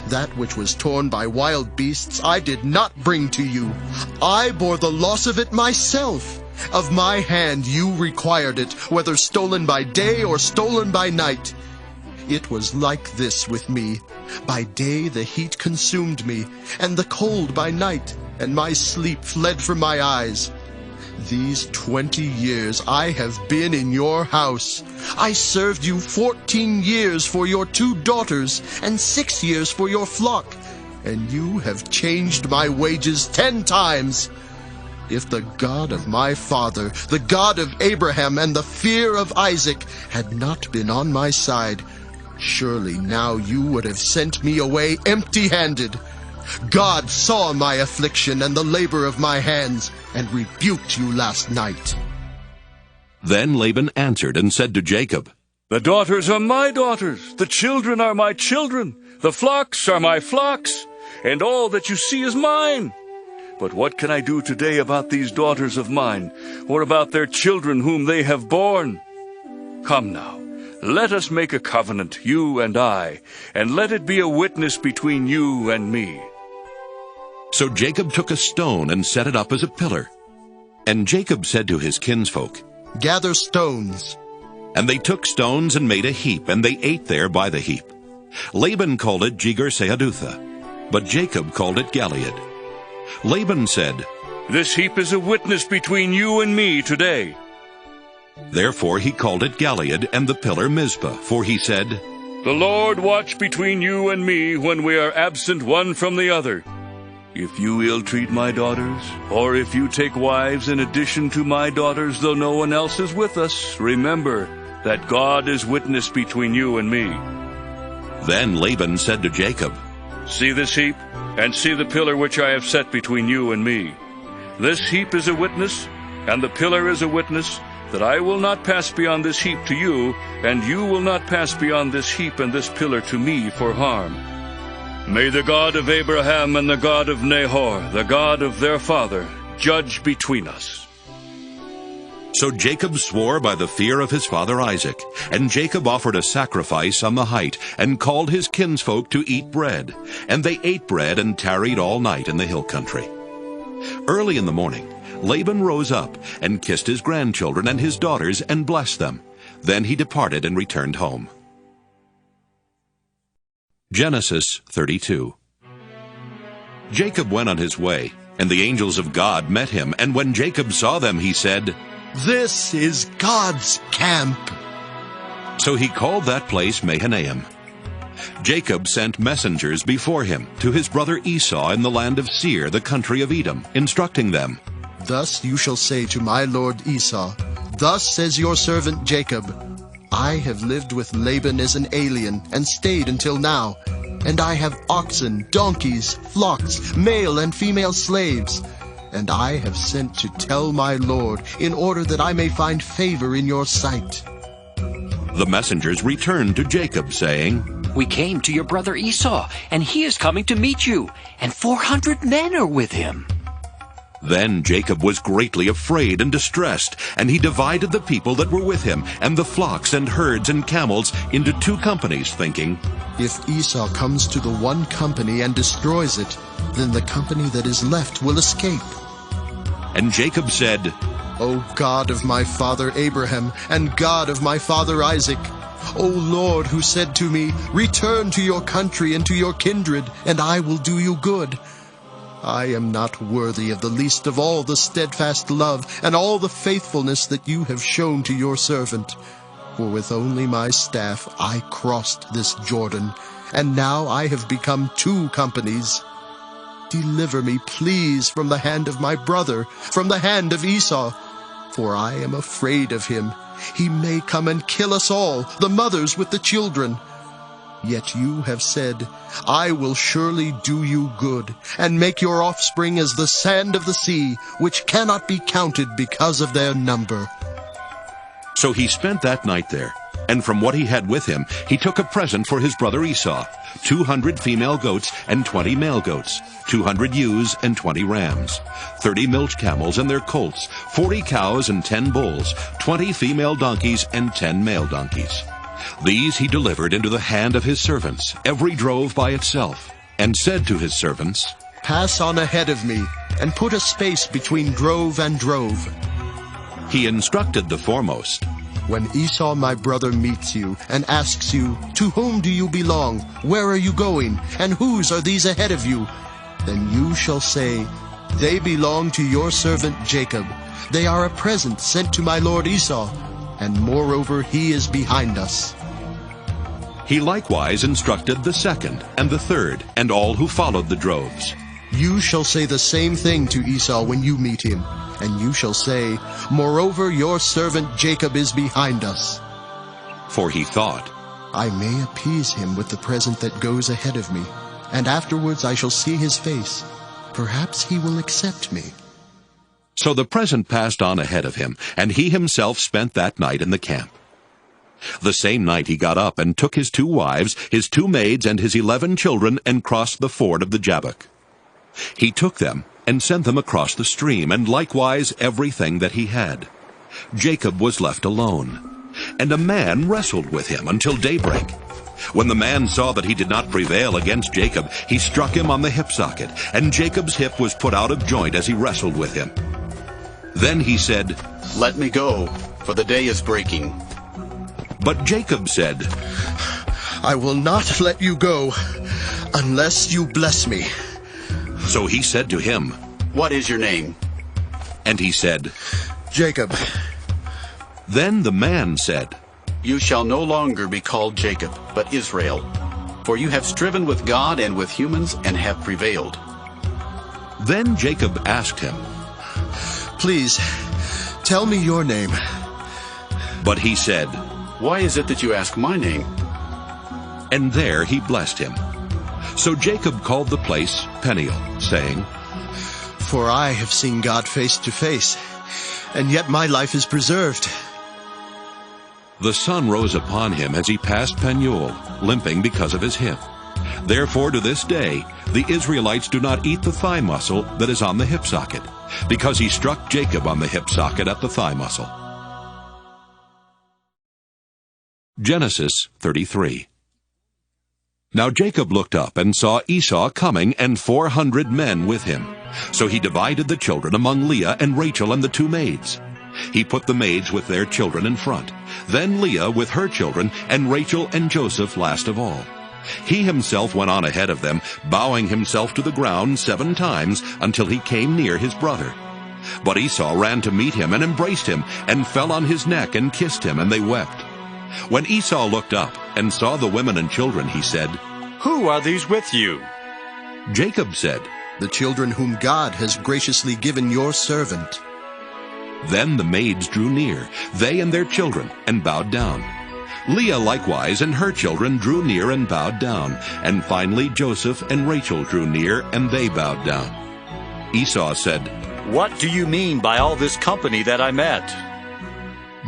That which was torn by wild beasts I did not bring to you. I bore the loss of it myself. Of my hand you required it, whether stolen by day or stolen by night. It was like this with me. By day the heat consumed me, and the cold by night, and my sleep fled from my eyes. These 20 years I have been in your house. I served you 14 years for your 2 daughters, and 6 years for your flock, and you have changed my wages 10 times. If the God of my father, the God of Abraham, and the fear of Isaac had not been on my side, surely now you would have sent me away empty-handed. God saw my affliction and the labor of my hands, and rebuked you last night. Then Laban answered and said to Jacob, The daughters are my daughters, the children are my children, the flocks are my flocks, and all that you see is mine. But what can I do today about these daughters of mine, or about their children whom they have borne? Come now, let us make a covenant, you and I, and let it be a witness between you and me. So Jacob took a stone and set it up as a pillar. And Jacob said to his kinsfolk, Gather stones. And they took stones and made a heap, and they ate there by the heap. Laban called it Jegar-sahadutha, but Jacob called it Gilead. Laban said, This heap is a witness between you and me today. Therefore he called it Gilead, and the pillar Mizpah, for he said, The Lord watch between you and me when we are absent one from the other. If you ill-treat my daughters, or if you take wives in addition to my daughters, though no one else is with us, remember that God is witness between you and me. Then Laban said to Jacob, See this heap, and see the pillar which I have set between you and me. This heap is a witness, and the pillar is a witness, that I will not pass beyond this heap to you, and you will not pass beyond this heap and this pillar to me for harm. May the God of Abraham and the God of Nahor, the God of their father, judge between us. So Jacob swore by the fear of his father Isaac, and Jacob offered a sacrifice on the height, and called his kinsfolk to eat bread. And they ate bread and tarried all night in the hill country. Early in the morning, Laban rose up, and kissed his grandchildren and his daughters, and blessed them. Then he departed and returned home. Genesis 32. Jacob went on his way, and the angels of God met him, and when Jacob saw them, he said, This is God's camp. So he called that place Mahanaim. Jacob sent messengers before him to his brother Esau in the land of Seir, the country of Edom, instructing them, Thus you shall say to my lord Esau, Thus says your servant Jacob, I have lived with Laban as an alien, and stayed until now, and I have oxen, donkeys, flocks, male and female slaves, and I have sent to tell my lord, in order that I may find favor in your sight. The messengers returned to Jacob, saying, We came to your brother Esau, and he is coming to meet you, and 400 men are with him. Then Jacob was greatly afraid and distressed, and he divided the people that were with him, and the flocks and herds and camels, into 2 companies, thinking, If Esau comes to the one company and destroys it, then the company that is left will escape. And Jacob said, O God of my father Abraham, and God of my father Isaac, O Lord, who said to me, Return to your country and to your kindred, and I will do you good. I am not worthy of the least of all the steadfast love and all the faithfulness that you have shown to your servant. For with only my staff I crossed this Jordan, and now I have become 2 companies. Deliver me, please, from the hand of my brother, from the hand of Esau, for I am afraid of him. He may come and kill us all, the mothers with the children. Yet you have said, I will surely do you good, and make your offspring as the sand of the sea, which cannot be counted because of their number. So he spent that night there, and from what he had with him, he took a present for his brother Esau, 200 female goats and 20 male goats, 200 ewes and 20 rams, 30 milch camels and their colts, 40 cows and 10 bulls, 20 female donkeys and 10 male donkeys. These he delivered into the hand of his servants, every drove by itself, and said to his servants, Pass on ahead of me, and put a space between drove and drove. He instructed the foremost. When Esau my brother meets you and asks you, "To whom do you belong? Where are you going? And whose are these ahead of you?" then you shall say, "They belong to your servant Jacob. They are a present sent to my lord Esau, and moreover he is behind us." He likewise instructed the second and the third and all who followed the droves. You shall say the same thing to Esau when you meet him, and you shall say, "Moreover your servant Jacob is behind us." For he thought, I may appease him with the present that goes ahead of me, and afterwards I shall see his face. Perhaps he will accept me. So the present passed on ahead of him, and he himself spent that night in the camp. The same night he got up and took his 2 wives, his 2 maids, and his 11 children, and crossed the ford of the Jabbok. He took them and sent them across the stream, and likewise everything that he had. Jacob was left alone, and a man wrestled with him until daybreak. When the man saw that he did not prevail against Jacob, he struck him on the hip socket, and Jacob's hip was put out of joint as he wrestled with him. Then he said, "Let me go, for the day is breaking." But Jacob said, I will not let you go unless you bless me. So he said to him, "What is your name?" And he said, Jacob. Then the man said, "You shall no longer be called Jacob, but Israel, for you have striven with God and with humans and have prevailed." Then Jacob asked him, Please, tell me your name. But he said, "Why is it that you ask my name?" And there he blessed him. So Jacob called the place Peniel, saying, For I have seen God face to face, and yet my life is preserved. The sun rose upon him as he passed Peniel, limping because of his hip. Therefore to this day the Israelites do not eat the thigh muscle that is on the hip socket, because he struck Jacob on the hip socket at the thigh muscle. Genesis 33. Now Jacob looked up and saw Esau coming, and 400 men with him. So he divided the children among Leah and Rachel and the 2 maids. He put the maids with their children in front, then Leah with her children, and Rachel and Joseph last of all. He himself went on ahead of them, bowing himself to the ground 7 times until he came near his brother. But Esau ran to meet him and embraced him, and fell on his neck and kissed him, and they wept. When Esau looked up and saw the women and children, he said, "Who are these with you?" Jacob said, The children whom God has graciously given your servant. Then the maids drew near, they and their children, and bowed down. Leah likewise and her children drew near and bowed down, and finally Joseph and Rachel drew near, and they bowed down. Esau said, "What do you mean by all this company that I met?"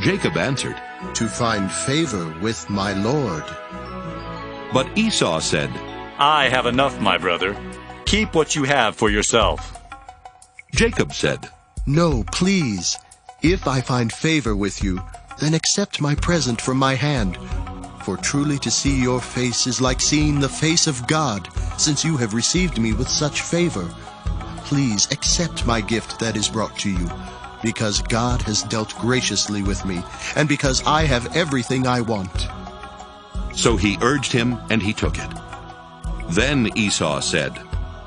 Jacob answered, To find favor with my Lord. But Esau said, "I have enough, my brother. Keep what you have for yourself." Jacob said, No, please. If I find favor with you, then accept my present from my hand. For truly to see your face is like seeing the face of God, since you have received me with such favor. Please accept my gift that is brought to you, because God has dealt graciously with me, and because I have everything I want." So he urged him, and he took it. Then Esau said,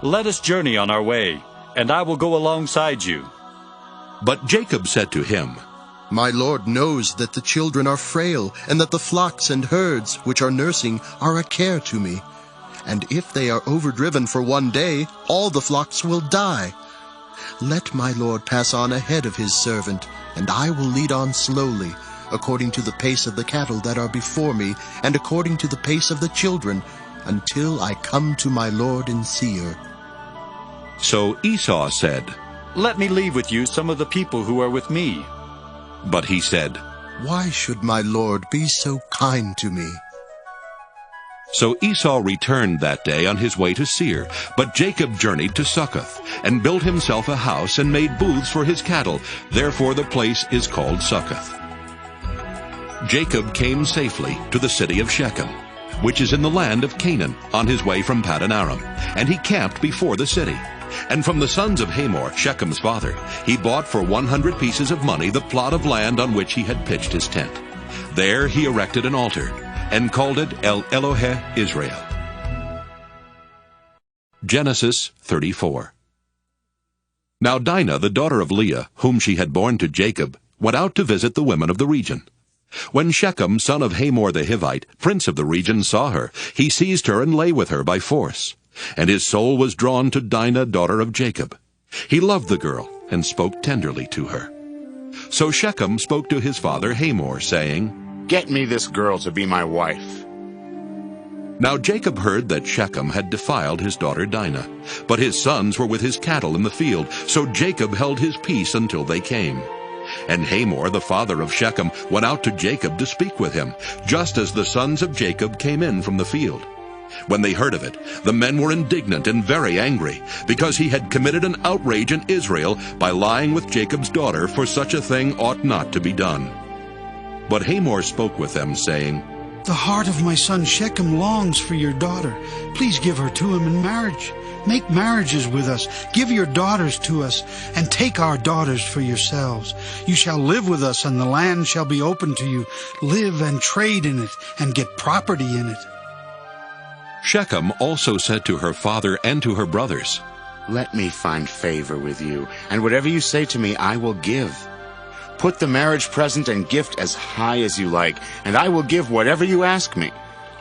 "Let us journey on our way, and I will go alongside you." But Jacob said to him, My Lord knows that the children are frail, and that the flocks and herds which are nursing are a care to me. And if they are overdriven for one day, all the flocks will die. Let my Lord pass on ahead of his servant, and I will lead on slowly, according to the pace of the cattle that are before me, and according to the pace of the children, until I come to my Lord in Seir. So Esau said, "Let me leave with you some of the people who are with me." But he said, Why should my Lord be so kind to me? So Esau returned that day on his way to Seir, but Jacob journeyed to Succoth, and built himself a house, and made booths for his cattle. Therefore the place is called Succoth. Jacob came safely to the city of Shechem, which is in the land of Canaan, on his way from Paddan Aram, and he camped before the city. And from the sons of Hamor, Shechem's father, he bought for 100 pieces of money the plot of land on which he had pitched his tent. There he erected an altar, and called it El Elohe Israel. Genesis 34. Now Dinah, the daughter of Leah, whom she had borne to Jacob, went out to visit the women of the region. When Shechem, son of Hamor the Hivite, prince of the region, saw her, he seized her and lay with her by force. And his soul was drawn to Dinah, daughter of Jacob. He loved the girl, and spoke tenderly to her. So Shechem spoke to his father Hamor, saying, "Get me this girl to be my wife." Now Jacob heard that Shechem had defiled his daughter Dinah, but his sons were with his cattle in the field, so Jacob held his peace until they came. And Hamor, the father of Shechem, went out to Jacob to speak with him, just as the sons of Jacob came in from the field. When they heard of it, the men were indignant and very angry, because he had committed an outrage in Israel by lying with Jacob's daughter, for such a thing ought not to be done. But Hamor spoke with them, saying, "The heart of my son Shechem longs for your daughter. Please give her to him in marriage. Make marriages with us. Give your daughters to us, and take our daughters for yourselves. You shall live with us, and the land shall be open to you. Live and trade in it, and get property in it." Shechem also said to her father and to her brothers, "Let me find favor with you, and whatever you say to me I will give. Put the marriage present and gift as high as you like, and I will give whatever you ask me.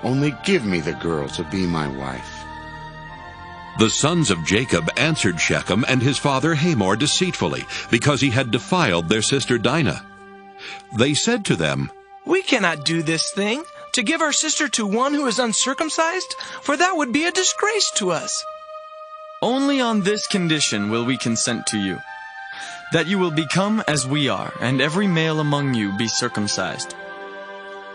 Only give me the girl to be my wife." The sons of Jacob answered Shechem and his father Hamor deceitfully, because he had defiled their sister Dinah. They said to them, "We cannot do this thing, to give our sister to one who is uncircumcised, for that would be a disgrace to us. Only on this condition will we consent to you, that you will become as we are, and every male among you be circumcised.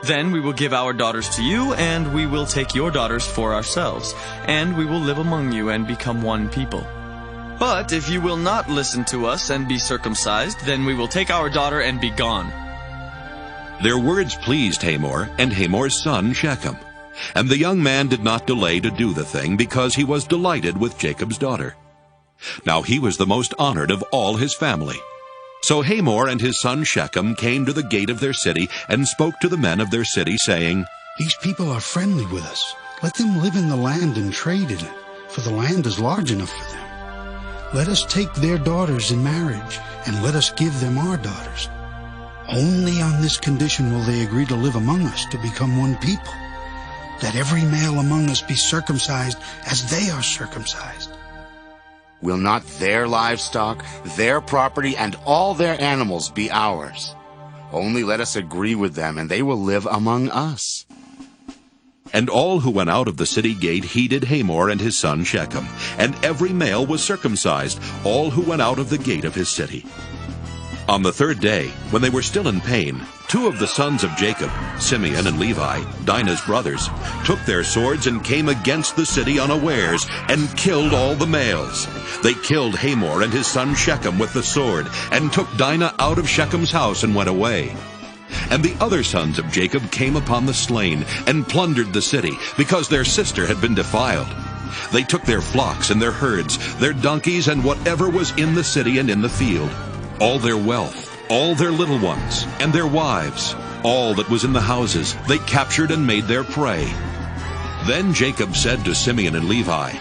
Then we will give our daughters to you, and we will take your daughters for ourselves, and we will live among you and become one people. But if you will not listen to us and be circumcised, then we will take our daughter and be gone." Their words pleased Hamor and Hamor's son Shechem, and the young man did not delay to do the thing, because he was delighted with Jacob's daughter. Now he was the most honored of all his family. So Hamor and his son Shechem came to the gate of their city and spoke to the men of their city, saying, "These people are friendly with us. Let them live in the land and trade in it, for the land is large enough for them. Let us take their daughters in marriage, and let us give them our daughters. Only on this condition will they agree to live among us, to become one people, that every male among us be circumcised as they are circumcised." Will not their livestock, their property, and all their animals be ours? Only let us agree with them, and they will live among us." And all who went out of the city gate heeded Hamor and his son Shechem, and every male was circumcised, all who went out of the gate of his city. On the third day, when they were still in pain, two of the sons of Jacob, Simeon and Levi, Dinah's brothers, took their swords and came against the city unawares, and killed all the males. They killed Hamor and his son Shechem with the sword, and took Dinah out of Shechem's house and went away. And the other sons of Jacob came upon the slain, and plundered the city, because their sister had been defiled. They took their flocks and their herds, their donkeys, and whatever was in the city and in the field, all their wealth, all their little ones, and their wives, all that was in the houses, they captured and made their prey. Then Jacob said to Simeon and Levi,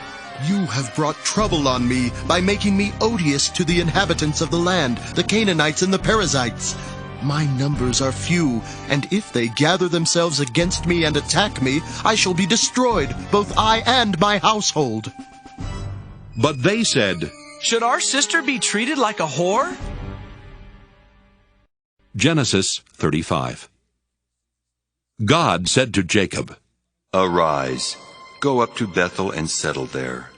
"You have brought trouble on me by making me odious to the inhabitants of the land, the Canaanites and the Perizzites. My numbers are few, and if they gather themselves against me and attack me, I shall be destroyed, both I and my household." But they said, "Should our sister be treated like a whore?" Genesis 35. God said to Jacob, "Arise, go up to Bethel and settle there.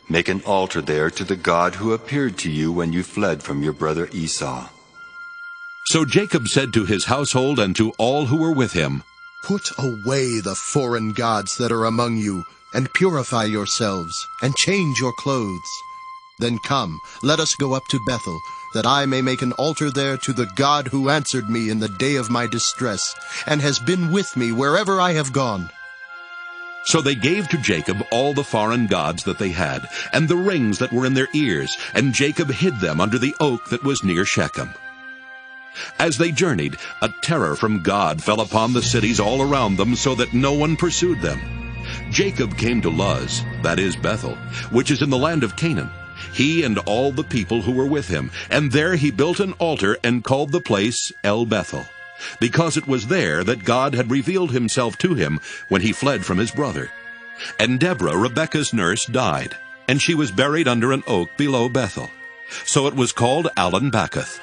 Make an altar there to the God who appeared to you when you fled from your brother Esau." So Jacob said to his household and to all who were with him, "Put away the foreign gods that are among you, and purify yourselves, and change your clothes. Then come, let us go up to Bethel, that I may make an altar there to the God who answered me in the day of my distress, and has been with me wherever I have gone." So they gave to Jacob all the foreign gods that they had, and the rings that were in their ears, and Jacob hid them under the oak that was near Shechem. As they journeyed, a terror from God fell upon the cities all around them, so that no one pursued them. Jacob came to Luz, that is Bethel, which is in the land of Canaan, he and all the people who were with him, and there he built an altar and called the place El Bethel, because it was there that God had revealed himself to him when he fled from his brother. And Deborah, Rebekah's nurse, died, and she was buried under an oak below Bethel. So it was called Allon-Bacuth.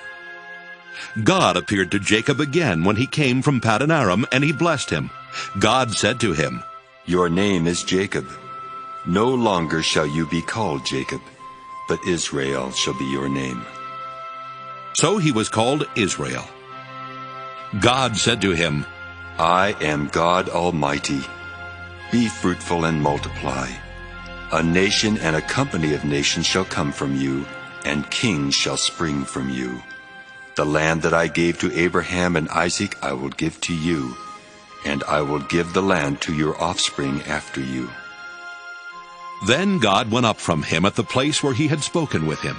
God appeared to Jacob again when he came from Paddan Aram, and he blessed him. God said to him, "Your name is Jacob. No longer shall you be called Jacob, but Israel shall be your name." So he was called Israel. God said to him, "I am God Almighty. Be fruitful and multiply. A nation and a company of nations shall come from you, and kings shall spring from you. The land that I gave to Abraham and Isaac I will give to you, and I will give the land to your offspring after you." Then God went up from him at the place where he had spoken with him.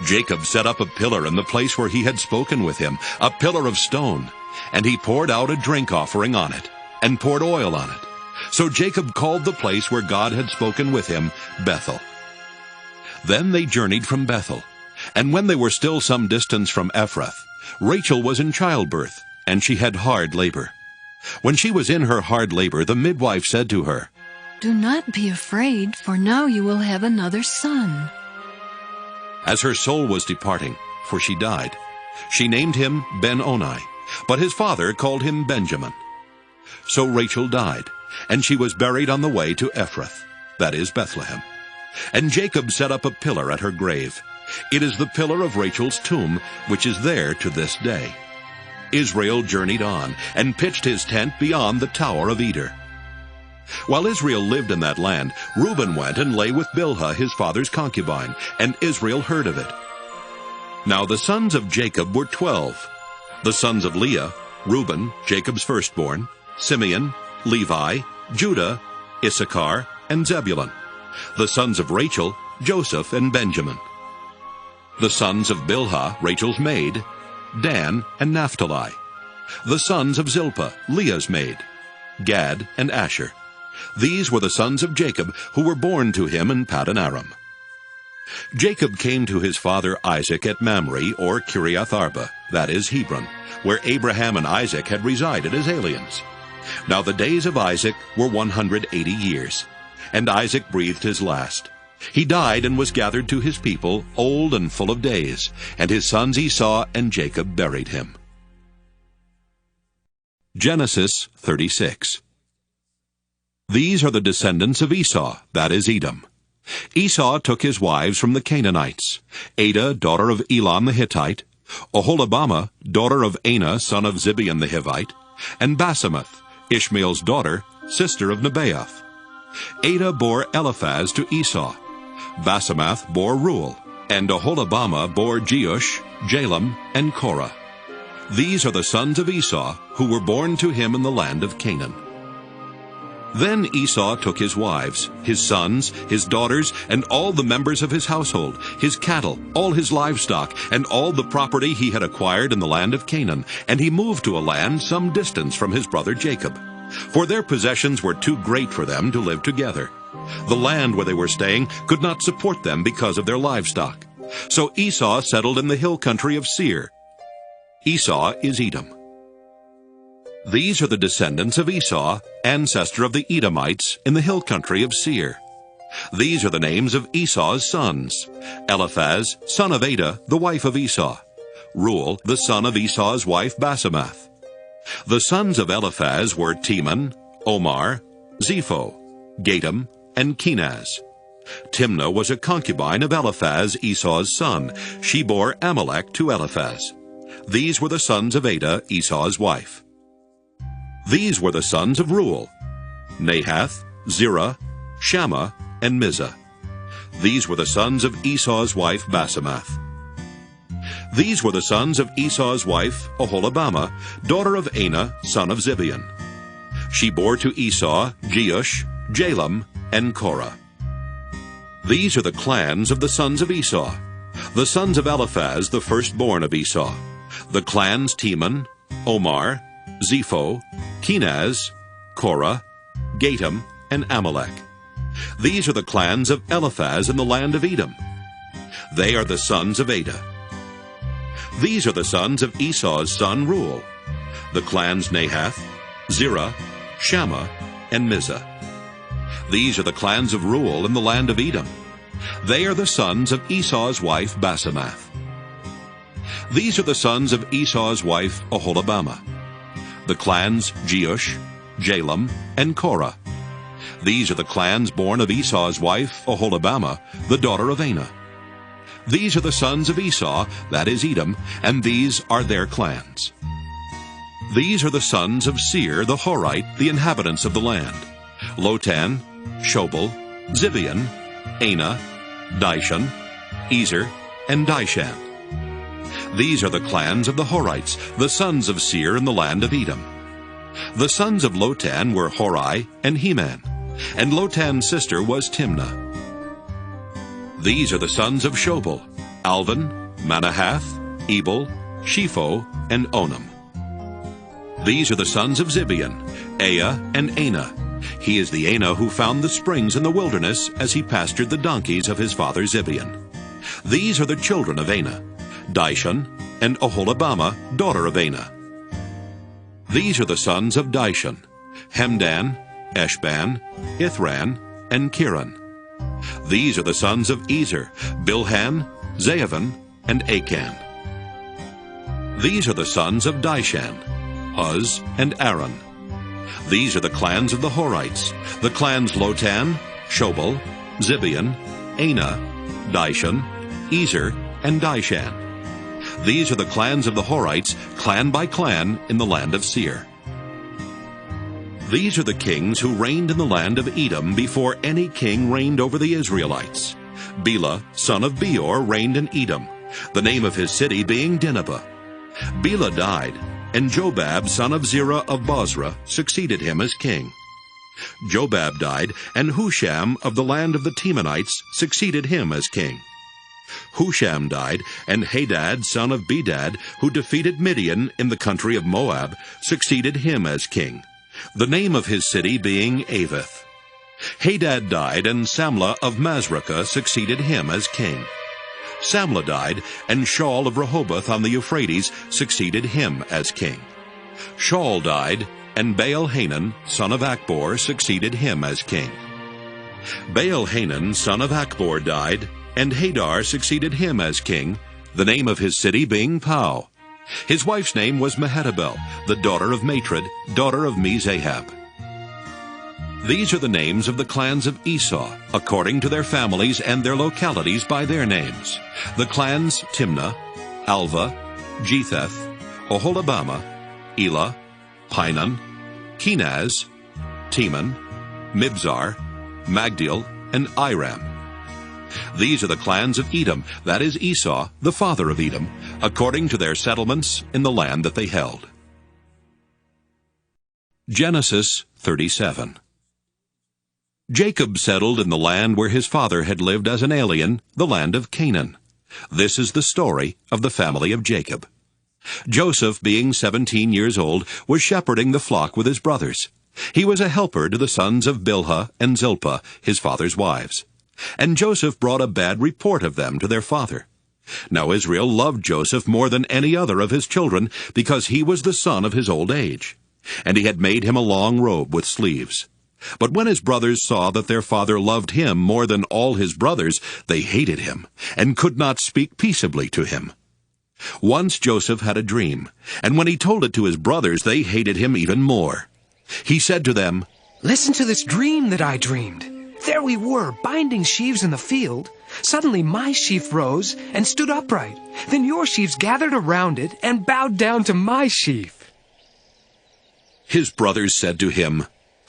Jacob set up a pillar in the place where he had spoken with him, a pillar of stone, and he poured out a drink offering on it, and poured oil on it. So Jacob called the place where God had spoken with him Bethel. Then they journeyed from Bethel, and when they were still some distance from Ephrath, Rachel was in childbirth, and she had hard labor. When she was in her hard labor, the midwife said to her, "Do not be afraid, for now you will have another son." As her soul was departing, for she died, she named him Ben-Oni, but his father called him Benjamin. So Rachel died, and she was buried on the way to Ephrath, that is Bethlehem. And Jacob set up a pillar at her grave. It is the pillar of Rachel's tomb, which is there to this day. Israel journeyed on, and pitched his tent beyond the Tower of Eder. While Israel lived in that land, Reuben went and lay with Bilhah his father's concubine, and Israel heard of it. Now the sons of Jacob were 12. The sons of Leah, Reuben, Jacob's firstborn, Simeon, Levi, Judah, Issachar, and Zebulun. The sons of Rachel, Joseph and Benjamin. The sons of Bilhah, Rachel's maid, Dan and Naphtali. The sons of Zilpah, Leah's maid, Gad and Asher. These were the sons of Jacob, who were born to him in Paddan Aram. Jacob came to his father Isaac at Mamre, or Kiriath Arba, that is Hebron, where Abraham and Isaac had resided as aliens. Now the days of Isaac were 180 years, and Isaac breathed his last. He died and was gathered to his people, old and full of days, and his sons Esau and Jacob buried him. Genesis 36. These are the descendants of Esau, that is Edom. Esau took his wives from the Canaanites, Adah, daughter of Elon the Hittite, Oholibamah, daughter of Anah, son of Zibeon the Hivite, and Basemath, Ishmael's daughter, sister of Nebaioth. Adah bore Eliphaz to Esau. Basemath bore Reuel, and Oholibamah bore Jeush, Jalam, and Korah. These are the sons of Esau, who were born to him in the land of Canaan. Then Esau took his wives, his sons, his daughters, and all the members of his household, his cattle, all his livestock, and all the property he had acquired in the land of Canaan, and he moved to a land some distance from his brother Jacob. For their possessions were too great for them to live together. The land where they were staying could not support them because of their livestock. So Esau settled in the hill country of Seir. Esau is Edom. These are the descendants of Esau, ancestor of the Edomites, in the hill country of Seir. These are the names of Esau's sons: Eliphaz, son of Adah, the wife of Esau; Reuel, the son of Esau's wife Basemath. The sons of Eliphaz were Teman, Omar, Zepho, Gatam, and Kenaz. Timnah was a concubine of Eliphaz, Esau's son. She bore Abimelech to Eliphaz. These were the sons of Adah, Esau's wife. These were the sons of Reuel: Nahath, Zerah, Shammah, and Mizah. These were the sons of Esau's wife Basemath. These were the sons of Esau's wife Oholibamah, daughter of Anah, son of Zibeon. She bore to Esau Jeush, Jalam, and Korah. These are the clans of the sons of Esau, the sons of Eliphaz, the firstborn of Esau, the clans Teman, Omar, Zepho, Kenaz, Korah, Gatam, and Amalek. These are the clans of Eliphaz in the land of Edom. They are the sons of Adah. These are the sons of Esau's son Reuel, the clans Nahath, Zerah, Shammah, and Mizah. These are the clans of Reuel in the land of Edom. They are the sons of Esau's wife Basemath. These are the sons of Esau's wife Oholibamah, the clans Jeush, Jalam, and Korah. These are the clans born of Esau's wife Oholibamah, the daughter of Anah. These are the sons of Esau, that is Edom, and these are their clans. These are the sons of Seir the Horite, the inhabitants of the land: Lotan, Shobal, Zibeon, Anah, Dishon, Ezer, and Dishan. These are the clans of the Horites, the sons of Seir in the land of Edom. The sons of Lotan were Hori and Heman, and Lotan's sister was Timnah. These are the sons of Shobal: Alvan, Manahath, Ebal, Shepho, and Onam. These are the sons of Zibeon: Ea and Anah. He is the Anah who found the springs in the wilderness as he pastured the donkeys of his father Zibeon. These are the children of Anah: Dishon and Oholibamah, daughter of Anah. These are the sons of Dishon: Hemdan, Eshban, Ithran, and Kiran. These are the sons of Ezer: Bilhan, Zaavan, and Achan. These are the sons of Dishan: Uz and Aaron. These are the clans of the Horites, the clans Lotan, Shobal, Zibeon, Anah, Dishon, Ezer, and Dishan. These are the clans of the Horites, clan by clan, in the land of Seir. These are the kings who reigned in the land of Edom before any king reigned over the Israelites. Bela, son of Beor, reigned in Edom, the name of his city being Dinhabah. Bela died, and Jobab, son of Zerah of Bozrah, succeeded him as king. Jobab died, and Husham of the land of the Temanites succeeded him as king. Husham died, and Hadad, son of Bedad, who defeated Midian in the country of Moab, succeeded him as king, the name of his city being Avith. Hadad died, and Samlah of Masrekah succeeded him as king. Samlah died, and Shaul of Rehoboth on the Euphrates succeeded him as king. Shaul died, and Baal-Hanan, son of Akbor, succeeded him as king. Baal-Hanan, son of Akbor, died, and Hadar succeeded him as king, the name of his city being Pau. His wife's name was Mehetabel, the daughter of Matred, daughter of Mezahab. These are the names of the clans of Esau, according to their families and their localities by their names: the clans Timnah, Alva, Jetheth, Oholibamah, Elah, Pinon, Kenaz, Teman, Mibzar, Magdiel, and Iram. These are the clans of Edom, that is Esau, the father of Edom, according to their settlements in the land that they held. Genesis 37. Jacob settled in the land where his father had lived as an alien, the land of Canaan. This is the story of the family of Jacob. Joseph, being 17 years old, was shepherding the flock with his brothers. He was a helper to the sons of Bilhah and Zilpah, his father's wives. And Joseph brought a bad report of them to their father. Now Israel loved Joseph more than any other of his children, because he was the son of his old age. And he had made him a long robe with sleeves. But when his brothers saw that their father loved him more than all his brothers, they hated him, and could not speak peaceably to him. Once Joseph had a dream, and when he told it to his brothers, they hated him even more. He said to them, "Listen to this dream that I dreamed. There we were, binding sheaves in the field. Suddenly my sheaf rose and stood upright. Then your sheaves gathered around it and bowed down to my sheaf." His brothers said to him,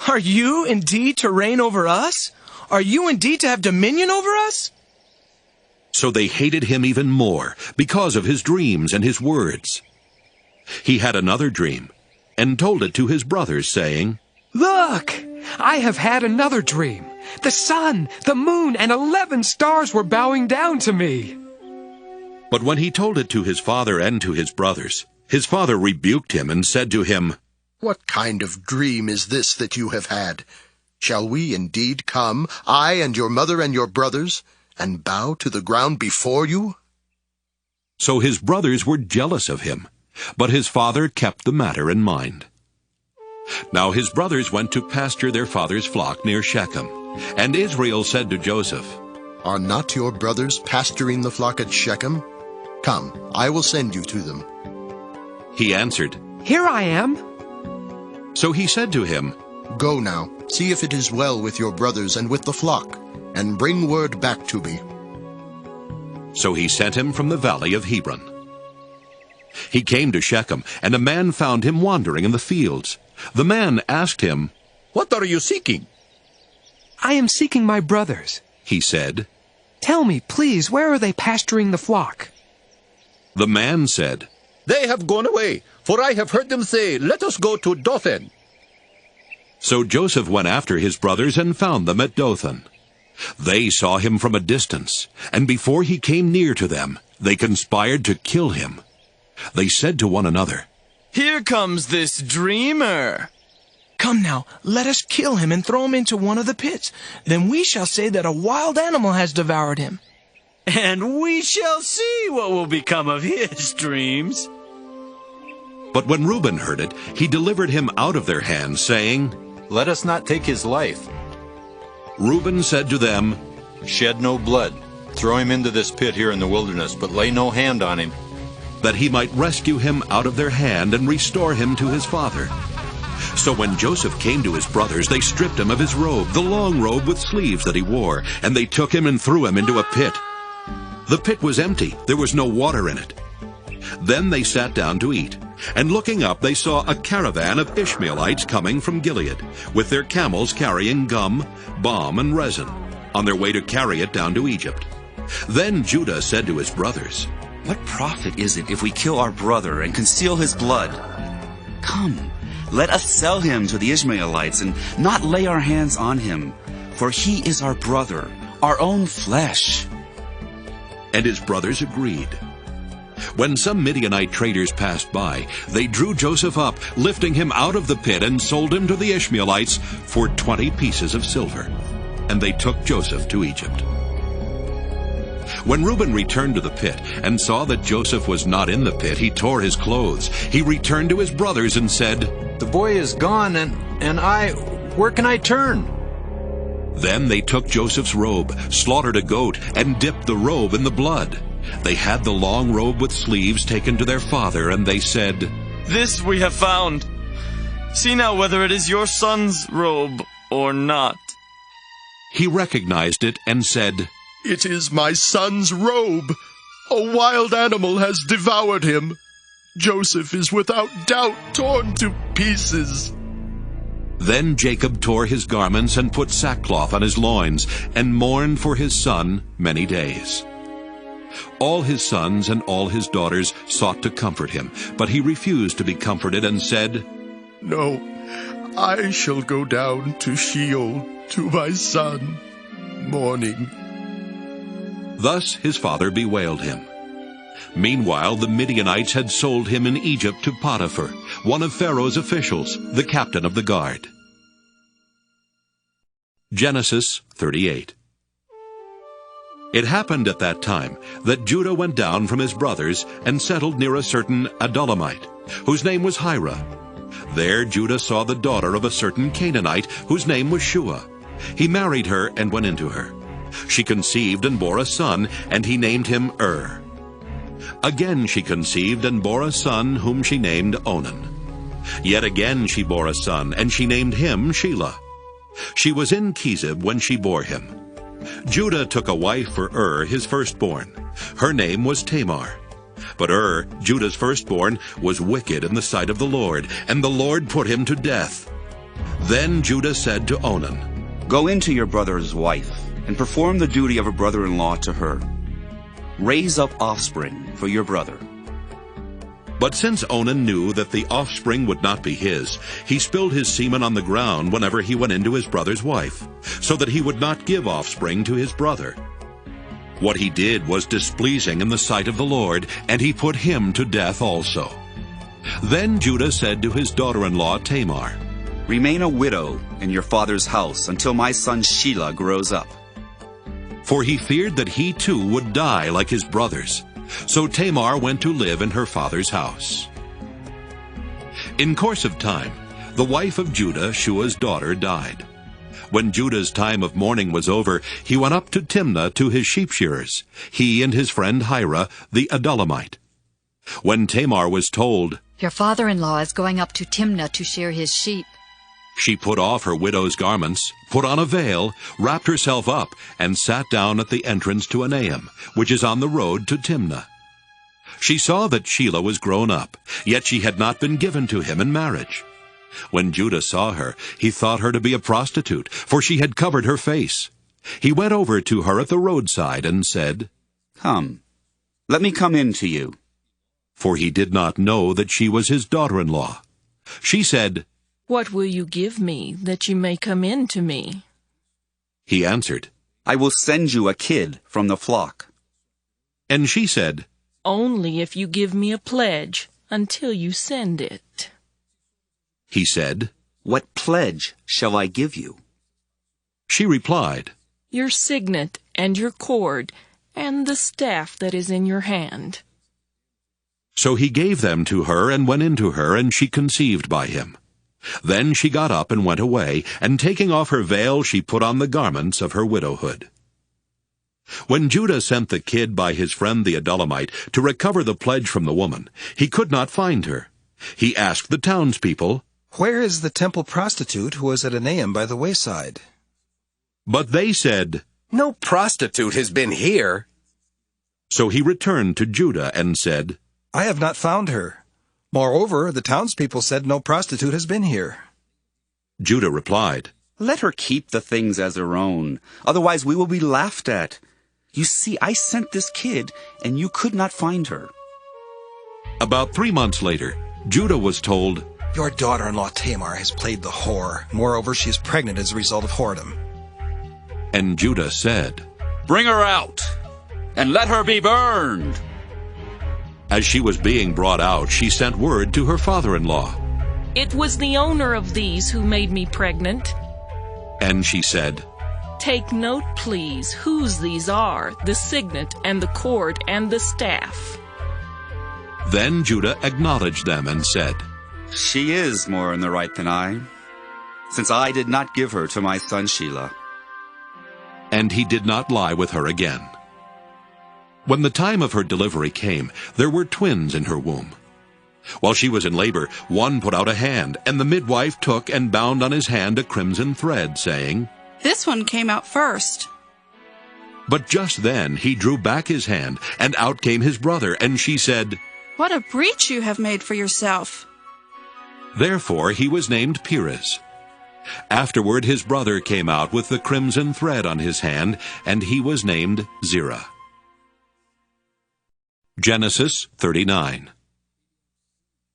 "Are you indeed to reign over us? Are you indeed to have dominion over us?" So they hated him even more, because of his dreams and his words. He had another dream, and told it to his brothers, saying, "Look, I have had another dream. The sun, the moon, and 11 stars were bowing down to me." But when he told it to his father and to his brothers, his father rebuked him and said to him, "What kind of dream is this that you have had? Shall we indeed come, I and your mother and your brothers, and bow to the ground before you?" So his brothers were jealous of him, but his father kept the matter in mind. Now his brothers went to pasture their father's flock near Shechem, and Israel said to Joseph, "Are not your brothers pasturing the flock at Shechem? Come, I will send you to them." He answered, "Here I am." So he said to him, "Go now, see if it is well with your brothers and with the flock, and bring word back to me." So he sent him from the valley of Hebron. He came to Shechem, and a man found him wandering in the fields. The man asked him, "What are you seeking?" "I am seeking my brothers," he said. "Tell me, please, where are they pasturing the flock?" The man said, "They have gone away, for I have heard them say, 'Let us go to Dothan.'" So Joseph went after his brothers and found them at Dothan. They saw him from a distance, and before he came near to them, they conspired to kill him. They said to one another, "Here comes this dreamer. Come now, let us kill him and throw him into one of the pits. Then we shall say that a wild animal has devoured him. And we shall see what will become of his dreams." But when Reuben heard it, he delivered him out of their hands, saying, "Let us not take his life." Reuben said to them, "Shed no blood. Throw him into this pit here in the wilderness, but lay no hand on him." that he might rescue him out of their hand and restore him to his father. So when Joseph came to his brothers, they stripped him of his robe, the long robe with sleeves that he wore, and they took him and threw him into a pit. The pit was empty, there was no water in it. Then they sat down to eat, and looking up they saw a caravan of Ishmaelites coming from Gilead, with their camels carrying gum, balm, and resin, on their way to carry it down to Egypt. Then Judah said to his brothers, "What profit is it if we kill our brother and conceal his blood? Come, let us sell him to the Ishmaelites and not lay our hands on him, for he is our brother, our own flesh." And his brothers agreed. When some Midianite traders passed by, they drew Joseph up, lifting him out of the pit, and sold him to the Ishmaelites for 20 pieces of silver. And they took Joseph to Egypt. When Reuben returned to the pit and saw that Joseph was not in the pit, he tore his clothes. He returned to his brothers and said, "The boy is gone, and where can I turn?" Then they took Joseph's robe, slaughtered a goat, and dipped the robe in the blood. They had the long robe with sleeves taken to their father, and they said, "This we have found. See now whether it is your son's robe or not." He recognized it and said, "It is my son's robe. A wild animal has devoured him. Joseph is without doubt torn to pieces." Then Jacob tore his garments and put sackcloth on his loins, and mourned for his son many days. All his sons and all his daughters sought to comfort him, but he refused to be comforted and said, "No, I shall go down to Sheol to my son, mourning." Thus his father bewailed him. Meanwhile the Midianites had sold him in Egypt to Potiphar, one of Pharaoh's officials, the captain of the guard. Genesis 38. It happened at that time that Judah went down from his brothers and settled near a certain Adulamite, whose name was Hira. There Judah saw the daughter of a certain Canaanite, whose name was Shua. He married her and went into her. She conceived and bore a son, and he named him Again she conceived and bore a son, whom she named Onan. Yet again she bore a son, and she named him Shelah. She was in Chezib when she bore him. Judah took a wife for his firstborn. Her name was Tamar. But Judah's firstborn, was wicked in the sight of the Lord, and the Lord put him to death. Then Judah said to Onan, "Go into your brother's wife, and perform the duty of a brother-in-law to her. Raise up offspring for your brother." But since Onan knew that the offspring would not be his, he spilled his semen on the ground whenever he went into his brother's wife, so that he would not give offspring to his brother. What he did was displeasing in the sight of the Lord, and he put him to death also. Then Judah said to his daughter-in-law Tamar, "Remain a widow in your father's house until my son Shelah grows up." For he feared that he too would die like his brothers. So Tamar went to live in her father's house. In course of time, the wife of Judah, Shua's daughter, died. When Judah's time of mourning was over, he went up to Timnah to his sheep shearers, he and his friend Hira, the Adullamite. When Tamar was told, "Your father-in-law is going up to Timnah to shear his sheep," she put off her widow's garments, put on a veil, wrapped herself up, and sat down at the entrance to Enaim, which is on the road to Timnah. She saw that Shelah was grown up, yet she had not been given to him in marriage. When Judah saw her, he thought her to be a prostitute, for she had covered her face. He went over to her at the roadside and said, "Come, let me come in to you." For he did not know that she was his daughter-in-law. She said, "What will you give me that you may come in to me?" He answered, "I will send you a kid from the flock." And she said, "Only if you give me a pledge until you send it." He said, "What pledge shall I give you?" She replied, "Your signet and your cord and the staff that is in your hand." So he gave them to her and went into her, and she conceived by him. Then she got up and went away, and taking off her veil she put on the garments of her widowhood. When Judah sent the kid by his friend the Adullamite to recover the pledge from the woman, he could not find her. He asked the townspeople, "Where is the temple prostitute who was at Enaim by the wayside?" But they said, "No prostitute has been here." So he returned to Judah and said, "I have not found her. Moreover, the townspeople said no prostitute has been here." Judah replied, "Let her keep the things as her own, otherwise we will be laughed at. You see, I sent this kid, and you could not find her." About 3 months later, Judah was told, "Your daughter-in-law Tamar has played the whore. Moreover, she is pregnant as a result of whoredom." And Judah said, "Bring her out, and let her be burned." As she was being brought out, she sent word to her father-in-law. "It was the owner of these who made me pregnant." And she said, "Take note, please, whose these are, the signet and the cord and the staff." Then Judah acknowledged them and said, "She is more in the right than I, since I did not give her to my son Shelah." And he did not lie with her again. When the time of her delivery came, there were twins in her womb. While she was in labor, one put out a hand, and the midwife took and bound on his hand a crimson thread, saying, "This one came out first." But just then he drew back his hand, and out came his brother, and she said, "What a breach you have made for yourself." Therefore he was named Perez. Afterward his brother came out with the crimson thread on his hand, and he was named Zerah. Genesis 39.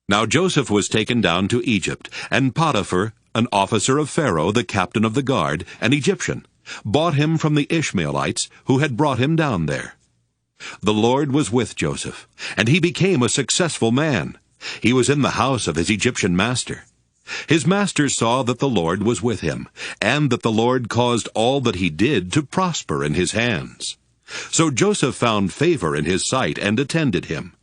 Now Joseph was taken down to Egypt, and Potiphar, an officer of Pharaoh, the captain of the guard, an Egyptian, bought him from the Ishmaelites who had brought him down there. The Lord was with Joseph, and he became a successful man. He was in the house of his Egyptian master. His master saw that the Lord was with him, and that the Lord caused all that he did to prosper in his hands. So Joseph found favor in his sight and attended him.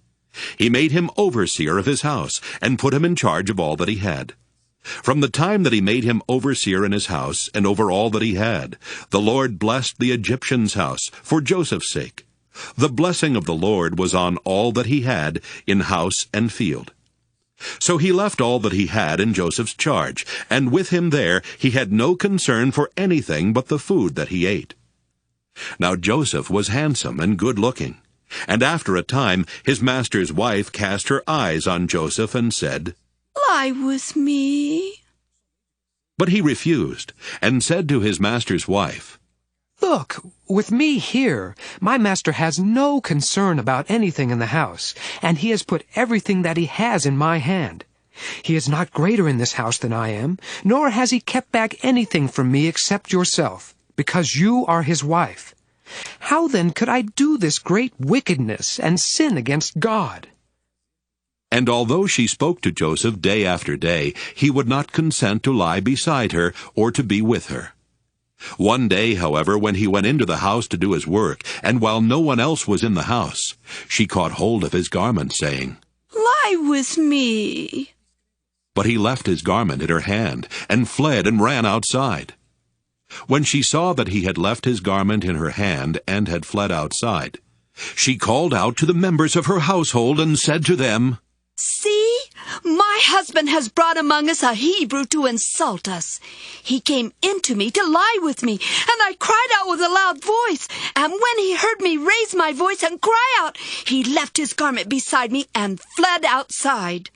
He made him overseer of his house, and put him in charge of all that he had. From the time that he made him overseer in his house, and over all that he had, the Lord blessed the Egyptian's house for Joseph's sake. The blessing of the Lord was on all that he had in house and field. So he left all that he had in Joseph's charge, and with him there he had no concern for anything but the food that he ate. Now Joseph was handsome and good-looking, and after a time his master's wife cast her eyes on Joseph and said, "Lie with me." But he refused, and said to his master's wife, Look, with me here, my master has no concern about anything in the house, and he has put everything that he has in my hand. He is not greater in this house than I am, nor has he kept back anything from me except yourself, because you are his wife. How then could I do this great wickedness and sin against God?" And although she spoke to Joseph day after day, he would not consent to lie beside her or to be with her. One day, however, when he went into the house to do his work, and while no one else was in the house, she caught hold of his garment, saying, "Lie with me." But he left his garment in her hand, and fled and ran outside. When she saw that he had left his garment in her hand and had fled outside, she called out to the members of her household and said to them, "See, my husband has brought among us a Hebrew to insult us. He came into me to lie with me, and I cried out with a loud voice. And when he heard me raise my voice and cry out, he left his garment beside me and fled outside."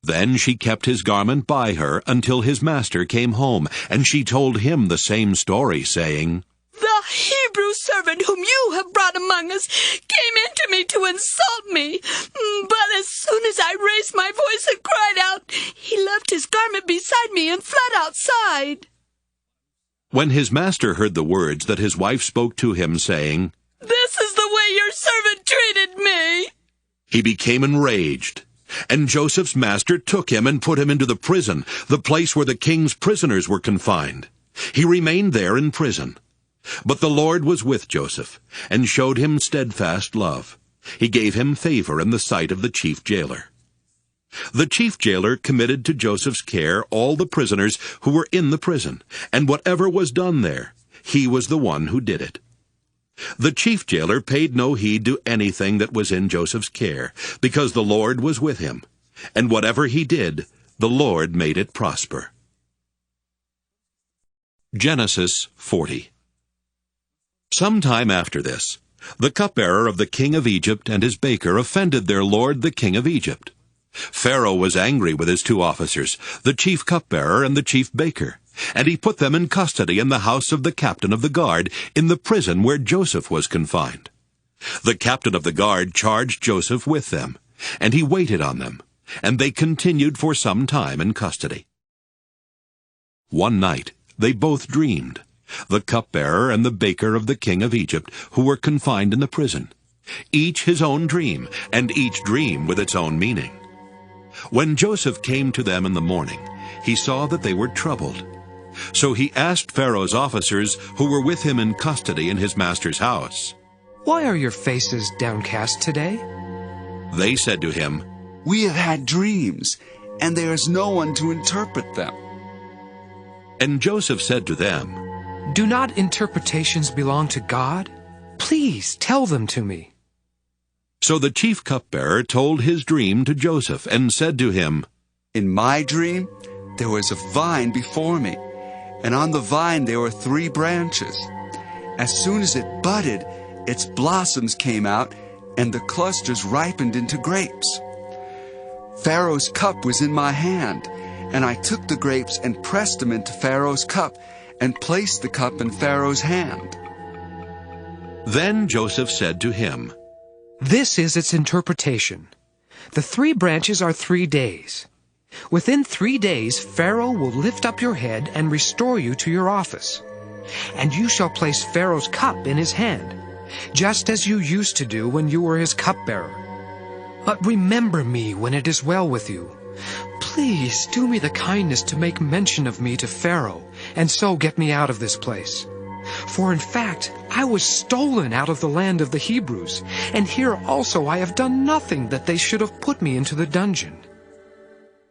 Then she kept his garment by her until his master came home, and she told him the same story, saying, "The Hebrew servant whom you have brought among us came into me to insult me. But as soon as I raised my voice and cried out, he left his garment beside me and fled outside." When his master heard the words that his wife spoke to him, saying, "This is the way your servant treated me," he became enraged. And Joseph's master took him and put him into the prison, the place where the king's prisoners were confined. He remained there in prison. But the Lord was with Joseph, and showed him steadfast love. He gave him favor in the sight of the chief jailer. The chief jailer committed to Joseph's care all the prisoners who were in the prison, and whatever was done there, he was the one who did it. The chief jailer paid no heed to anything that was in Joseph's care, because the Lord was with him, and whatever he did, the Lord made it prosper. Genesis 40. Some time after this, the cupbearer of the king of Egypt and his baker offended their lord the king of Egypt. Pharaoh was angry with his two officers, the chief cupbearer and the chief baker, and he put them in custody in the house of the captain of the guard, in the prison where Joseph was confined. The captain of the guard charged Joseph with them, and he waited on them, and they continued for some time in custody. One night they both dreamed, the cupbearer and the baker of the king of Egypt, who were confined in the prison, each his own dream, and each dream with its own meaning. When Joseph came to them in the morning, he saw that they were troubled. So he asked Pharaoh's officers who were with him in custody in his master's house, "Why are your faces downcast today?" They said to him, "We have had dreams, and there is no one to interpret them." And Joseph said to them, "Do not interpretations belong to God? Please tell them to me." So the chief cupbearer told his dream to Joseph, and said to him, "In my dream there was a vine before me, and on the vine there were 3 branches. As soon as it budded, its blossoms came out, and the clusters ripened into grapes. Pharaoh's cup was in my hand, and I took the grapes and pressed them into Pharaoh's cup, and placed the cup in Pharaoh's hand." Then Joseph said to him, "This is its interpretation. The 3 branches are 3 days. Within 3 days Pharaoh will lift up your head and restore you to your office. And you shall place Pharaoh's cup in his hand, just as you used to do when you were his cupbearer. But remember me when it is well with you. Please do me the kindness to make mention of me to Pharaoh, and so get me out of this place. For in fact, I was stolen out of the land of the Hebrews, and here also I have done nothing that they should have put me into the dungeon."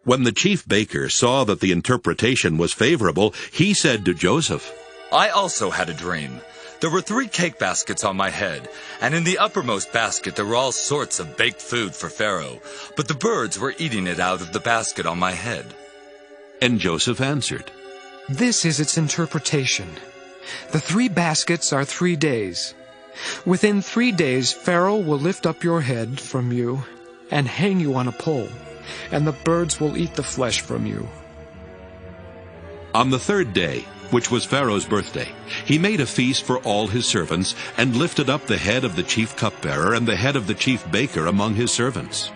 When the chief baker saw that the interpretation was favorable, he said to Joseph, "I also had a dream. There were 3 cake baskets on my head, and in the uppermost basket there were all sorts of baked food for Pharaoh, but the birds were eating it out of the basket on my head." And Joseph answered, "This is its interpretation. The 3 baskets are 3 days. Within 3 days Pharaoh will lift up your head from you and hang you on a pole, and the birds will eat the flesh from you." On the 3rd day, which was Pharaoh's birthday, he made a feast for all his servants, and lifted up the head of the chief cupbearer and the head of the chief baker among his servants.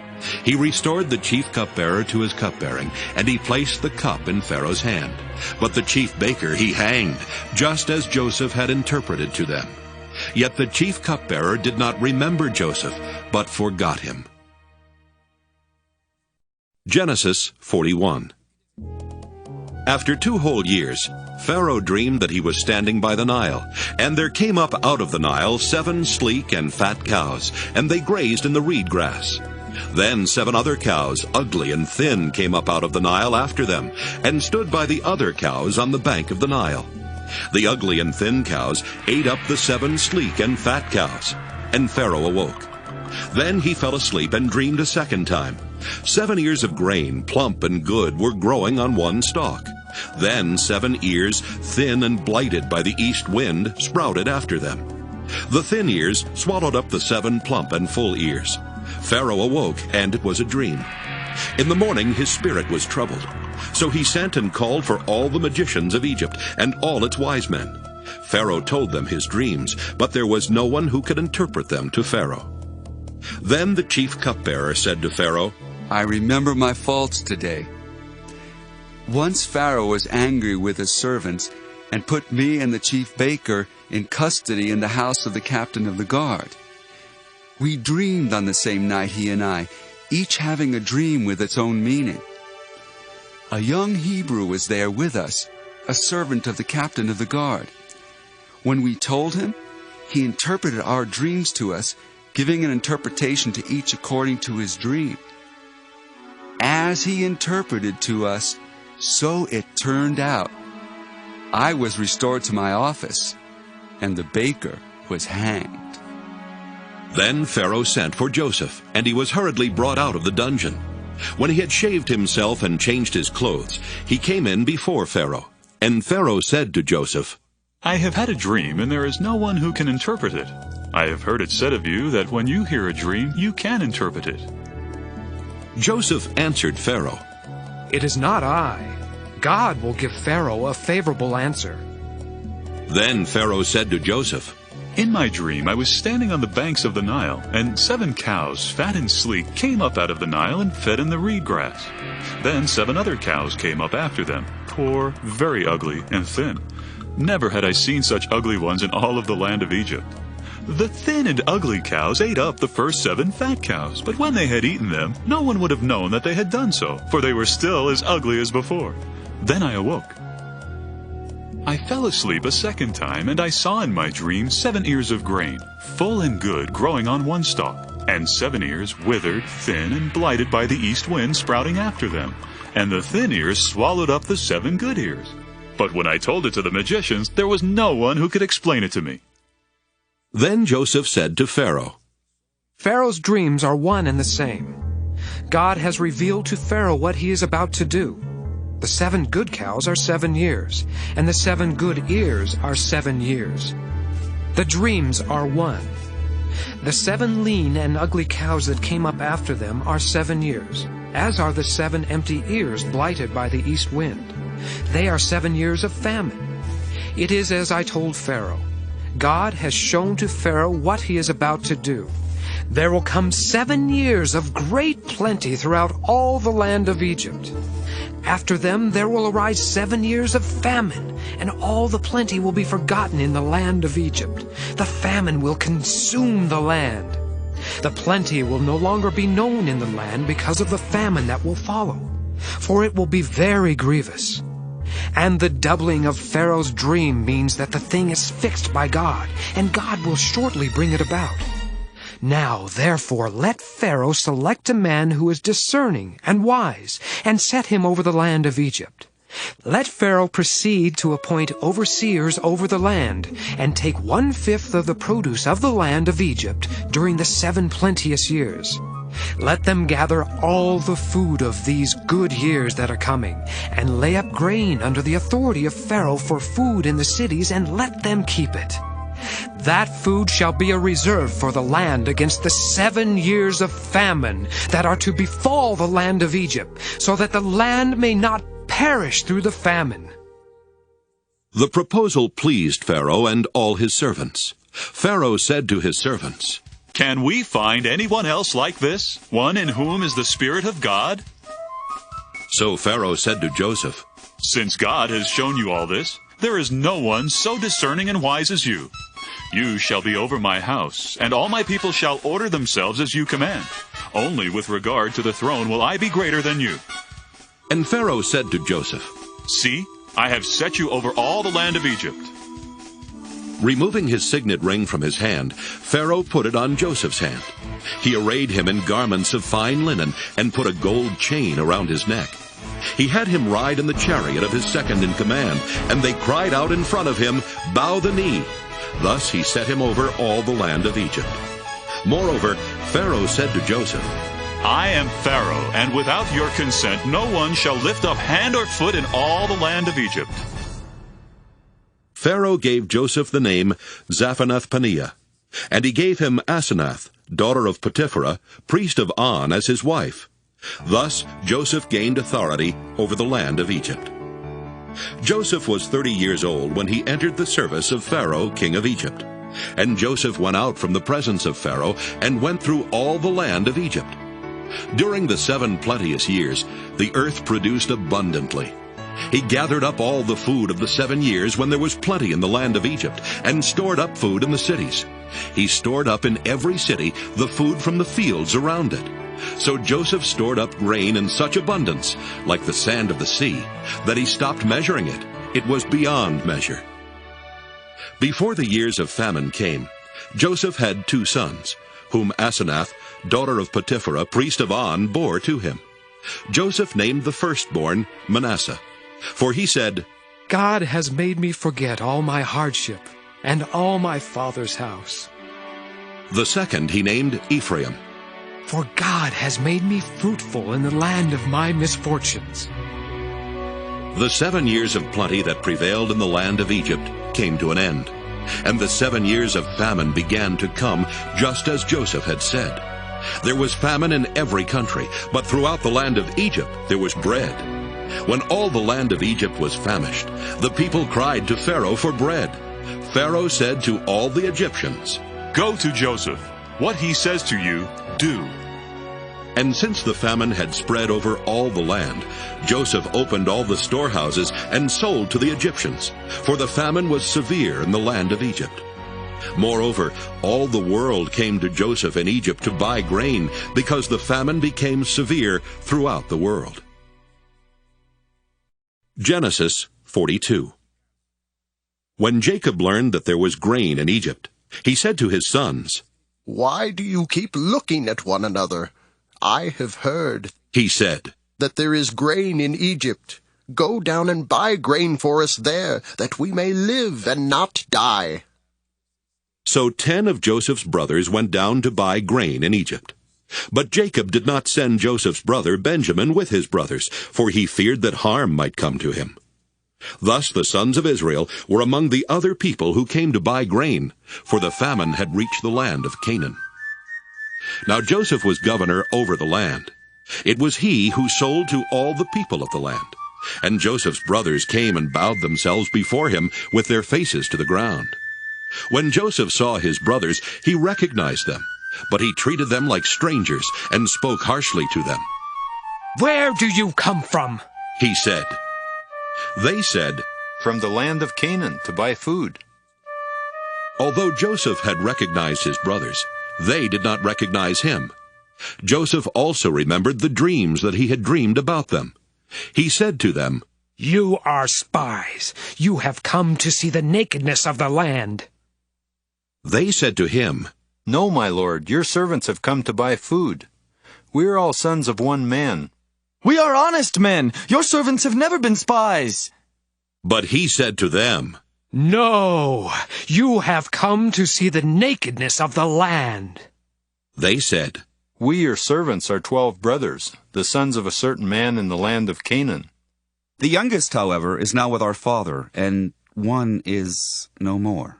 He restored the chief cupbearer to his cupbearing, and he placed the cup in Pharaoh's hand. But the chief baker he hanged, just as Joseph had interpreted to them. Yet the chief cupbearer did not remember Joseph, but forgot him. Genesis 41. After 2 whole years, Pharaoh dreamed that he was standing by the Nile, and there came up out of the Nile 7 sleek and fat cows, and they grazed in the reed grass. Then 7 other cows, ugly and thin, came up out of the Nile after them, and stood by the other cows on the bank of the Nile. The ugly and thin cows ate up the 7 sleek and fat cows, and Pharaoh awoke. Then he fell asleep and dreamed a second time. 7 ears of grain, plump and good, were growing on one stalk. Then 7 ears, thin and blighted by the east wind, sprouted after them. The thin ears swallowed up the 7 plump and full ears. Pharaoh awoke, and it was a dream. In the morning his spirit was troubled. So he sent and called for all the magicians of Egypt and all its wise men. Pharaoh told them his dreams, but there was no one who could interpret them to Pharaoh. Then the chief cupbearer said to Pharaoh, I remember my faults today. Once Pharaoh was angry with his servants and put me and the chief baker in custody in the house of the captain of the guard. We dreamed on the same night, he and I, each having a dream with its own meaning. A young Hebrew was there with us, a servant of the captain of the guard. When we told him, he interpreted our dreams to us, giving an interpretation to each according to his dream. As he interpreted to us, so it turned out. I was restored to my office, and the baker was hanged. Then Pharaoh sent for Joseph, and he was hurriedly brought out of the dungeon. When he had shaved himself and changed his clothes, he came in before Pharaoh. And Pharaoh said to Joseph, I have had a dream, and there is no one who can interpret it. I have heard it said of you that when you hear a dream, you can interpret it. Joseph answered Pharaoh, It is not I. God will give Pharaoh a favorable answer. Then Pharaoh said to Joseph, In my dream I was standing on the banks of the Nile, and 7 cows, fat and sleek, came up out of the Nile and fed in the reed grass. Then 7 other cows came up after them, poor, very ugly, and thin. Never had I seen such ugly ones in all of the land of Egypt. The thin and ugly cows ate up the first 7 fat cows, but when they had eaten them, no one would have known that they had done so, for they were still as ugly as before. Then I awoke. I fell asleep a second time, and I saw in my dream 7 ears of grain, full and good, growing on one stalk, and 7 ears withered, thin, and blighted by the east wind, sprouting after them. And the thin ears swallowed up the 7 good ears. But when I told it to the magicians, there was no one who could explain it to me. Then Joseph said to Pharaoh, Pharaoh's dreams are one and the same. God has revealed to Pharaoh what he is about to do. The 7 good cows are 7 years, and the 7 good ears are 7 years. The dreams are one. The 7 lean and ugly cows that came up after them are 7 years, as are the 7 empty ears blighted by the east wind. They are 7 years of famine. It is as I told Pharaoh. God has shown to Pharaoh what he is about to do. There will come 7 years of great plenty throughout all the land of Egypt. After them there will arise 7 years of famine, and all the plenty will be forgotten in the land of Egypt. The famine will consume the land. The plenty will no longer be known in the land because of the famine that will follow, for it will be very grievous. And the doubling of Pharaoh's dream means that the thing is fixed by God, and God will shortly bring it about. Now, therefore, let Pharaoh select a man who is discerning and wise, and set him over the land of Egypt. Let Pharaoh proceed to appoint overseers over the land, and take 1/5 of the produce of the land of Egypt during the 7 plenteous years. Let them gather all the food of these good years that are coming, and lay up grain under the authority of Pharaoh for food in the cities, and let them keep it. That food shall be a reserve for the land against the 7 years of famine that are to befall the land of Egypt, so that the land may not perish through the famine. The proposal pleased Pharaoh and all his servants. Pharaoh said to his servants, "Can we find anyone else like this, one in whom is the Spirit of God?" So Pharaoh said to Joseph, "Since God has shown you all this, there is no one so discerning and wise as you. You shall be over my house, and all my people shall order themselves as you command. Only with regard to the throne will I be greater than you." And Pharaoh said to Joseph, "See, I have set you over all the land of Egypt." Removing his signet ring from his hand, Pharaoh put it on Joseph's hand. He arrayed him in garments of fine linen and put a gold chain around his neck. He had him ride in the chariot of his second in command, and they cried out in front of him, "Bow the knee." Thus he set him over all the land of Egypt. Moreover, Pharaoh said to Joseph, "I am Pharaoh, and without your consent no one shall lift up hand or foot in all the land of Egypt." Pharaoh gave Joseph the name Zaphanath-Paneah, and he gave him Asenath, daughter of Potiphera, priest of On, as his wife. Thus Joseph gained authority over the land of Egypt. Joseph was 30 years old when he entered the service of Pharaoh, king of Egypt. And Joseph went out from the presence of Pharaoh and went through all the land of Egypt. During the 7 plenteous years, the earth produced abundantly. He gathered up all the food of the 7 years when there was plenty in the land of Egypt, and stored up food in the cities. He stored up in every city the food from the fields around it. So Joseph stored up grain in such abundance, like the sand of the sea, that he stopped measuring it. It was beyond measure. Before the years of famine came, Joseph had 2 sons, whom Asenath, daughter of Potiphera, priest of On, bore to him. Joseph named the firstborn Manasseh, for he said, "God has made me forget all my hardship and all my father's house." The second he named Ephraim, "For God has made me fruitful in the land of my misfortunes." The 7 years of plenty that prevailed in the land of Egypt came to an end, and the 7 years of famine began to come, just as Joseph had said. There was famine in every country, but throughout the land of Egypt there was bread. When all the land of Egypt was famished, the people cried to Pharaoh for bread. Pharaoh said to all the Egyptians, "Go to Joseph. What he says to you, do." And since the famine had spread over all the land, Joseph opened all the storehouses and sold to the Egyptians, for the famine was severe in the land of Egypt. Moreover, all the world came to Joseph in Egypt to buy grain, because the famine became severe throughout the world. Genesis 42. When Jacob learned that there was grain in Egypt, he said to his sons, "Why do you keep looking at one another? I have heard," he said, "that there is grain in Egypt. Go down and buy grain for us there, that we may live and not die." So 10 of Joseph's brothers went down to buy grain in Egypt. But Jacob did not send Joseph's brother Benjamin with his brothers, for he feared that harm might come to him. Thus the sons of Israel were among the other people who came to buy grain, for the famine had reached the land of Canaan. Now Joseph was governor over the land. It was he who sold to all the people of the land. And Joseph's brothers came and bowed themselves before him with their faces to the ground. When Joseph saw his brothers, he recognized them, but he treated them like strangers and spoke harshly to them. "Where do you come from?" he said. They said, "From the land of Canaan to buy food." Although Joseph had recognized his brothers, they did not recognize him. Joseph also remembered the dreams that he had dreamed about them. He said to them, "You are spies. You have come to see the nakedness of the land." They said to him, "No, my lord, your servants have come to buy food. We are all sons of one man." "We are honest men. Your servants have never been spies." But he said to them, "No, you have come to see the nakedness of the land." They said, "We, your servants, are 12 brothers, the sons of a certain man in the land of Canaan. The youngest, however, is now with our father, and one is no more."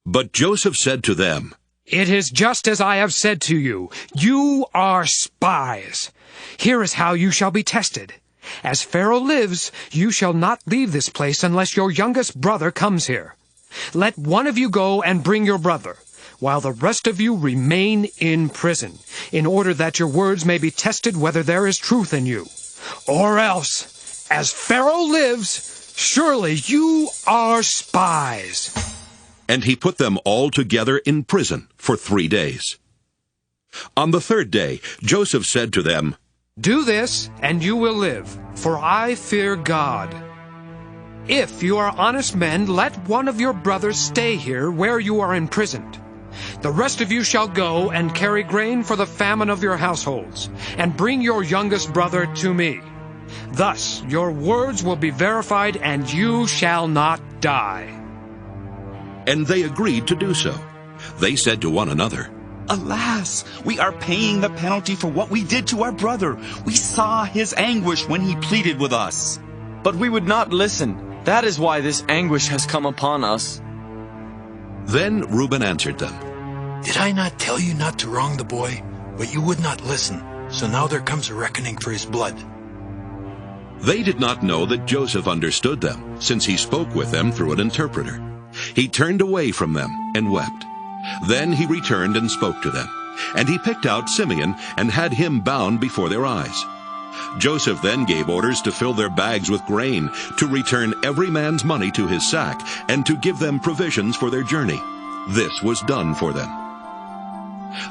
But Joseph said to them, "It is just as I have said to you. You are spies. Here is how you shall be tested. As Pharaoh lives, you shall not leave this place unless your youngest brother comes here. Let one of you go and bring your brother, while the rest of you remain in prison, in order that your words may be tested whether there is truth in you. Or else, as Pharaoh lives, surely you are spies." And he put them all together in prison for 3 days. On the 3rd day, Joseph said to them, "Do this, and you will live, for I fear God. If you are honest men, let one of your brothers stay here where you are imprisoned. The rest of you shall go and carry grain for the famine of your households, and bring your youngest brother to me. Thus your words will be verified, and you shall not die." And they agreed to do so. They said to one another, "Alas, we are paying the penalty for what we did to our brother. We saw his anguish when he pleaded with us." But we would not listen. That is why this anguish has come upon us. Then Reuben answered them, "Did I not tell you not to wrong the boy? But you would not listen. So now there comes a reckoning for his blood." They did not know that Joseph understood them, since he spoke with them through an interpreter. He turned away from them and wept. Then he returned and spoke to them. And he picked out Simeon and had him bound before their eyes. Joseph then gave orders to fill their bags with grain, to return every man's money to his sack, and to give them provisions for their journey. This was done for them.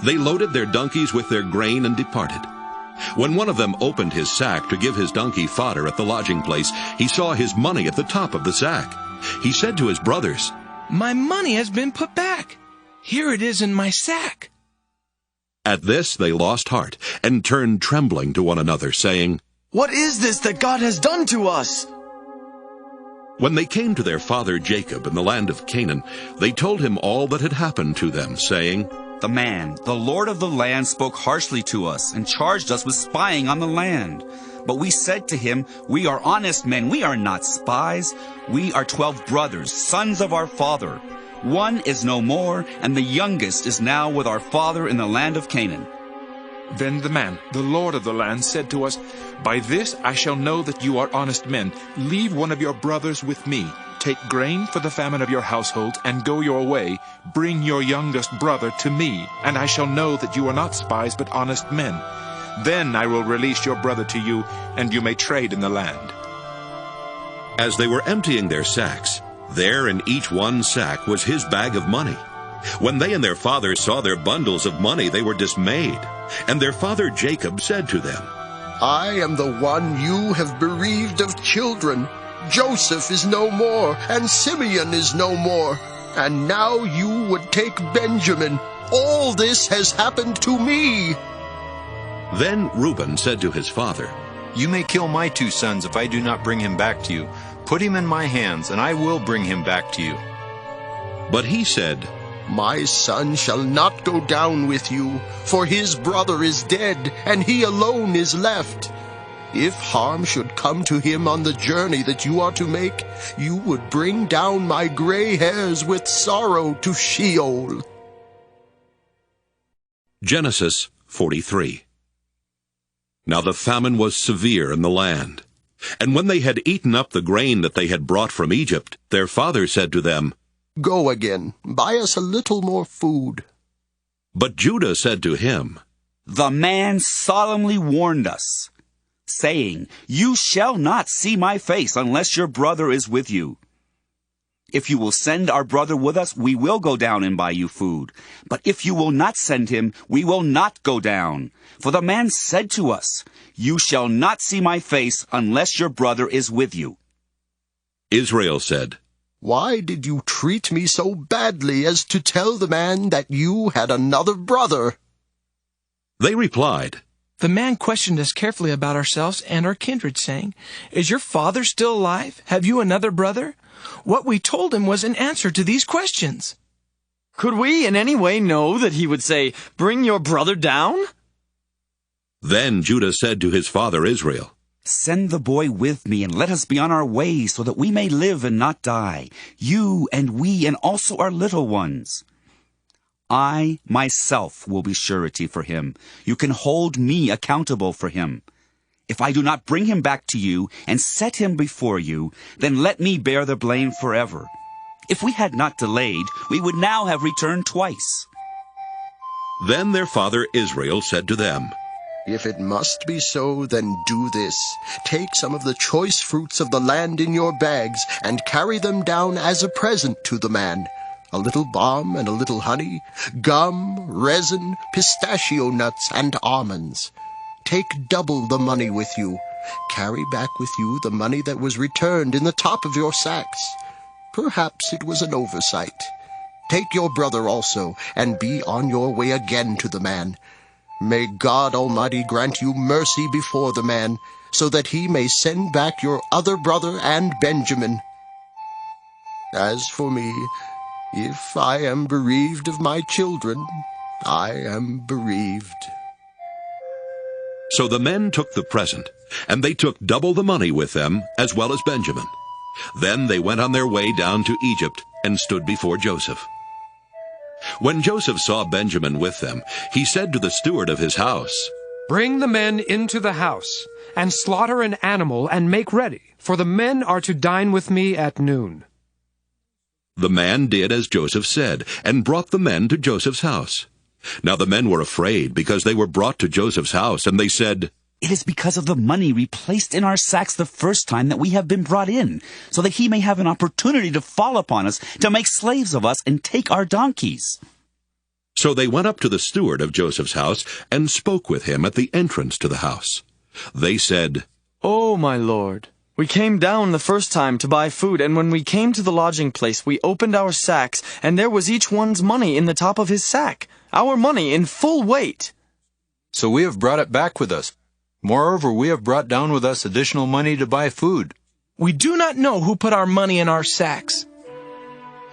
They loaded their donkeys with their grain and departed. When one of them opened his sack to give his donkey fodder at the lodging place, he saw his money at the top of the sack. He said to his brothers, "My money has been put back. Here it is in my sack." At this they lost heart, and turned trembling to one another, saying, "What is this that God has done to us?" When they came to their father Jacob in the land of Canaan, they told him all that had happened to them, saying, "The man, the Lord of the land, spoke harshly to us and charged us with spying on the land. But we said to him, 'We are honest men, we are not spies. We are 12 brothers, sons of our father. One is no more, and the youngest is now with our father in the land of Canaan.'" Then the man, the Lord of the land, said to us, "By this I shall know that you are honest men. Leave one of your brothers with me. Take grain for the famine of your household, and go your way. Bring your youngest brother to me, and I shall know that you are not spies, but honest men. Then I will release your brother to you, and you may trade in the land." As they were emptying their sacks, there in each one sack was his bag of money. When they and their father saw their bundles of money, they were dismayed. And their father Jacob said to them, "I am the one you have bereaved of children. Joseph is no more, and Simeon is no more. And now you would take Benjamin. All this has happened to me." Then Reuben said to his father, "You may kill my 2 sons if I do not bring him back to you. Put him in my hands, and I will bring him back to you." But he said, "My son shall not go down with you, for his brother is dead, and he alone is left. If harm should come to him on the journey that you are to make, you would bring down my gray hairs with sorrow to Sheol." Genesis 43. Now the famine was severe in the land. And when they had eaten up the grain that they had brought from Egypt, their father said to them, "Go again, buy us a little more food." But Judah said to him, "The man solemnly warned us, saying, 'You shall not see my face unless your brother is with you.' If you will send our brother with us, we will go down and buy you food. But if you will not send him, we will not go down. For the man said to us, 'You shall not see my face unless your brother is with you.'" Israel said, "Why did you treat me so badly as to tell the man that you had another brother?" They replied, "The man questioned us carefully about ourselves and our kindred, saying, 'Is your father still alive? Have you another brother?' What we told him was an answer to these questions." Could we in any way know that he would say, 'Bring your brother down'?" Then Judah said to his father Israel, "Send the boy with me, and let us be on our way, so that we may live and not die, you and we and also our little ones. I myself will be surety for him. You can hold me accountable for him. If I do not bring him back to you and set him before you, then let me bear the blame forever. If we had not delayed, we would now have returned twice." Then their father Israel said to them, "If it must be so, then do this. Take some of the choice fruits of the land in your bags, and carry them down as a present to the man. A little balm and a little honey, gum, resin, pistachio nuts, and almonds. Take double the money with you. Carry back with you the money that was returned in the top of your sacks. Perhaps it was an oversight. Take your brother also, and be on your way again to the man. May God Almighty grant you mercy before the man, so that he may send back your other brother and Benjamin. As for me, if I am bereaved of my children, I am bereaved." So the men took the present, and they took double the money with them, as well as Benjamin. Then they went on their way down to Egypt and stood before Joseph. When Joseph saw Benjamin with them, he said to the steward of his house, "Bring the men into the house, and slaughter an animal and make ready, for the men are to dine with me at noon." The man did as Joseph said, and brought the men to Joseph's house. Now the men were afraid, because they were brought to Joseph's house, and they said, "It is because of the money we placed in our sacks the first time that we have been brought in, so that he may have an opportunity to fall upon us, to make slaves of us, and take our donkeys." So they went up to the steward of Joseph's house, and spoke with him at the entrance to the house. They said, "Oh, my lord, we came down the first time to buy food, and when we came to the lodging place, we opened our sacks, and there was each one's money in the top of his sack, our money in full weight." "So we have brought it back with us. Moreover, we have brought down with us additional money to buy food." "We do not know who put our money in our sacks."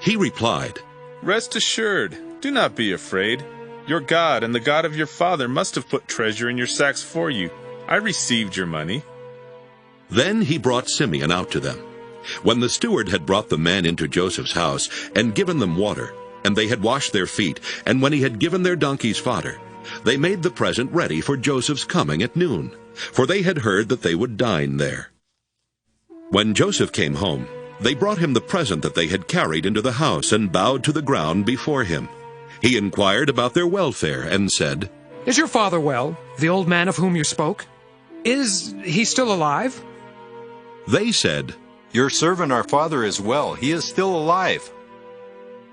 He replied, "Rest assured, do not be afraid. Your God and the God of your father must have put treasure in your sacks for you. I received your money." Then he brought Simeon out to them. When the steward had brought the men into Joseph's house, and given them water, and they had washed their feet, and when he had given their donkeys fodder, they made the present ready for Joseph's coming at noon, for they had heard that they would dine there. When Joseph came home, they brought him the present that they had carried into the house, and bowed to the ground before him. He inquired about their welfare, and said, "Is your father well, the old man of whom you spoke? Is he still alive?" They said, "Your servant our father is well. He is still alive."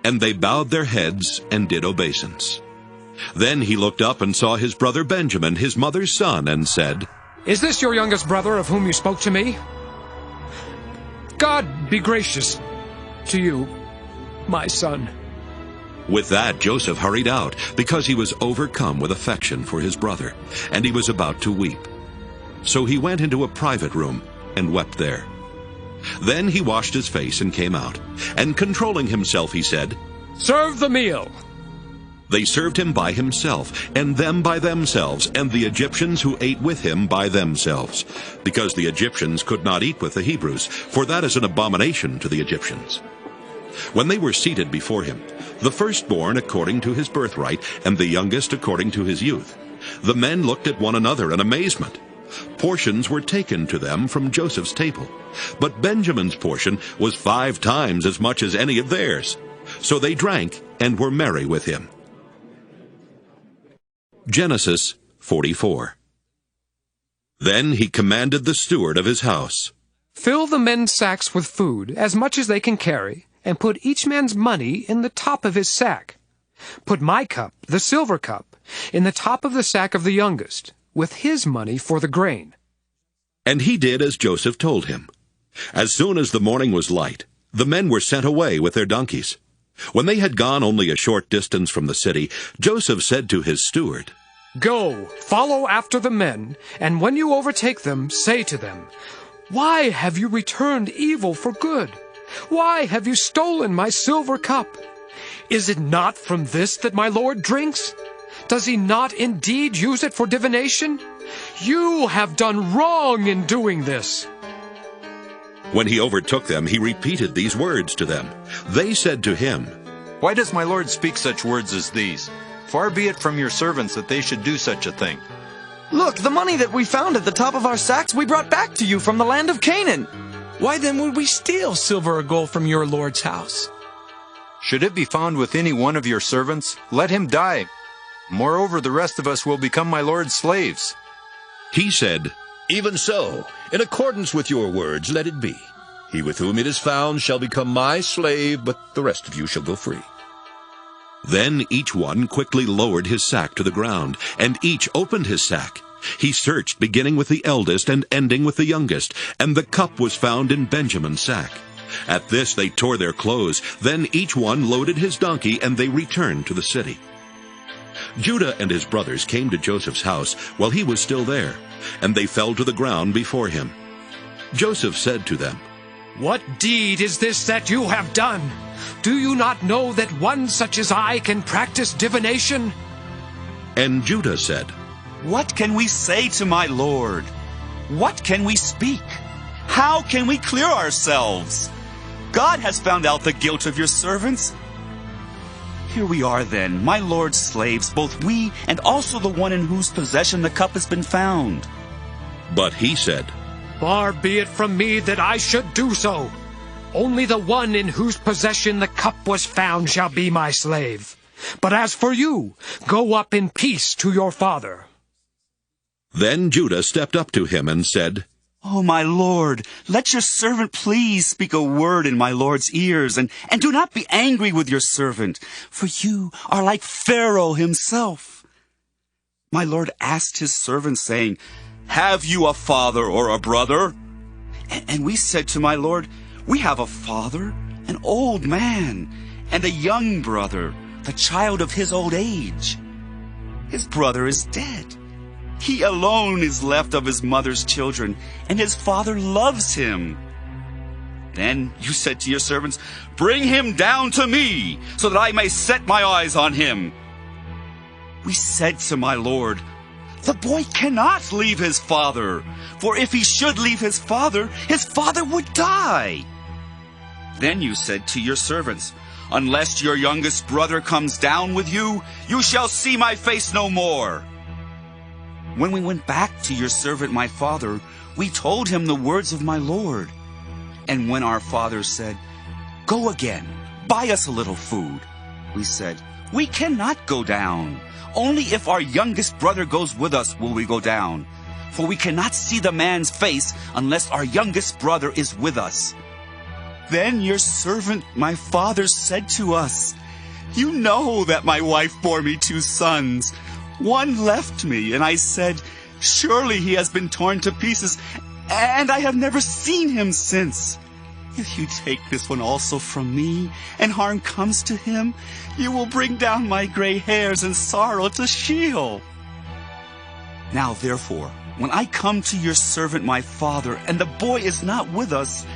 And they bowed their heads and did obeisance. Then he looked up and saw his brother Benjamin, his mother's son, and said, "Is this your youngest brother of whom you spoke to me? God be gracious to you, my son." With that Joseph hurried out, because he was overcome with affection for his brother, and he was about to weep. So he went into a private room and wept there. Then he washed his face and came out, and controlling himself he said, "Serve the meal." They served him by himself, and them by themselves, and the Egyptians who ate with him by themselves, because the Egyptians could not eat with the Hebrews, for that is an abomination to the Egyptians. When they were seated before him, the firstborn according to his birthright, and the youngest according to his youth, the men looked at one another in amazement. Portions were taken to them from Joseph's table, but Benjamin's portion was 5 times as much as any of theirs. So they drank and were merry with him. Genesis 44. Then he commanded the steward of his house, "Fill the men's sacks with food, as much as they can carry, and put each man's money in the top of his sack. Put my cup, the silver cup, in the top of the sack of the youngest, with his money for the grain." And he did as Joseph told him. As soon as the morning was light, the men were sent away with their donkeys. When they had gone only a short distance from the city, Joseph said to his steward, "Go, follow after the men, and when you overtake them, say to them, 'Why have you returned evil for good? Why have you stolen my silver cup? Is it not from this that my Lord drinks? Does he not indeed use it for divination? You have done wrong in doing this.'" When he overtook them, he repeated these words to them. They said to him, "Why does my lord speak such words as these? Far be it from your servants that they should do such a thing." Look, the money that we found at the top of our sacks we brought back to you from the land of Canaan. Why then would we steal silver or gold from your Lord's house? Should it be found with any one of your servants, let him die. Moreover, the rest of us will become my lord's slaves. He said, Even so, in accordance with your words, let it be. He with whom it is found shall become my slave, but the rest of you shall go free. Then each one quickly lowered his sack to the ground, and each opened his sack. He searched, beginning with the eldest and ending with the youngest, and the cup was found in Benjamin's sack. At this they tore their clothes. Then each one loaded his donkey, and they returned to the city. Judah and his brothers came to Joseph's house while he was still there, and they fell to the ground before him. Joseph said to them, What deed is this that you have done? Do you not know that one such as I can practice divination? And Judah said, What can we say to my lord? What can we speak? How can we clear ourselves? God has found out the guilt of your servants. Here we are then, my lord's slaves, both we and also the one in whose possession the cup has been found. But he said, Far be it from me that I should do so. Only the one in whose possession the cup was found shall be my slave. But as for you, go up in peace to your father. Then Judah stepped up to him and said, Oh, my lord, let your servant please speak a word in my lord's ears, and do not be angry with your servant, for you are like Pharaoh himself. My lord asked his servant, saying, Have you a father or a brother? And we said to my lord, We have a father, an old man, and a young brother, the child of his old age. His brother is dead. He alone is left of his mother's children, and his father loves him. Then you said to your servants, Bring him down to me, so that I may set my eyes on him. We said to my lord, The boy cannot leave his father, for if he should leave his father would die. Then you said to your servants, Unless your youngest brother comes down with you, you shall see my face no more. When we went back to your servant my father, we told him the words of my lord. And when our father said, Go again, buy us a little food, we said, We cannot go down. Only if our youngest brother goes with us will we go down. For we cannot see the man's face unless our youngest brother is with us. Then your servant my father said to us, You know that my wife bore me 2 sons. One left me, and I said, Surely he has been torn to pieces, and I have never seen him since. If you take this one also from me, and harm comes to him, you will bring down my gray hairs in sorrow to Sheol. Now therefore, when I come to your servant my father, and the boy is not with us,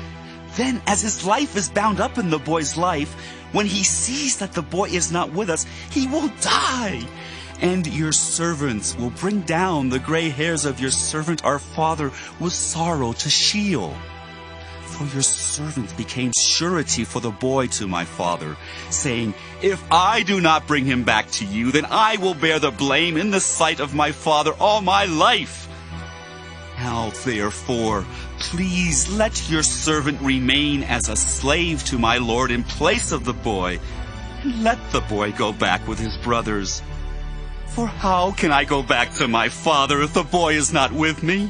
then as his life is bound up in the boy's life, when he sees that the boy is not with us, he will die. And your servants will bring down the gray hairs of your servant our father with sorrow to Sheol. For your servant became surety for the boy to my father, saying, If I do not bring him back to you, then I will bear the blame in the sight of my father all my life. Now therefore, please let your servant remain as a slave to my lord in place of the boy, and let the boy go back with his brothers. For how can I go back to my father if the boy is not with me?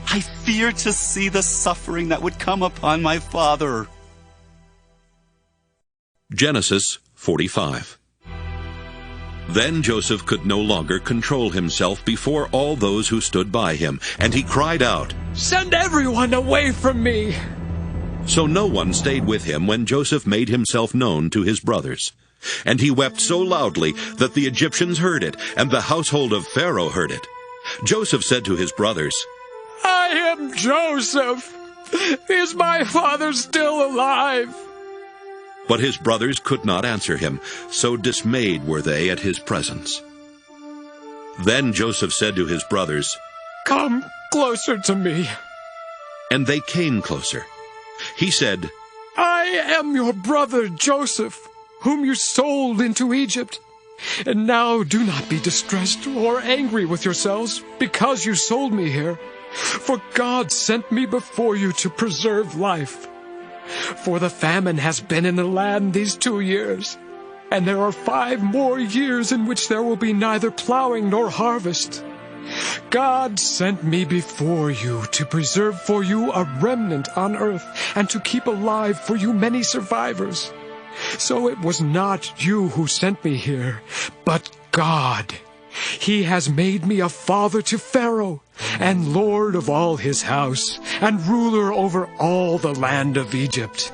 I fear to see the suffering that would come upon my father. Genesis 45. Then Joseph could no longer control himself before all those who stood by him, and he cried out, Send everyone away from me! So no one stayed with him when Joseph made himself known to his brothers. And he wept so loudly that the Egyptians heard it, and the household of Pharaoh heard it. Joseph said to his brothers, I am Joseph. Is my father still alive? But his brothers could not answer him, so dismayed were they at his presence. Then Joseph said to his brothers, Come closer to me. And they came closer. He said, I am your brother Joseph, whom you sold into Egypt. And now do not be distressed or angry with yourselves because you sold me here. For God sent me before you to preserve life. For the famine has been in the land these 2 years, and there are 5 more years in which there will be neither plowing nor harvest. God sent me before you to preserve for you a remnant on earth, and to keep alive for you many survivors. So it was not you who sent me here, but God. He has made me a father to Pharaoh, and lord of all his house, and ruler over all the land of Egypt.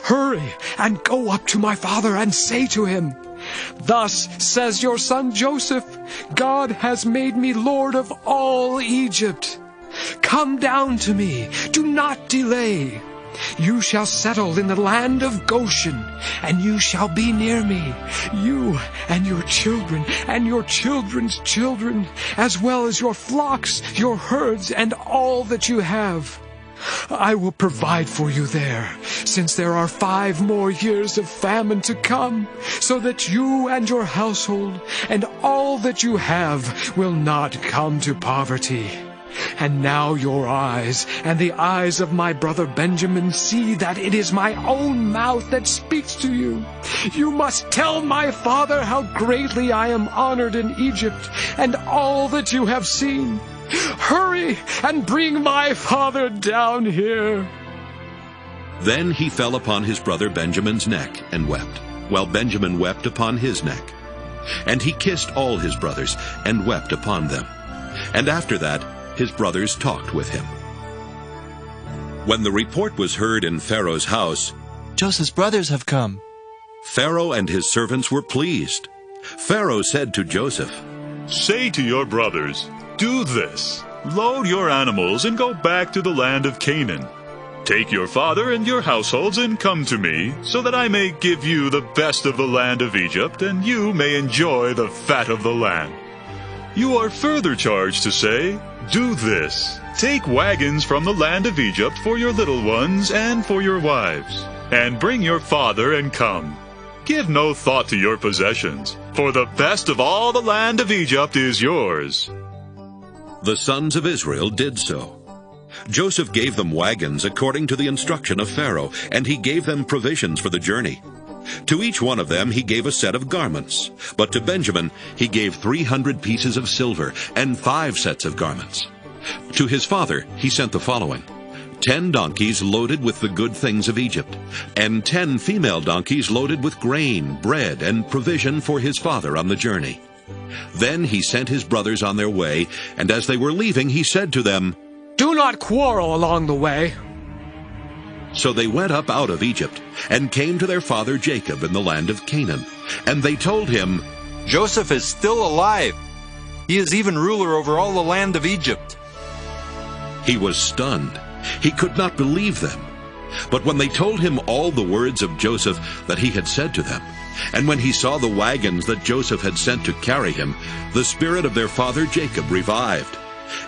Hurry and go up to my father and say to him, 'Thus says your son Joseph, God has made me lord of all Egypt. Come down to me, do not delay. You shall settle in the land of Goshen, and you shall be near me, you and your children and your children's children, as well as your flocks, your herds, and all that you have. I will provide for you there, since there are 5 more years of famine to come, so that you and your household and all that you have will not come to poverty. And now your eyes and the eyes of my brother Benjamin see that it is my own mouth that speaks to you. You must tell my father how greatly I am honored in Egypt, and all that you have seen. Hurry and bring my father down here.' Then he fell upon his brother Benjamin's neck and wept, while Benjamin wept upon his neck. And he kissed all his brothers and wept upon them. And after that his brothers talked with him. When the report was heard in Pharaoh's house, 'Joseph's brothers have come,' Pharaoh and his servants were pleased. Pharaoh said to Joseph, 'Say to your brothers, do this. Load your animals and go back to the land of Canaan. Take your father and your households and come to me, so that I may give you the best of the land of Egypt, and you may enjoy the fat of the land. You are further charged to say, do this. Take wagons from the land of Egypt for your little ones and for your wives, and bring your father and come. Give no thought to your possessions, for the best of all the land of Egypt is yours.' The sons of Israel did so. Joseph gave them wagons according to the instruction of Pharaoh, and he gave them provisions for the journey. To each one of them he gave a set of garments, but to Benjamin he gave 300 pieces of silver and 5 sets of garments. To his father he sent the following: 10 donkeys loaded with the good things of Egypt, and 10 female donkeys loaded with grain, bread, and provision for his father on the journey. Then he sent his brothers on their way, and as they were leaving he said to them, 'Do not quarrel along the way.' So they went up out of Egypt, and came to their father Jacob in the land of Canaan. And they told him, 'Joseph is still alive. He is even ruler over all the land of Egypt.' He was stunned. He could not believe them. But when they told him all the words of Joseph that he had said to them, and when he saw the wagons that Joseph had sent to carry him, the spirit of their father Jacob revived.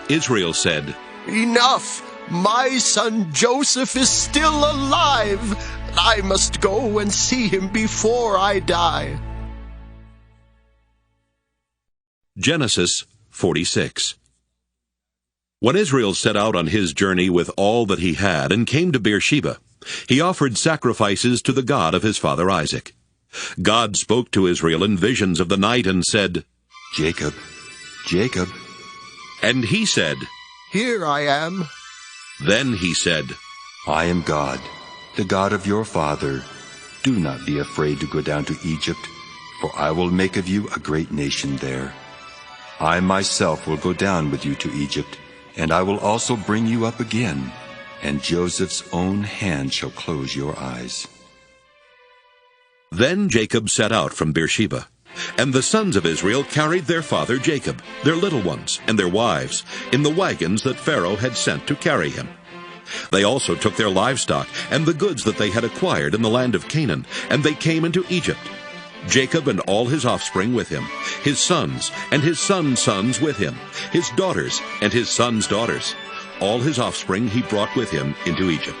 Israel said, 'Enough! My son Joseph is still alive. I must go and see him before I die.'" Genesis 46. When Israel set out on his journey with all that he had and came to Beersheba, he offered sacrifices to the God of his father Isaac. God spoke to Israel in visions of the night and said, "Jacob, Jacob." And he said, "Here I am." Then he said, "I am God, the God of your father. Do not be afraid to go down to Egypt, for I will make of you a great nation there. I myself will go down with you to Egypt, and I will also bring you up again, and Joseph's own hand shall close your eyes." Then Jacob set out from Beersheba, and the sons of Israel carried their father Jacob, their little ones, and their wives, in the wagons that Pharaoh had sent to carry him. They also took their livestock and the goods that they had acquired in the land of Canaan, and they came into Egypt. Jacob and all his offspring with him, his sons and his sons' sons with him, his daughters and his sons' daughters. All his offspring he brought with him into Egypt.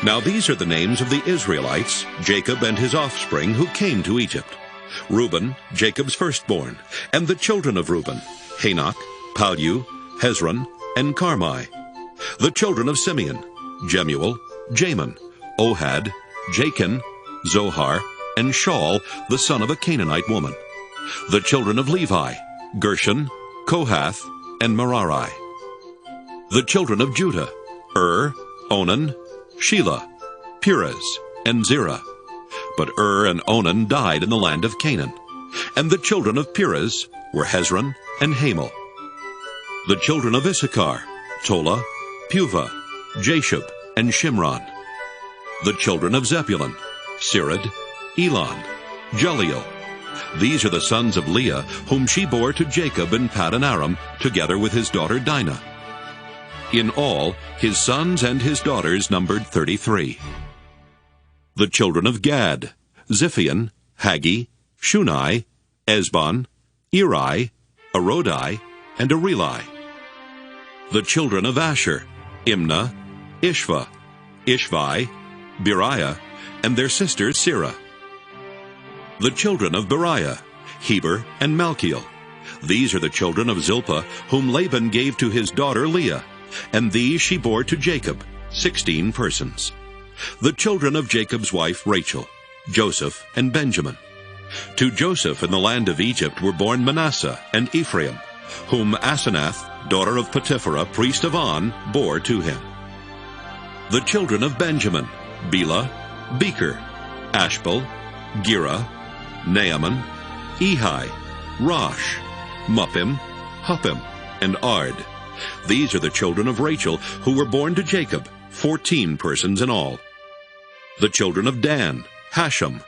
Now these are the names of the Israelites, Jacob and his offspring, who came to Egypt: Reuben, Jacob's firstborn, and the children of Reuben, Hanok, Pallu, Hezron, and Carmi. The children of Simeon, Jemuel, Jamin, Ohad, Jachin, Zohar, and Shaul, the son of a Canaanite woman. The children of Levi, Gershon, Kohath, and Merari. The children of Judah, Onan, Shelah, Perez, and Zerah. But and Onan died in the land of Canaan. And the children of Perez were Hezron and Hamel. The children of Issachar, Tola, Puvah, Jashub, and Shimron. The children of Zebulun, Sirid, Elon, Jaliel. These are the sons of Leah, whom she bore to Jacob in Paddan Aram, together with his daughter Dinah. In all, his sons and his daughters numbered 33. The children of Gad, Ziphion, Haggi, Shunai, Esbon, Eri, Arodi, and Areli. The children of Asher, Imnah, Ishva, Ishvi, Beriah, and their sister Sirah. The children of Beriah, Heber and Malchiel. These are the children of Zilpah, whom Laban gave to his daughter Leah, and these she bore to Jacob, 16 persons. The children of Jacob's wife Rachel, Joseph and Benjamin. To Joseph in the land of Egypt were born Manasseh and Ephraim, whom Asenath, daughter of Potipherah, priest of On, bore to him. The children of Benjamin, Bela, Becher, Ashbel, Gera, Naaman, Ehi, Rosh, Muppim, Huppim, and Ard. These are the children of Rachel, who were born to Jacob, 14 persons in all. The children of Dan, Hashem.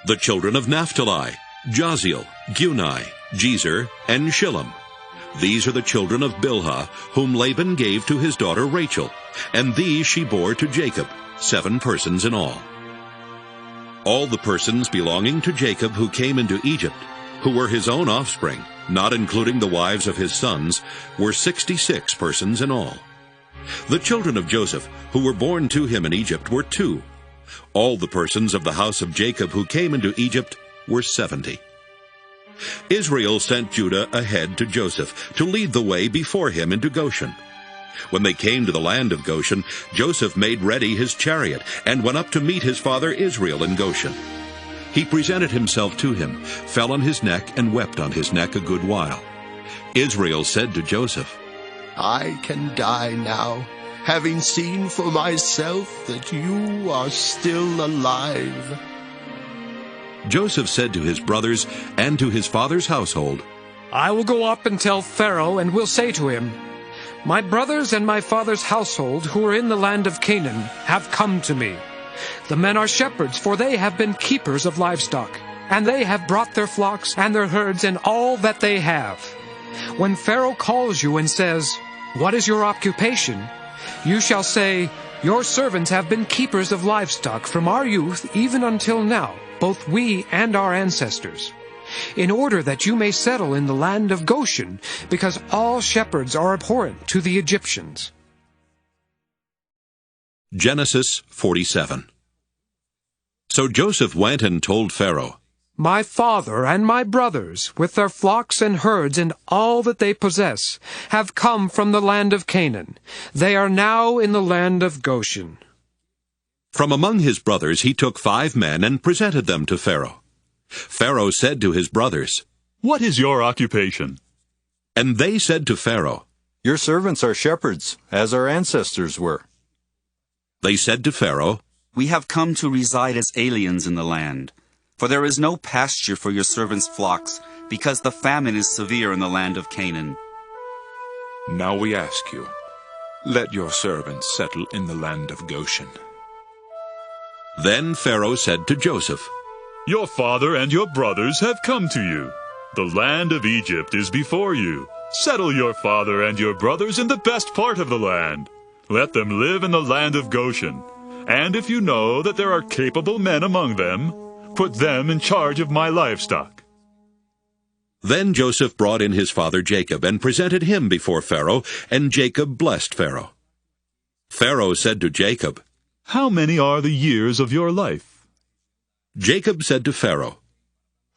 The children of Naphtali, Jaziel, Guni, Jezer, and Shillem. These are the children of Bilhah, whom Laban gave to his daughter Rachel, and these she bore to Jacob, 7 persons in all. All the persons belonging to Jacob who came into Egypt, who were his own offspring, not including the wives of his sons, were 66 persons in all. The children of Joseph, who were born to him in Egypt, were 2. All the persons of the house of Jacob who came into Egypt were 70. Israel sent Judah ahead to Joseph to lead the way before him into Goshen. When they came to the land of Goshen, Joseph made ready his chariot and went up to meet his father Israel in Goshen. He presented himself to him, fell on his neck, and wept on his neck a good while. Israel said to Joseph, I can die now, having seen for myself that you are still alive. Joseph said to his brothers and to his father's household, I will go up and tell Pharaoh, and will say to him, My brothers and my father's household, who are in the land of Canaan, have come to me. The men are shepherds, for they have been keepers of livestock, and they have brought their flocks and their herds and all that they have. When Pharaoh calls you and says, What is your occupation? You shall say, Your servants have been keepers of livestock from our youth even until now, both we and our ancestors, in order that you may settle in the land of Goshen, because all shepherds are abhorrent to the Egyptians. Genesis 47. So Joseph went and told Pharaoh, My father and my brothers, with their flocks and herds and all that they possess, have come from the land of Canaan. They are now in the land of Goshen. From among his brothers he took 5 men and presented them to Pharaoh. Pharaoh said to his brothers, What is your occupation? And they said to Pharaoh, Your servants are shepherds, as our ancestors were. They said to Pharaoh, We have come to reside as aliens in the land, for there is no pasture for your servants' flocks, because the famine is severe in the land of Canaan. Now we ask you, let your servants settle in the land of Goshen. Then Pharaoh said to Joseph, Your father and your brothers have come to you. The land of Egypt is before you. Settle your father and your brothers in the best part of the land. Let them live in the land of Goshen. And if you know that there are capable men among them, put them in charge of my livestock. Then Joseph brought in his father Jacob and presented him before Pharaoh, and Jacob blessed Pharaoh. Pharaoh said to Jacob, How many are the years of your life? Jacob said to Pharaoh,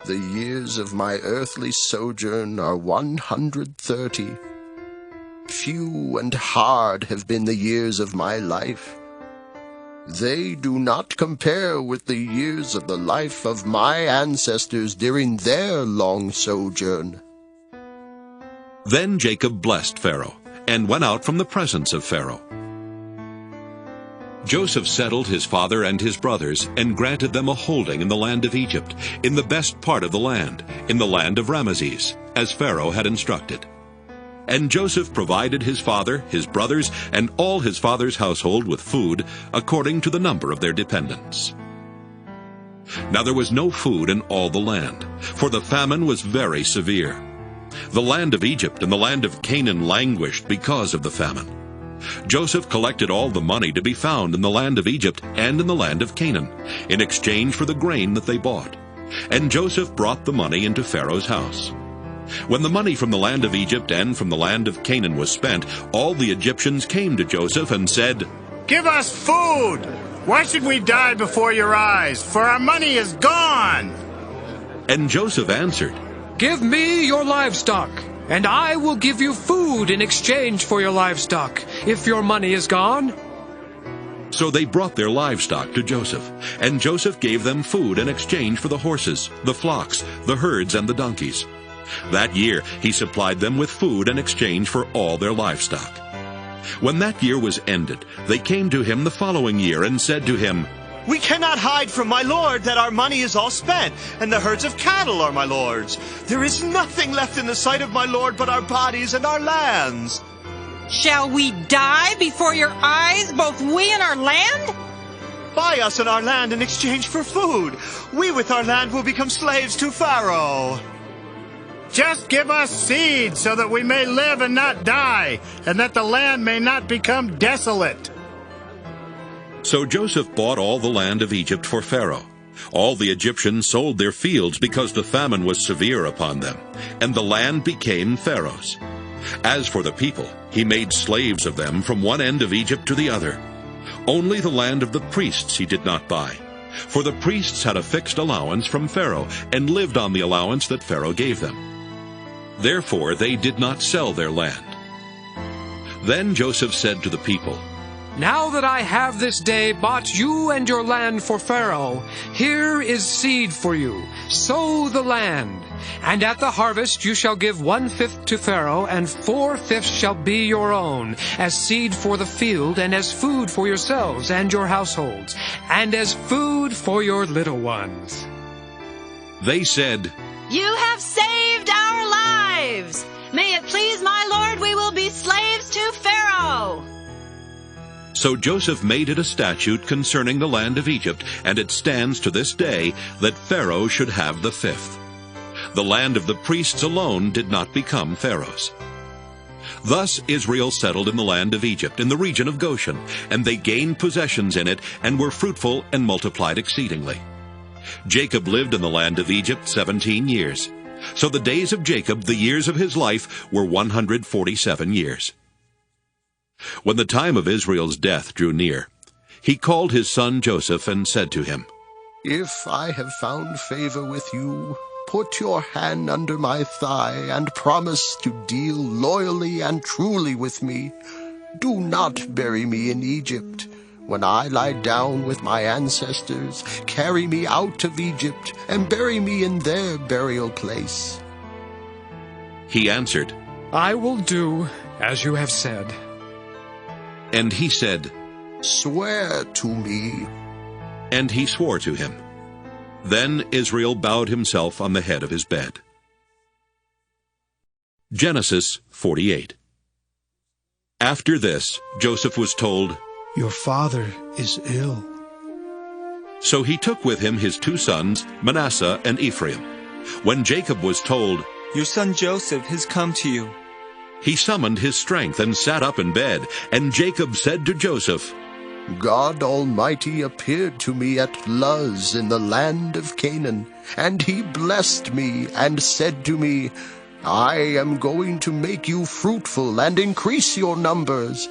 The years of my earthly sojourn are 130. Few and hard have been the years of my life. They do not compare with the years of the life of my ancestors during their long sojourn. Then Jacob blessed Pharaoh, and went out from the presence of Pharaoh. Joseph settled his father and his brothers, and granted them a holding in the land of Egypt, in the best part of the land, in the land of Ramesses, as Pharaoh had instructed. And Joseph provided his father, his brothers, and all his father's household with food, according to the number of their dependents. Now there was no food in all the land, for the famine was very severe. The land of Egypt and the land of Canaan languished because of the famine. Joseph collected all the money to be found in the land of Egypt and in the land of Canaan, in exchange for the grain that they bought. And Joseph brought the money into Pharaoh's house. When the money from the land of Egypt and from the land of Canaan was spent, all the Egyptians came to Joseph and said, "Give us food! Why should we die before your eyes? For our money is gone!" And Joseph answered, "Give me your livestock, and I will give you food in exchange for your livestock, if your money is gone." So they brought their livestock to Joseph, and Joseph gave them food in exchange for the horses, the flocks, the herds, and the donkeys. That year he supplied them with food in exchange for all their livestock. When that year was ended, they came to him the following year and said to him, "We cannot hide from my lord that our money is all spent, and the herds of cattle are my lord's. There is nothing left in the sight of my lord but our bodies and our lands." "Shall we die before your eyes, both we and our land?" "Buy us and our land in exchange for food. We with our land will become slaves to Pharaoh." "Just give us seed so that we may live and not die, and that the land may not become desolate." So Joseph bought all the land of Egypt for Pharaoh. All the Egyptians sold their fields because the famine was severe upon them, and the land became Pharaoh's. As for the people, he made slaves of them from one end of Egypt to the other. Only the land of the priests he did not buy, for the priests had a fixed allowance from Pharaoh and lived on the allowance that Pharaoh gave them. Therefore they did not sell their land. Then Joseph said to the people, "Now that I have this day bought you and your land for Pharaoh, here is seed for you. Sow the land. And at the harvest you shall give 1/5 to Pharaoh, and 4/5 shall be your own, as seed for the field, and as food for yourselves and your households, and as food for your little ones." They said, "You have saved our lives. May it please my lord, we will be slaves to Pharaoh." So Joseph made it a statute concerning the land of Egypt, and it stands to this day, that Pharaoh should have the 1/5. The land of the priests alone did not become Pharaoh's. Thus Israel settled in the land of Egypt, in the region of Goshen, and they gained possessions in it, and were fruitful and multiplied exceedingly. Jacob lived in the land of Egypt 17 years. So the days of Jacob, the years of his life, were 147 years. When the time of Israel's death drew near, he called his son Joseph and said to him, "If I have found favor with you, put your hand under my thigh and promise to deal loyally and truly with me. Do not bury me in Egypt. When I lie down with my ancestors, carry me out of Egypt and bury me in their burial place." He answered, "I will do as you have said." And he said, "Swear to me." And he swore to him. Then Israel bowed himself on the head of his bed. Genesis 48. After this, Joseph was told, "Your father is ill." So he took with him his 2 sons, Manasseh and Ephraim. When Jacob was told, "Your son Joseph has come to you," he summoned his strength and sat up in bed. And Jacob said to Joseph, God Almighty appeared to me at Luz in the land of Canaan, and he blessed me and said to me, I am going to make you fruitful and increase your numbers.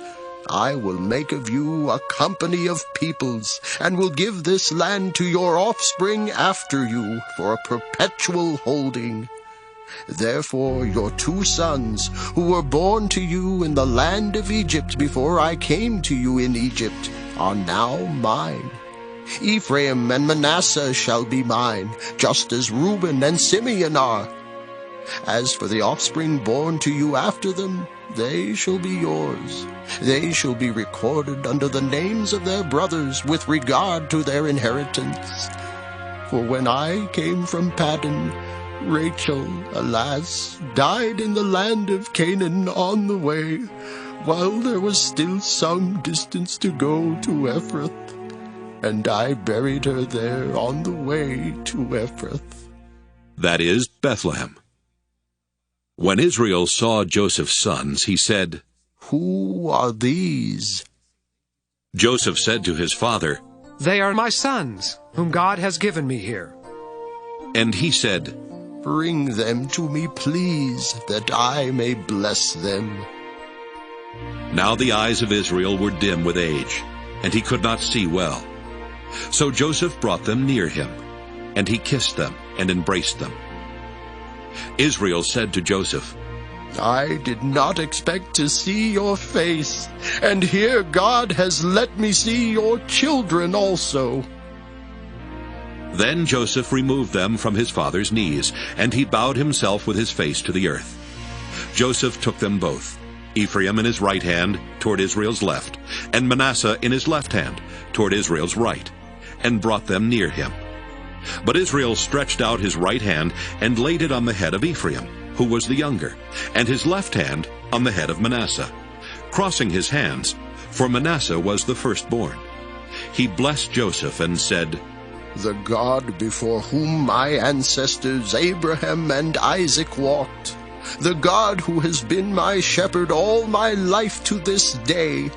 I will make of you a company of peoples, and will give this land to your offspring after you for a perpetual holding. Therefore your 2 sons, who were born to you in the land of Egypt before I came to you in Egypt, are now mine. Ephraim and Manasseh shall be mine, just as Reuben and Simeon are. As for the offspring born to you after them, they shall be yours. They shall be recorded under the names of their brothers with regard to their inheritance. For when I came from Paddan, Rachel, alas, died in the land of Canaan on the way, while there was still some distance to go to Ephrath. And I buried her there on the way to Ephrath. That is, Bethlehem. When Israel saw Joseph's sons, he said, Who are these? Joseph said to his father, They are my sons, whom God has given me here. And he said, Bring them to me, please, that I may bless them. Now the eyes of Israel were dim with age, and he could not see well. So Joseph brought them near him, and he kissed them and embraced them. Israel said to Joseph, I did not expect to see your face, and here God has let me see your children also. Then Joseph removed them from his father's knees, and he bowed himself with his face to the earth. Joseph took them both, Ephraim in his right hand toward Israel's left, and Manasseh in his left hand toward Israel's right, and brought them near him. But Israel stretched out his right hand and laid it on the head of Ephraim, who was the younger, and his left hand on the head of Manasseh, crossing his hands, for Manasseh was the firstborn. He blessed Joseph and said, The God before whom my ancestors Abraham and Isaac walked, the God who has been my shepherd all my life to this day,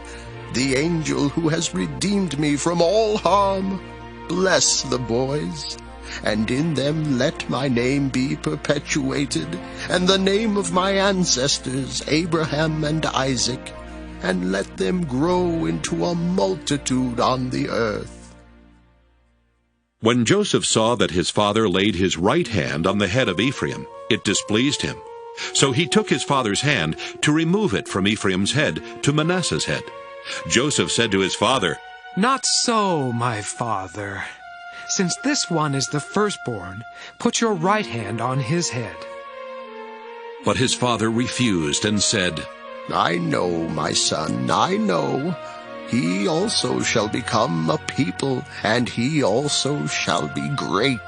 the angel who has redeemed me from all harm, bless the boys, and in them let my name be perpetuated, and the name of my ancestors Abraham and Isaac, and let them grow into a multitude on the earth. When Joseph saw that his father laid his right hand on the head of Ephraim, it displeased him. So he took his father's hand to remove it from Ephraim's head to Manasseh's head. Joseph said to his father, Not so, my father. Since this one is the firstborn, put your right hand on his head. But his father refused and said, I know, my son, I know. He also shall become a people, and he also shall be great.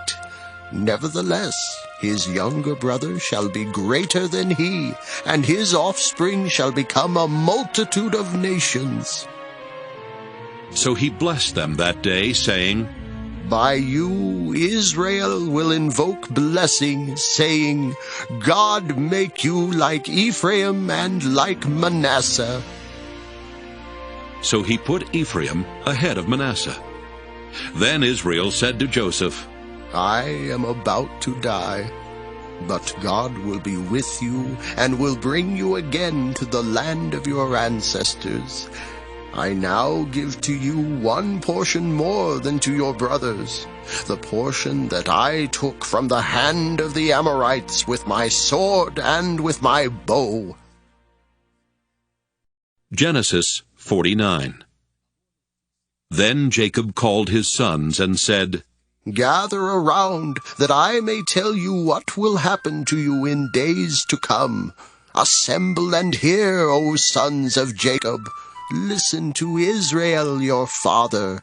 Nevertheless, his younger brother shall be greater than he, and his offspring shall become a multitude of nations. So he blessed them that day, saying, By you Israel will invoke blessing, saying, God make you like Ephraim and like Manasseh. So he put Ephraim ahead of Manasseh. Then Israel said to Joseph, I am about to die, but God will be with you and will bring you again to the land of your ancestors. I now give to you one portion more than to your brothers, the portion that I took from the hand of the Amorites with my sword and with my bow. Genesis 49. Then Jacob called his sons and said, Gather around, that I may tell you what will happen to you in days to come. Assemble and hear, O sons of Jacob. Listen to Israel your father.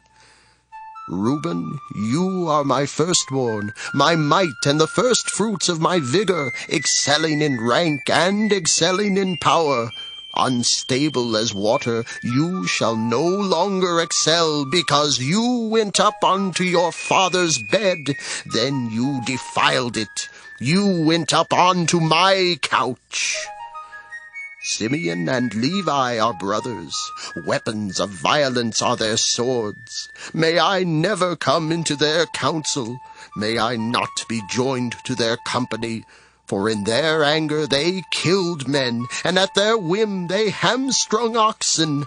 Reuben, you are my firstborn, my might and the firstfruits of my vigor, excelling in rank and excelling in power. Unstable as water, you shall no longer excel, because you went up unto your father's bed, then you defiled it. You went up onto my couch. Simeon and Levi are brothers. Weapons of violence are their swords. May I never come into their counsel. May I not be joined to their company. For in their anger they killed men, and at their whim they hamstrung oxen.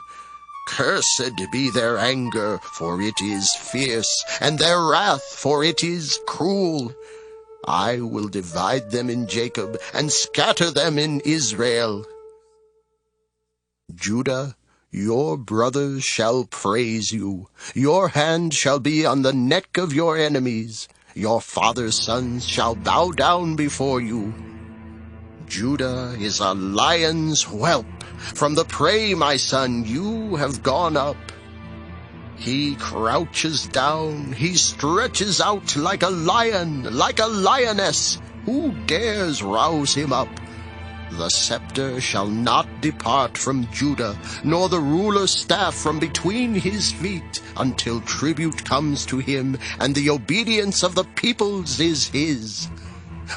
Cursed be their anger, for it is fierce, and their wrath, for it is cruel. I will divide them in Jacob, and scatter them in Israel. Judah, your brothers shall praise you. Your hand shall be on the neck of your enemies. Your father's sons shall bow down before you. Judah is a lion's whelp. From the prey, my son, you have gone up. He crouches down, he stretches out like a lion, like a lioness. Who dares rouse him up? The scepter shall not depart from Judah, nor the ruler's staff from between his feet, until tribute comes to him, and the obedience of the peoples is his.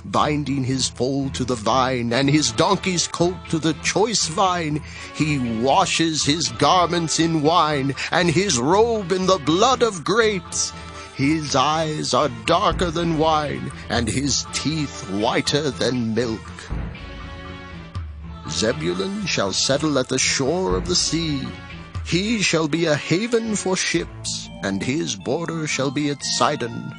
Binding his foal to the vine, and his donkey's colt to the choice vine, he washes his garments in wine, and his robe in the blood of grapes. His eyes are darker than wine, and his teeth whiter than milk. Zebulun shall settle at the shore of the sea. He shall be a haven for ships, and his border shall be at Sidon.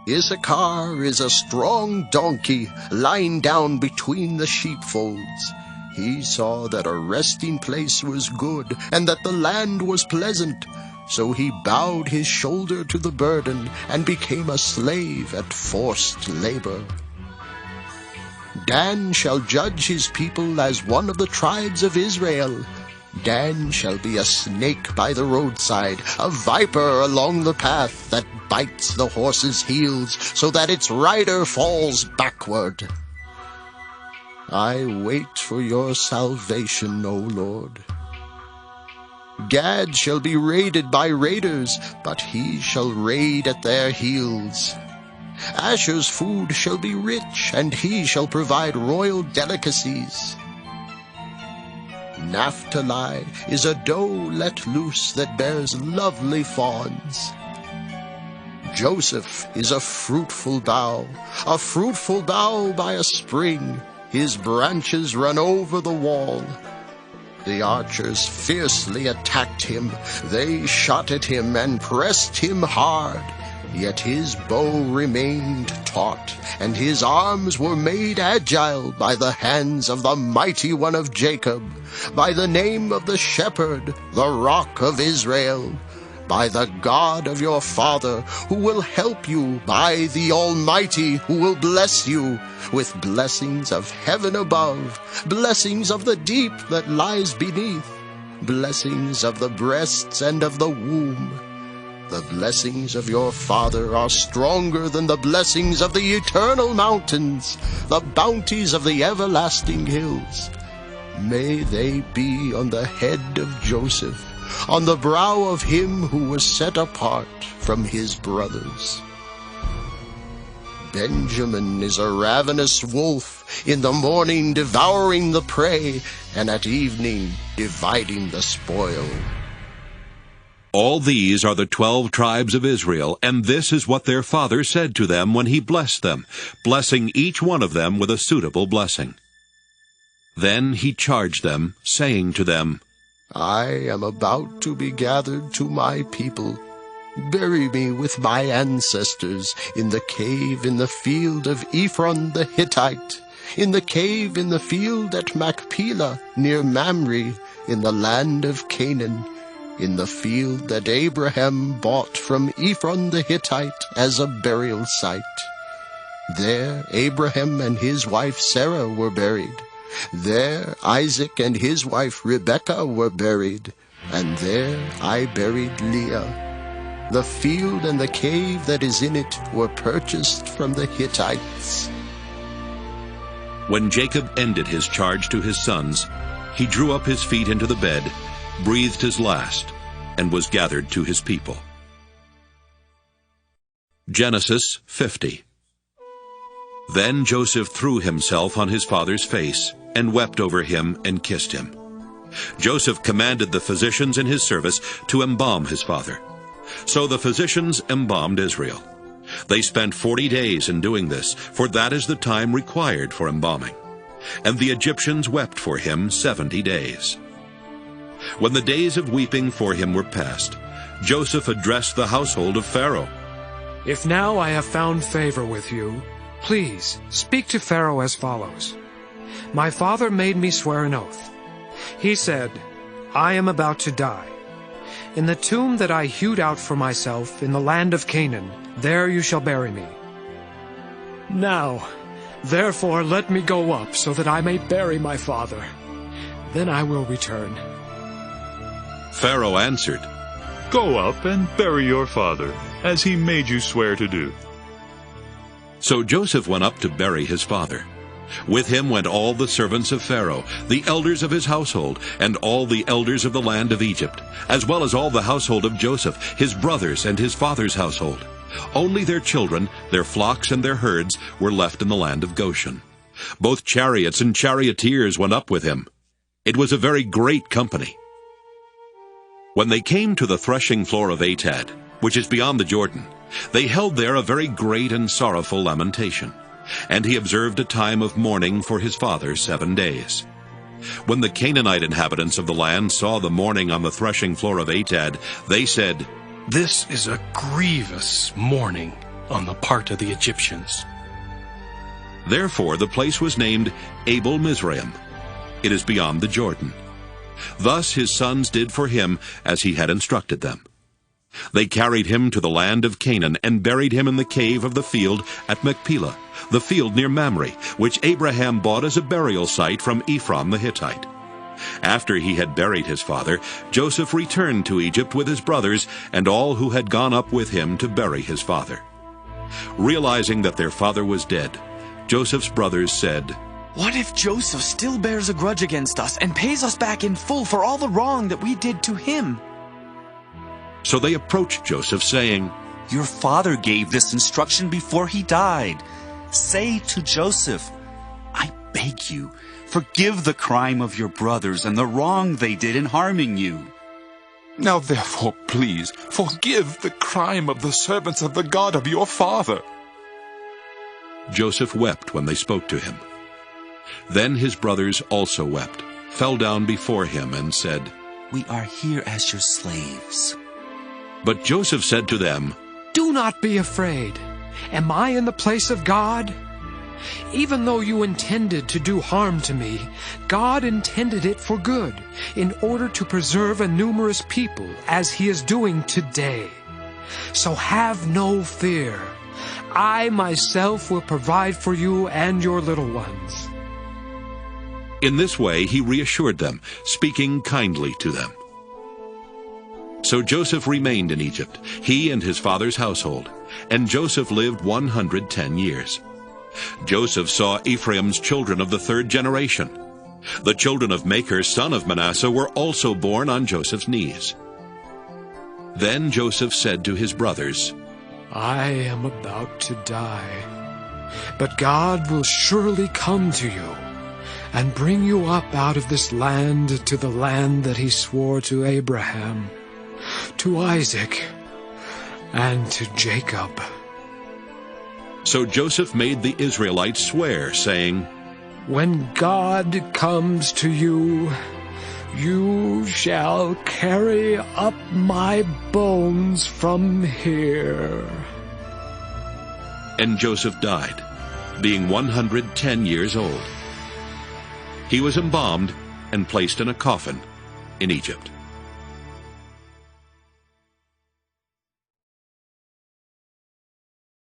Issachar is a strong donkey, lying down between the sheepfolds. He saw that a resting place was good, and that the land was pleasant. So he bowed his shoulder to the burden, and became a slave at forced labor. Dan shall judge his people as one of the tribes of Israel. Dan shall be a snake by the roadside, a viper along the path that bites the horse's heels, so that its rider falls backward. I wait for your salvation, O Lord. Gad shall be raided by raiders, but he shall raid at their heels. Asher's food shall be rich, and he shall provide royal delicacies. Naphtali is a doe let loose that bears lovely fawns. Joseph is a fruitful bough by a spring. His branches run over the wall. The archers fiercely attacked him. They shot at him and pressed him hard. Yet his bow remained taut, and his arms were made agile by the hands of the mighty one of Jacob, by the name of the shepherd, the rock of Israel, by the God of your father, who will help you, by the Almighty, who will bless you, with blessings of heaven above, blessings of the deep that lies beneath, blessings of the breasts and of the womb. The blessings of your father are stronger than the blessings of the eternal mountains, the bounties of the everlasting hills. May they be on the head of Joseph, on the brow of him who was set apart from his brothers. Benjamin is a ravenous wolf, in the morning devouring the prey, and at evening dividing the spoil. All these are the 12 tribes of Israel, and this is what their father said to them when he blessed them, blessing each one of them with a suitable blessing. Then he charged them, saying to them, I am about to be gathered to my people. Bury me with my ancestors in the cave in the field of Ephron the Hittite, in the cave in the field at Machpelah near Mamre, in the land of Canaan, in the field that Abraham bought from Ephron the Hittite as a burial site. There Abraham and his wife Sarah were buried. There Isaac and his wife Rebekah were buried. And there I buried Leah. The field and the cave that is in it were purchased from the Hittites. When Jacob ended his charge to his sons, he drew up his feet into the bed, breathed his last, and was gathered to his people. Genesis 50. Then Joseph threw himself on his father's face, and wept over him and kissed him. Joseph commanded the physicians in his service to embalm his father. So the physicians embalmed Israel. They spent 40 days in doing this, for that is the time required for embalming. And the Egyptians wept for him 70 days. When the days of weeping for him were past, Joseph addressed the household of Pharaoh. If now I have found favor with you, please speak to Pharaoh as follows. My father made me swear an oath. He said, I am about to die. In the tomb that I hewed out for myself in the land of Canaan, there you shall bury me. Now, therefore, let me go up so that I may bury my father. Then I will return. Pharaoh answered, Go up and bury your father, as he made you swear to do. So Joseph went up to bury his father. With him went all the servants of Pharaoh, the elders of his household, and all the elders of the land of Egypt, as well as all the household of Joseph, his brothers and his father's household. Only their children, their flocks and their herds were left in the land of Goshen. Both chariots and charioteers went up with him. It was a very great company. When they came to the threshing floor of Atad, which is beyond the Jordan, they held there a very great and sorrowful lamentation. And he observed a time of mourning for his father 7 days. When the Canaanite inhabitants of the land saw the mourning on the threshing floor of Atad, they said, This is a grievous mourning on the part of the Egyptians. Therefore the place was named Abel Mizraim. It is beyond the Jordan. Thus his sons did for him as he had instructed them. They carried him to the land of Canaan and buried him in the cave of the field at Machpelah, the field near Mamre, which Abraham bought as a burial site from Ephron the Hittite. After he had buried his father, Joseph returned to Egypt with his brothers and all who had gone up with him to bury his father. Realizing that their father was dead, Joseph's brothers said, What if Joseph still bears a grudge against us and pays us back in full for all the wrong that we did to him? So they approached Joseph, saying, Your father gave this instruction before he died. Say to Joseph, I beg you, forgive the crime of your brothers and the wrong they did in harming you. Now therefore, please, forgive the crime of the servants of the God of your father. Joseph wept when they spoke to him. Then his brothers also wept, fell down before him, and said, We are here as your slaves. But Joseph said to them, Do not be afraid. Am I in the place of God? Even though you intended to do harm to me, God intended it for good, in order to preserve a numerous people, as he is doing today. So have no fear. I myself will provide for you and your little ones. In this way he reassured them, speaking kindly to them. So Joseph remained in Egypt, he and his father's household, and Joseph lived 110 years. Joseph saw Ephraim's children of the 3rd generation. The children of Machir, son of Manasseh, were also born on Joseph's knees. Then Joseph said to his brothers, I am about to die, but God will surely come to you and bring you up out of this land to the land that he swore to Abraham, to Isaac, and to Jacob. So Joseph made the Israelites swear, saying, When God comes to you, you shall carry up my bones from here. And Joseph died, being 110 years old. He was embalmed and placed in a coffin in Egypt.